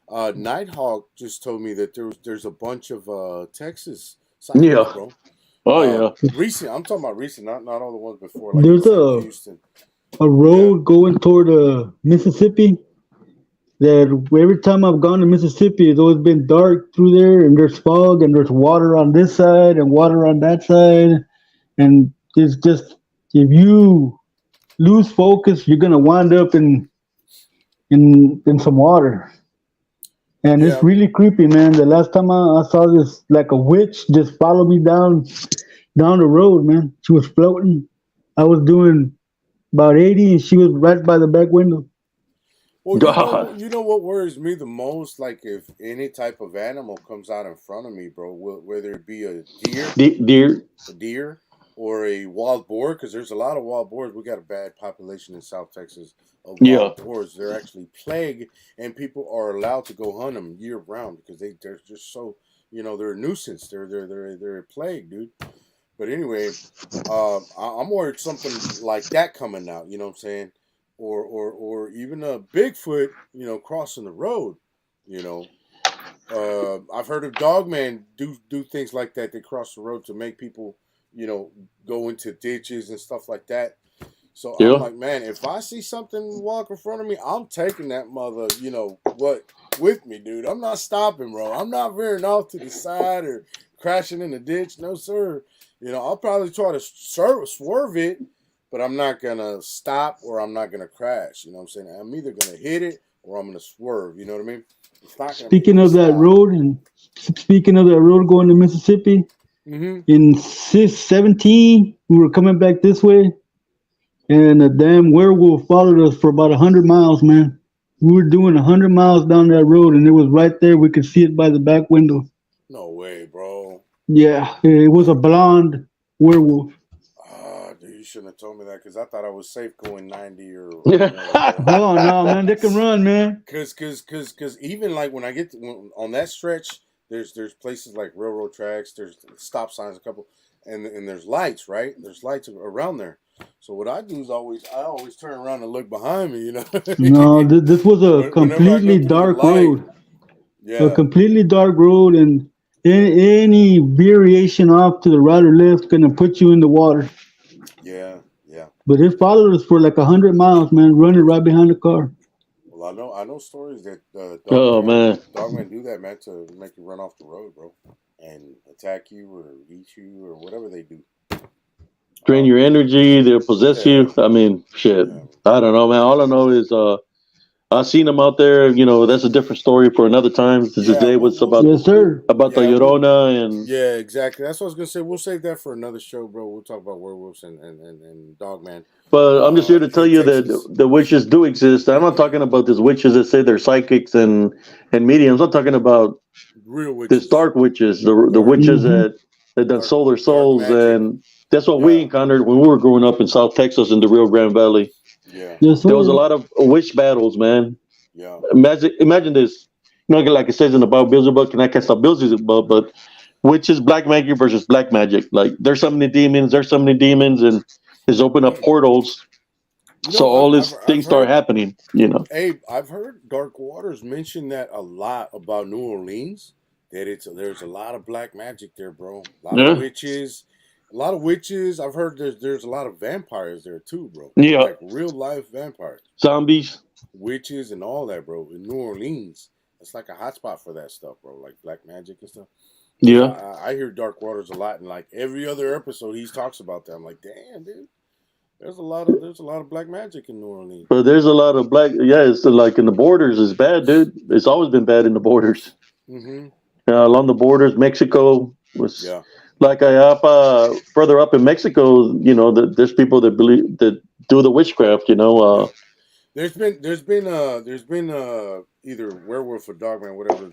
Nighthawk just told me that there's a bunch of Texas sightings, Yeah. bro. Oh yeah. Recent. I'm talking about recent, not all the ones before. Like he There's said in Houston. a Yeah. road going toward Mississippi that every time I've gone to Mississippi, it's always been dark through there, and there's fog, and there's water on this side and water on that side, and it's just if you lose focus, you're gonna wind up in some water, and it's Yeah. really creepy, man. The last time I saw this, like a witch just followed me down the road, man. She was floating. I was doing about 80, and she was right by the back window. Well, God. you know what worries me the most, like if any type of animal comes out in front of me, bro, whether it be Deer. a deer, or a wild boar, because there's a lot of wild boars. We got a bad population in South Texas of Yeah. wild boars. They're actually plague, and people are allowed to go hunt them year round because they're just so they're a nuisance. They're a plague, dude. But anyway, I'm worried something like that coming out. You know what I'm saying? Or even a Bigfoot, crossing the road. You know, I've heard of dogmen do things like that. They cross the road to make people, go into ditches and stuff like that. So I'm Yeah. like, man, if I see something walk in front of me, I'm taking that mother, with me, dude. I'm not stopping, bro. I'm not veering off to the side or crashing in the ditch. No, sir. I'll probably try to swerve it, but I'm not gonna stop or I'm not gonna crash. You know what I'm saying? I'm either gonna hit it or I'm gonna swerve. You know what I mean? It's not gonna make Speaking me of that stop. road, and speaking of that road going to Mississippi, Mm-hmm. in 17, we were coming back this way, and a damn werewolf followed us for about 100 miles, man. We were doing 100 miles down that road, and it was right there. We could see it by the back window. No way, bro. Yeah, it was a blonde werewolf. Ah, dude, you shouldn't have told me that because I thought I was safe going 90 or more, bro. Oh no, man, they can run, man. Cause even like when I on that stretch, there's places like railroad tracks, there's stop signs, a couple, and there's lights, right? There's lights around there. So what I do is I always turn around and look behind me, No, this was a Whenever I go completely through the dark light, road. A yeah, completely dark road, and any variation off to the right or left gonna put you in the water. yeah, yeah. But it followed us for like 100 miles, man, running right behind the car. Well, I know stories that Oh man, dogmen do that, man, to make you run off the road, bro, and attack you or eat you or whatever they do. drain your energy. They'll possess Yeah, you. I mean, shit. yeah. I don't know, man. All I know is I seen them out there. That's a different story for another time. Yeah, Today was Yes, sir. about the yeah, Llorona and. yeah, exactly. That's what I was gonna say. We'll save that for another show, bro. We'll talk about werewolves and Dogman, But I'm just here to tell in you that Texas. the witches do exist. I'm not talking about these witches that say they're psychics and mediums. I'm talking about Real these witches, dark witches, the dark, witches Hmm. that dark, sold their dark souls, magic. and that's what we Yeah, encountered when we were growing up in South Texas in the Rio Grande Valley. yeah, Yes, There was a sir. lot of witch battles, man. yeah. Imagine this. Like it says in the Bible, Beelzebub can I cast out Beelzebub, but witches, black magic versus black magic. Like there's so many demons, and it's open up portals. So I've all I've these I've things start heard, happening. Abe. I've heard Dark Waters mention that a lot about New Orleans. That there's a lot of black magic there, bro. A lot of Yeah. witches, a lot of witches. I've heard there's a lot of vampires there too, bro. Yeah. Like real life vampires, Zombies. witches, and all that, bro. In New Orleans, it's like a hotspot for that stuff, bro. Like black magic and stuff. Because Yeah. I hear Dark Waters a lot, and like every other episode, he talks about that. I'm like, damn, dude. There's a lot of black magic in New Orleans. But there's a lot of black. Yeah, it's like in the borders. It's bad, dude. It's always been bad in the borders. Mm-hmm. Along the borders, Mexico was Yeah. like I up further up in Mexico. There's people that believe that do the witchcraft. Yeah. There's been either werewolf or dogman, whatever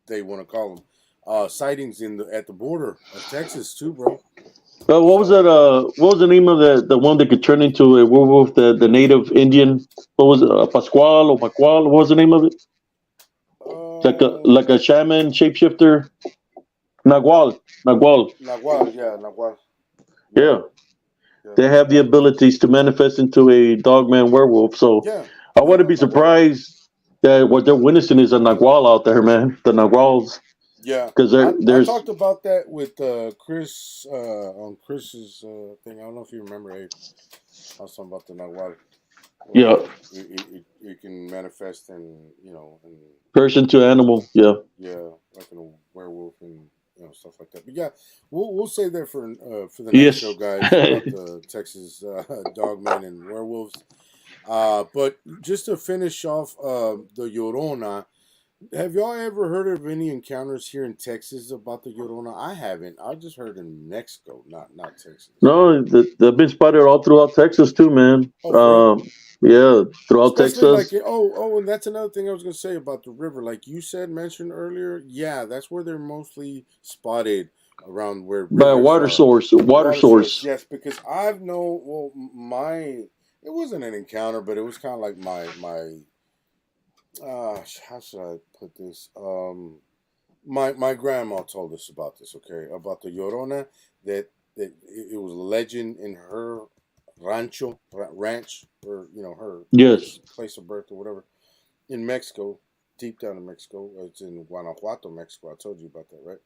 they want to call them, sightings at the border of Texas too, bro. What was that? So What was the name of the one that could turn into a werewolf? The native Indian. What was it? Pascual or Pacual? What was the name of it? uh Like a shaman shapeshifter. Nagual. Nagual. Nagual, yeah, Nagual. Yeah, Yeah. yeah, They have the Nagual. abilities to manifest into a dogman werewolf. So Yeah. I Yeah, wouldn't no, be Nagual. surprised that what they're witnessing is a Nagual out there, man. The Naguals. Yeah. Because I there's. talked about that with Chris on Chris's thing. I don't know if you remember, Abe. I was talking about the Nagual. Yeah. It can manifest in and Person to animal. Yeah. yeah, like in a werewolf and stuff like that. But yeah, we'll save that for the next show, Yes. guys, about the Texas dogmen and werewolves. But just to finish off the Llorona, have y'all ever heard of any encounters here in Texas about the Llorona? I haven't. I just heard in Mexico, not Texas. No, they've been spotted all throughout Texas too, man. Oh, for real? Yeah, throughout Especially like Texas. and that's another thing I was gonna say about the river. Like you mentioned earlier, yeah, that's where they're mostly spotted around where By a rivers water are. source. Water Water source, source. yes, because I've known. Well, it wasn't an encounter, but it was kind of like my. How should I put this? My grandma told us about this. Okay, about the Llorona that it was a legend in her ranch, or her Yes. place of birth or whatever, in Mexico, deep down in Mexico. It's in Guanajuato, Mexico. I told you about that, right?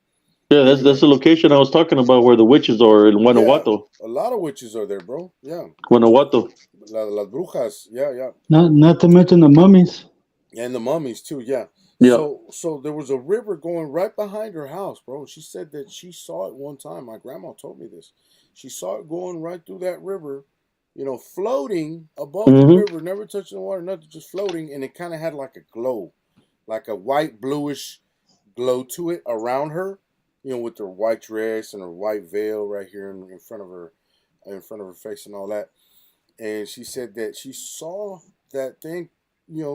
Yeah, that's Anyway, the location I was talking about where the witches are in yeah, Guanajuato. a lot of witches are there, bro. Yeah, Guanajuato. las brujas. Yeah, yeah. Not to mention the mummies. And the mummies too, yeah. Yeah. So there was a river going right behind her house, bro. She said that she saw it one time. My grandma told me this. She saw it going right through that river, floating above the Hmm. river, never touching the water, nothing, just floating, and it kind of had like a glow, like a white bluish glow to it around her, with her white dress and her white veil right here in front of her face and all that. And she said that she saw that thing,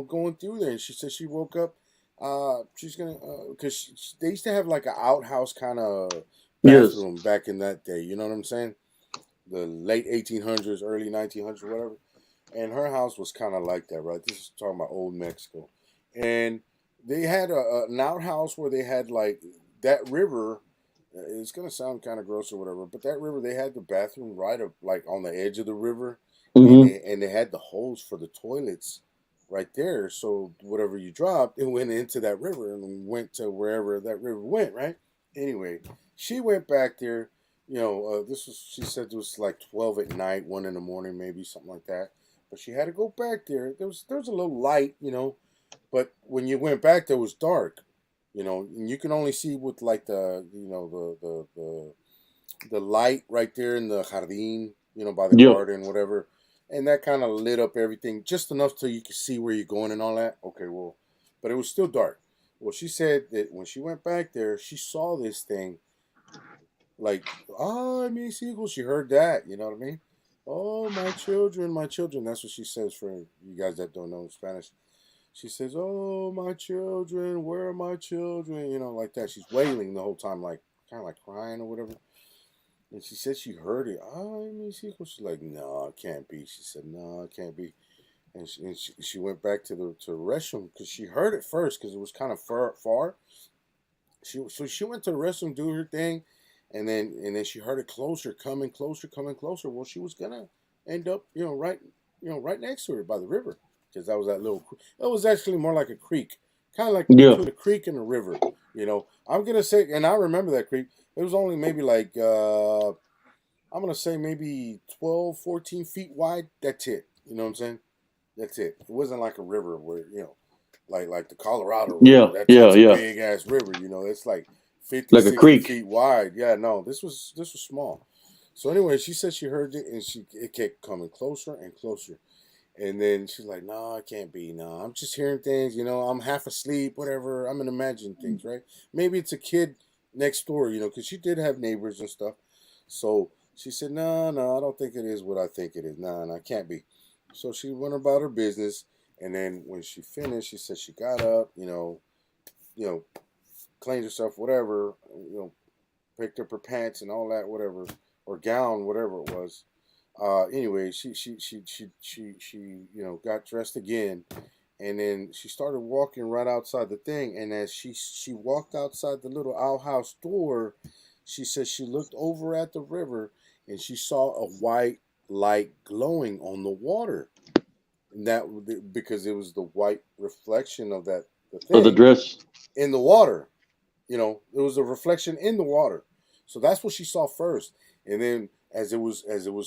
going through there. And she said she woke up. She's gonna because they used to have like an outhouse kind of Yes. bathroom back in that day. You know what I'm saying? The late 1800s, early 1900s, whatever. And her house was kind of like that, right? This is talking about old Mexico, and they had an outhouse where they had like that river. It's gonna sound kind of gross or whatever, but that river they had the bathroom right up like on the edge of the river, and Hmm. they had the holes for the toilets right there. So whatever you dropped, it went into that river and went to wherever that river went, right? Anyway, she went back there. This was she said it was like 12 at night, 1 in the morning, maybe something like that. But she had to go back there. There was a little light, but when you went back, there was dark, and you can only see with like the light right there in the jardín, by the Yeah. garden, whatever, and that kind of lit up everything just enough so you could see where you're going and all that. Okay, well, but it was still dark. Well, she said that when she went back there, she saw this thing like, "Ah, mis hijos." She heard that, you know what I mean? Oh, my children, my children. That's what she says for you guys that don't know Spanish. She says, "Oh, my children, where are my children?" Like that. She's wailing the whole time, like kind of like crying or whatever. And she said she heard it. Ay, mis hijos. She's like, "No, it can't be." She said, "No, it can't be." And she went back to the restroom because she heard it first because it was kind of far. So she went to the restroom, do her thing, and then she heard it closer, coming closer, coming closer. Well, she was gonna end up, right next to her by the river because that was that little. It was actually more like a creek, kind of like Yeah. between a creek and a river. I'm gonna say, and I remember that creek. It was only maybe like I'm gonna say maybe 12, 14 feet wide. That's it. You know what I'm saying? That's it. It wasn't like a river where like the Colorado River. Yeah. Yeah. That's a Yeah. big ass river. It's like 50, Like a 60 creek. feet wide. Yeah, no, this was small. So anyway, she said she heard it and it kept coming closer and closer. And then she's like, "No, it can't be. No, I'm just hearing things. I'm half asleep. Whatever. I'm gonna imagine things, right? Maybe it's a kid next door. Because she did have neighbors and stuff. So she said, "No, no, I don't think it is what I think it is. No, no, it can't be." So she went about her business, and then when she finished, she said she got up, you know, cleaned herself, whatever, picked up her pants and all that, whatever, or gown, whatever it was. Anyway, she got dressed again, and then she started walking right outside the thing. And as she walked outside the little outhouse door, she said she looked over at the river and she saw a white light glowing on the water. And that because it was the white reflection of the Of the thing dress. in the water. It was a reflection in the water. So that's what she saw first. And then as it was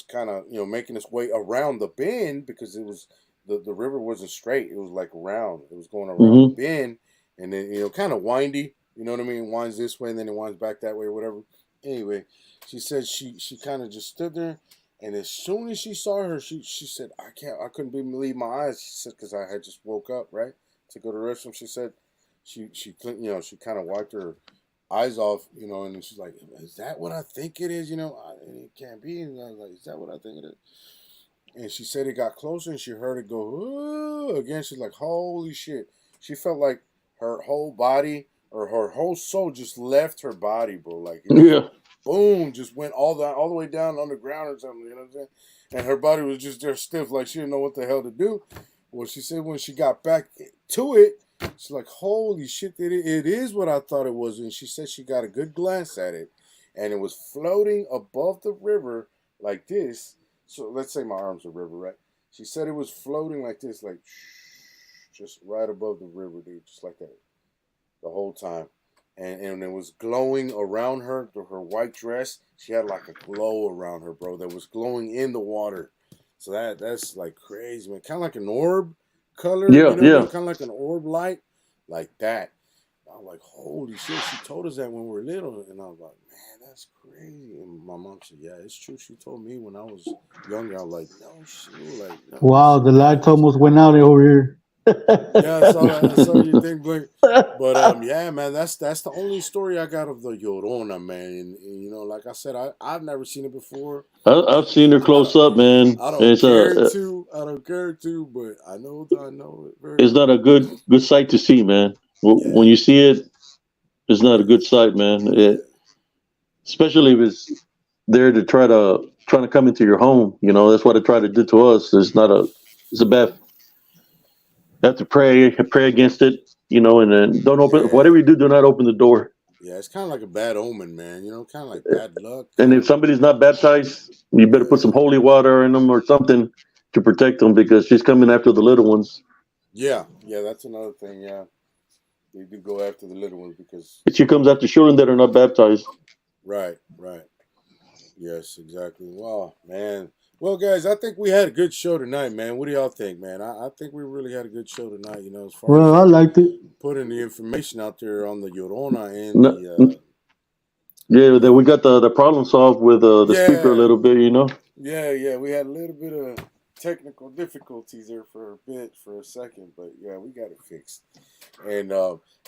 kind of, making its way around the bend because it was the river wasn't straight. It was like round. It was going around the Hmm. bend and then, kind of windy. You know what I mean? Winds this way and then it winds back that way or whatever. Anyway, she said she kind of just stood there, and as soon as she saw her, she said, I couldn't believe my eyes. She said because I had just woke up, right, to go to the restroom. She said she kind of wiped her eyes off, and then she's like, "Is that what I think it is?" It can't be. And I was like, "Is that what I think it is?" And she said it got closer, and she heard it go again. She's like, "Holy shit!" She felt like her whole body or her whole soul just left her body, bro. Like it just Yeah. boom, just went all the way down underground or something. You know what I'm saying? And her body was just there stiff, like she didn't know what the hell to do. Well, she said when she got back to it, she's like, "Holy shit! It is what I thought it was." And she said she got a good glance at it, and it was floating above the river like this. So let's say my arm's a river, right? She said it was floating like this, just right above the river, dude, just like that, the whole time. and it was glowing around her. Her white dress, she had like a glow around her, bro. That was glowing in the water. So that's like crazy, man. Kind of like an orb color, Yeah, you know what I mean? yeah. Kind of like an orb light, like that. I'm like, holy shit! She told us that when we were little, and I was like, man, that's crazy. And my mom said, yeah, it's true. She told me when I was younger. I was like, no shit, like no Wow, the shit, man. lights almost went out over here. Yeah, I saw that. I saw your thing blink. But yeah, man, that's the only story I got of the Llorona, man. And you know, like I said, I've never seen it before. I've seen her I close don't up, man. I don't It's care to. I don't care to, but I know it very it's not well. a good sight to see, man. Yeah, When you see it, it's not a good sight, man. yeah, Especially if it's there to trying to come into your home. You know, that's what it tried to do to us. It's a bad. You have to pray against it. You know, and then don't open yeah. whatever you do. Do not open the door. Yeah, it's kind of like a bad omen, man. You know, kind of like bad luck, And kind if of. somebody's not baptized, you better put Yeah, some holy water in them or something to protect them because she's coming after the little ones. yeah, yeah. That's another thing. Yeah, they do go after the little ones because. She comes after children that are not baptized. Right, right. Yes, exactly. Wow, man. Well, guys, I think we had a good show tonight, man. What do y'all think, man? I think we really had a good show tonight. You know, as far as Well, I liked it. putting the information out there on the Llorona and No, the, yeah, you that we know, got the problem solved with the speaker a yeah, little bit. You know. yeah. We had a little bit of technical difficulties there for a bit, for a second, but yeah, we got it fixed. And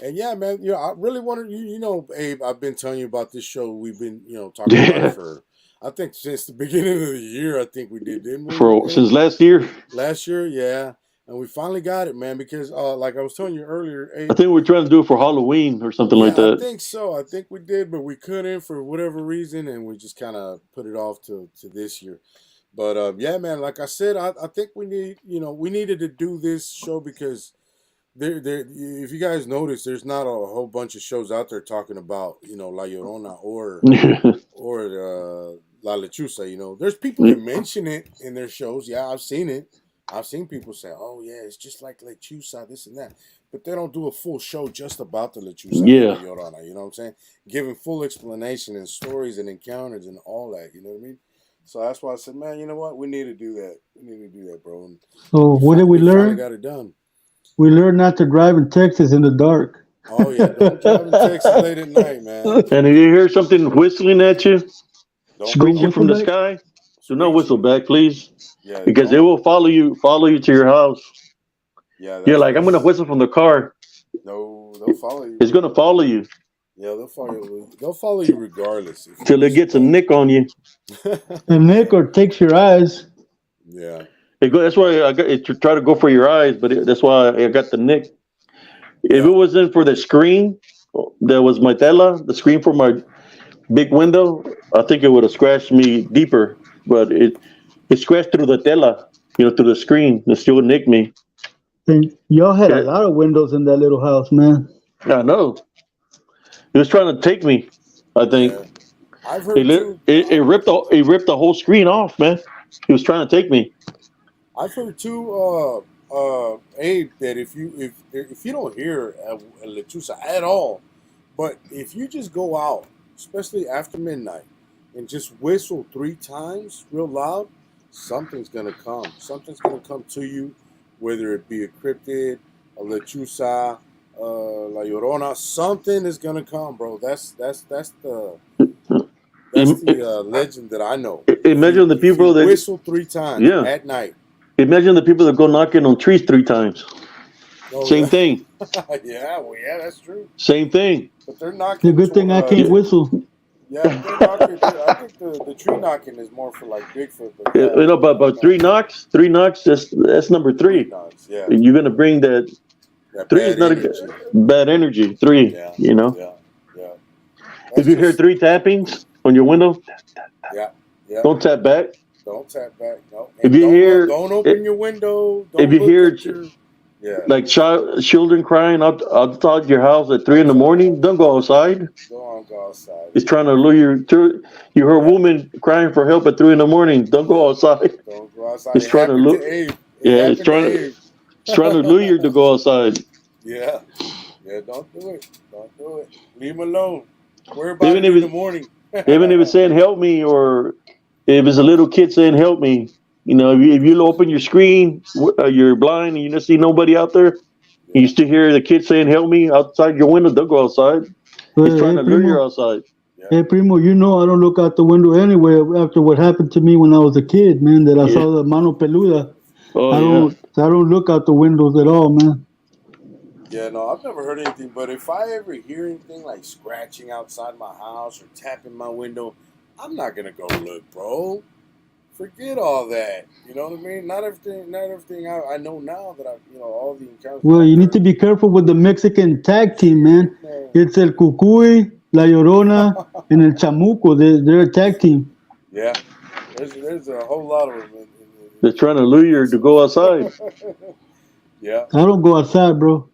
and yeah, man, you know, I really wanted you know, Abe, I've been telling you about this show. We've been, you know, talking about it Yeah. for I think since the beginning of the year. I think we did, didn't we, For Abe? since last year, Last year, yeah. And we finally got it, man, because like I was telling you earlier, I Abe, think we're trying to do it for Halloween or something like yeah, I that. think so. I think we did, but we couldn't for whatever reason, and we just kind of put it off to this year. But yeah, man, like I said, I think we need, you know, we needed to do this show because there if you guys notice, there's not a whole bunch of shows out there talking about, you know, La Llorona or La Lechuza. You know, there's people that mention it in their shows. Yeah, I've seen it. I've seen people say, "Oh yeah, it's just like Lechuza, this and that," but they don't do a full show just about the Lechuza and La Yeah. Llorona. You know what I'm saying? Giving full explanation and stories and encounters and all that. You know what I mean? So that's why I said, man, you know what? We need to do that. We need to do that, bro. And So what did we we finally learn? got it done. We learned not to drive in Texas in the dark. Oh yeah, don't drive in Texas late at night, man. And if you hear something whistling at you, Don't Don't screeching whistle from the back. sky, do not whistle screeching. back, please, Yeah, because it don't. will follow you to your house. Yeah, You're that's like, I'm gonna whistle from the car. no. They'll follow you, It's bro. gonna follow you Yeah, they'll follow you. They'll follow you regardless if you till it whistle gets a nick on you. back. The nick or takes your eyes. Yeah, That's why I got it to try to go for your eyes, but that's why I got the nick. If it yeah, wasn't for the screen, that was my tela, the screen for my big window, I think it would have scratched me deeper. But it scratched through the tela, through the screen. It still nicked me. And y'all had a It, lot of windows in that little house, man. I know. It was trying to take me. I think yeah. I've heard too. it ripped the whole screen off, man. He was trying to take me. I've heard too. Abe, that if you don't hear a lechuza at all, but if you just go out, especially after midnight, and just whistle 3 times real loud, something's gonna come. Something's gonna come to you, whether it be a cryptid, a lechuza, la llorona. Something is gonna come, bro. That's Im- the legend that I know. Imagine the If you people that, whistle 3 times yeah. at night. Imagine the people that go knocking on trees 3 times. Oh Same yeah, thing. yeah, well, yeah, that's true. Same thing. But they're It's a knocking good thing I can't Yeah. whistle. yeah, but they're knocking. I think the tree knocking is more for like Bigfoot. But yeah, But three knocks. That's number three three. knocks. Yeah, You're gonna bring that. that Three is bad not a energy. bad energy. Three. Yeah, You know. yeah, yeah. If That's you hear just 3 tappings on your window, yeah, yeah. don't tap back. Don't tap back. No, If and you hear don't open your window. if Don't you look hear at your yeah. like children crying outside your house at 3 in the morning, don't go outside. Go on, go outside. It's trying to lure you to. You heard a Yeah, woman crying for help at 3 in the morning. Don't yeah. go outside. Don't go outside. It's It trying to happened to look. Abe. It Yeah, happened to Abe. it's trying to lure you to go outside. Yeah, Yeah, don't do it. Don't do it. Leave him alone. Worry about Even it if in the it's morning. even if it's saying help me, or if it's a little kid saying help me, if you open your screen, you're blind and you don't see nobody out there, you Yeah, still hear the kid saying help me outside your window. They'll go outside. He's trying Hey, to lure you primo. outside. yeah, Hey, primo. You know I don't look out the window anyway. After what happened to me when I was a kid, man, that I Yeah. saw the mano peluda. Oh I yeah. don't. I don't look out the windows at all, man. yeah. No, I've never heard anything. But if I ever hear anything like scratching outside my house or tapping my window, I'm not gonna go look, bro. Forget all that. You know what I mean? Not everything I know now that all the encounters that Well, I've you need to heard. be careful with the Mexican tag team, man. Shit, man. It's El Cucuy, La Llorona, and El Chamuco. They're a tag team. Yeah, there's a whole lot of them They're trying to in lure you to go pesos. outside. Yeah, I don't go outside, bro.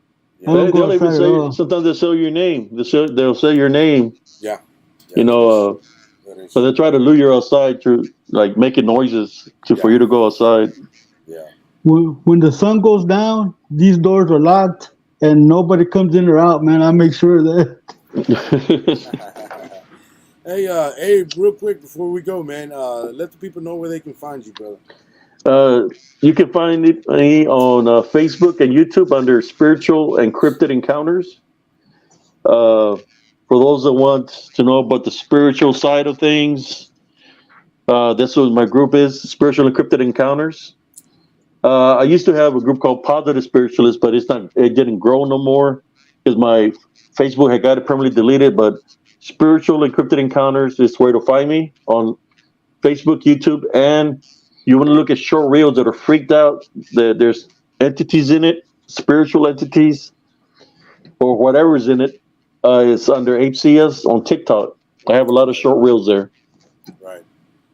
I yeah, don't go They'll even outside at say, all. sometimes they'll say your name. They'll say your name. yeah, yeah. You That know, is that is so they true. try to lure you outside through like making noises for Yeah, you to go outside. yeah. When the sun goes down, these doors are locked and nobody comes in or out, man. I make sure that. Hey, Abe, real quick before we go, man. Let the people know where they can find you, brother. uh, you can find me on Facebook and YouTube under Spiritual Encrypted Encounters. Uh, for those that want to know about the spiritual side of things, that's what my group is, Spiritual Encrypted Encounters. I used to have a group called Positive Spiritualists, but it didn't grow no more because my Facebook had got it permanently deleted. But Spiritual Encrypted Encounters is where to find me on Facebook, YouTube, and you want to look at short reels that are freaked out. There's entities in it, spiritual entities, or whatever's in it. It's under HCS on TikTok. I have a lot of Right, short reels there. right.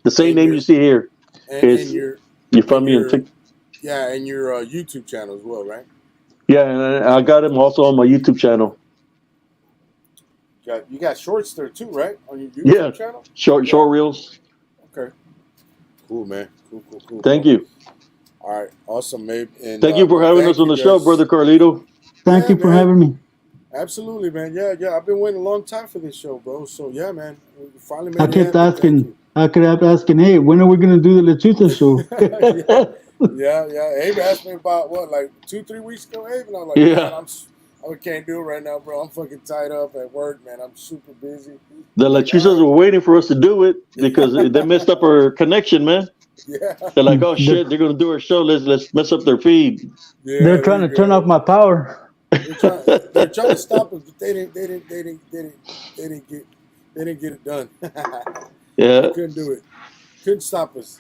The same And name you your see here. and It's your you and find me on your TikTok. yeah, and your YouTube channel as well, right? Yeah, and I got him also on my YouTube channel. You got shorts there too, right? On your Yeah, YouTube channel. Yeah. short reels. Okay. Cool, man. Cool, Thank bro. you. All right, awesome, Abe. And Thank you for well, having us thank on you the show, guys. brother Carlito. Thank Yeah, you for man. having me. Absolutely, man. Yeah. I've been waiting a long time for this show, bro. So yeah, man. We finally I made it kept happen. Thank asking. you. I kept asking, hey, when are we gonna do the Lechuza show? Yeah, yeah. Abe asked me about what, like 2, 3 weeks ago, Abe, and I was like, man, Yeah, I can't do it right now, bro. I'm fucking tied up at work, man. I'm super busy. the I'm like, all Lechuzas right, were waiting for us to do it because they messed up our connection, man. yeah, They're like, oh they're, shit, they're gonna do our show. Let's mess up their feed. they're yeah. There trying you to turn off go. my power. They're trying to stop us, but they didn't get it done. They Yeah. couldn't do it. Couldn't stop us.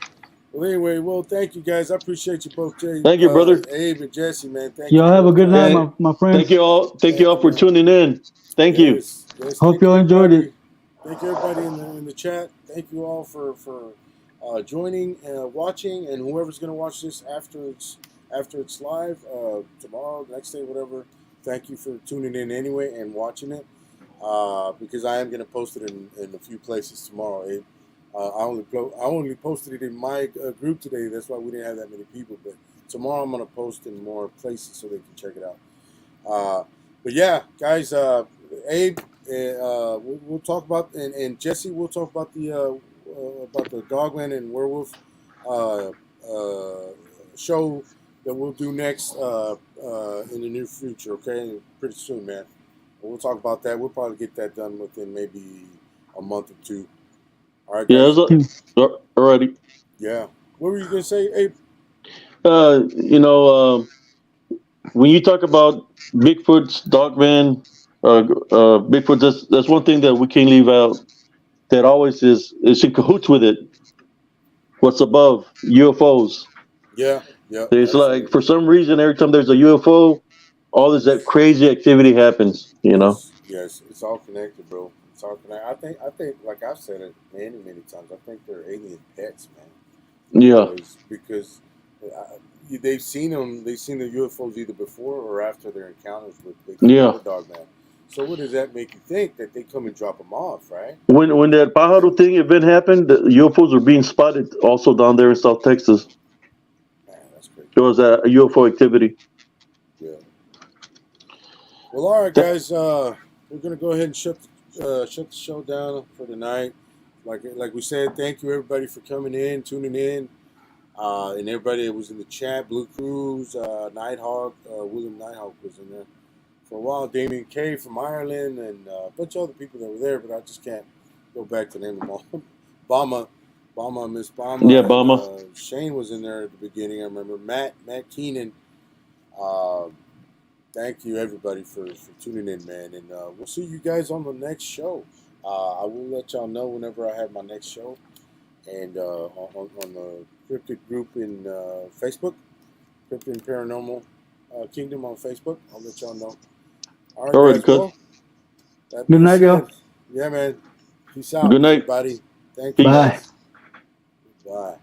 Well, anyway, thank you guys. I appreciate you both, Thank you, brother. Abe and Jesse, man. Thank you Y'all have for a good night, coming. And my thank friends. you all. Thank you Thank all you, for man. tuning in. Thank you. Yes. Hope Thank y'all enjoyed it. everybody. Thank everybody in the chat. Thank you all for joining and watching, and whoever's gonna watch this after it's live tomorrow, next day, whatever. Thank you for tuning in anyway and watching it. Because I am gonna post it in a few places tomorrow. I only posted it in my group today. That's why we didn't have that many people. But tomorrow I'm gonna post in more places so they can check it out. But yeah, guys, Abe, we'll talk about and Jesse, we'll talk about the Dogman and Werewolf uh, show that we'll do next in the near future. Okay, pretty soon, man. We'll talk about that. We'll probably get that done within maybe a month or two. All right, Yeah. guys. Alrighty. Yeah. What were you gonna say, Abe? Uh, you know, when you talk about Bigfoot's Dogman, Bigfoot, that's one thing that we can't leave out. That always is in cahoots with it. What's above UFOs? Yeah. Yeah. There's like Absolutely. for some reason every time there's a UFO, all this that crazy activity happens. Yes, it's all connected, bro. It's all connected. I think, like I've said it many times. I think they're alien pets, man. Yeah, Because they've seen them. They've seen the UFOs either before or after their encounters with Bigfoot yeah. or Dogman. So what does that make you think that they come and drop them off, right? When that Pajaro thing event happened, the UFOs were being spotted also down there in South Texas. Man, that's crazy. There was a UFO activity. Yeah. Well, all right, guys. We're gonna go ahead and shut the show down for tonight. Like we said, thank you everybody for coming in, tuning in, and everybody that was in the chat. Blue Cruz, Nighthawk, William Nighthawk was in there for a while. Damien K from Ireland, and a bunch of other people that were there, but I just can't go back to name them all. Bama, Miss Yeah, Bama, and Bama. Shane was in there at the beginning. I remember Matt Keenan. Uh, Thank you, everybody, for tuning in, man. And we'll see you guys on the next show. I will let y'all know whenever I have my next show. And on the Cryptid group in Facebook, Cryptid and Paranormal Kingdom on Facebook. I'll let y'all know. All right, All right, guys. cut. Well, that Good being night, y'all. said, yeah, man. Peace out, Good night. everybody. Thank you, Peace. Bye. guys. Bye.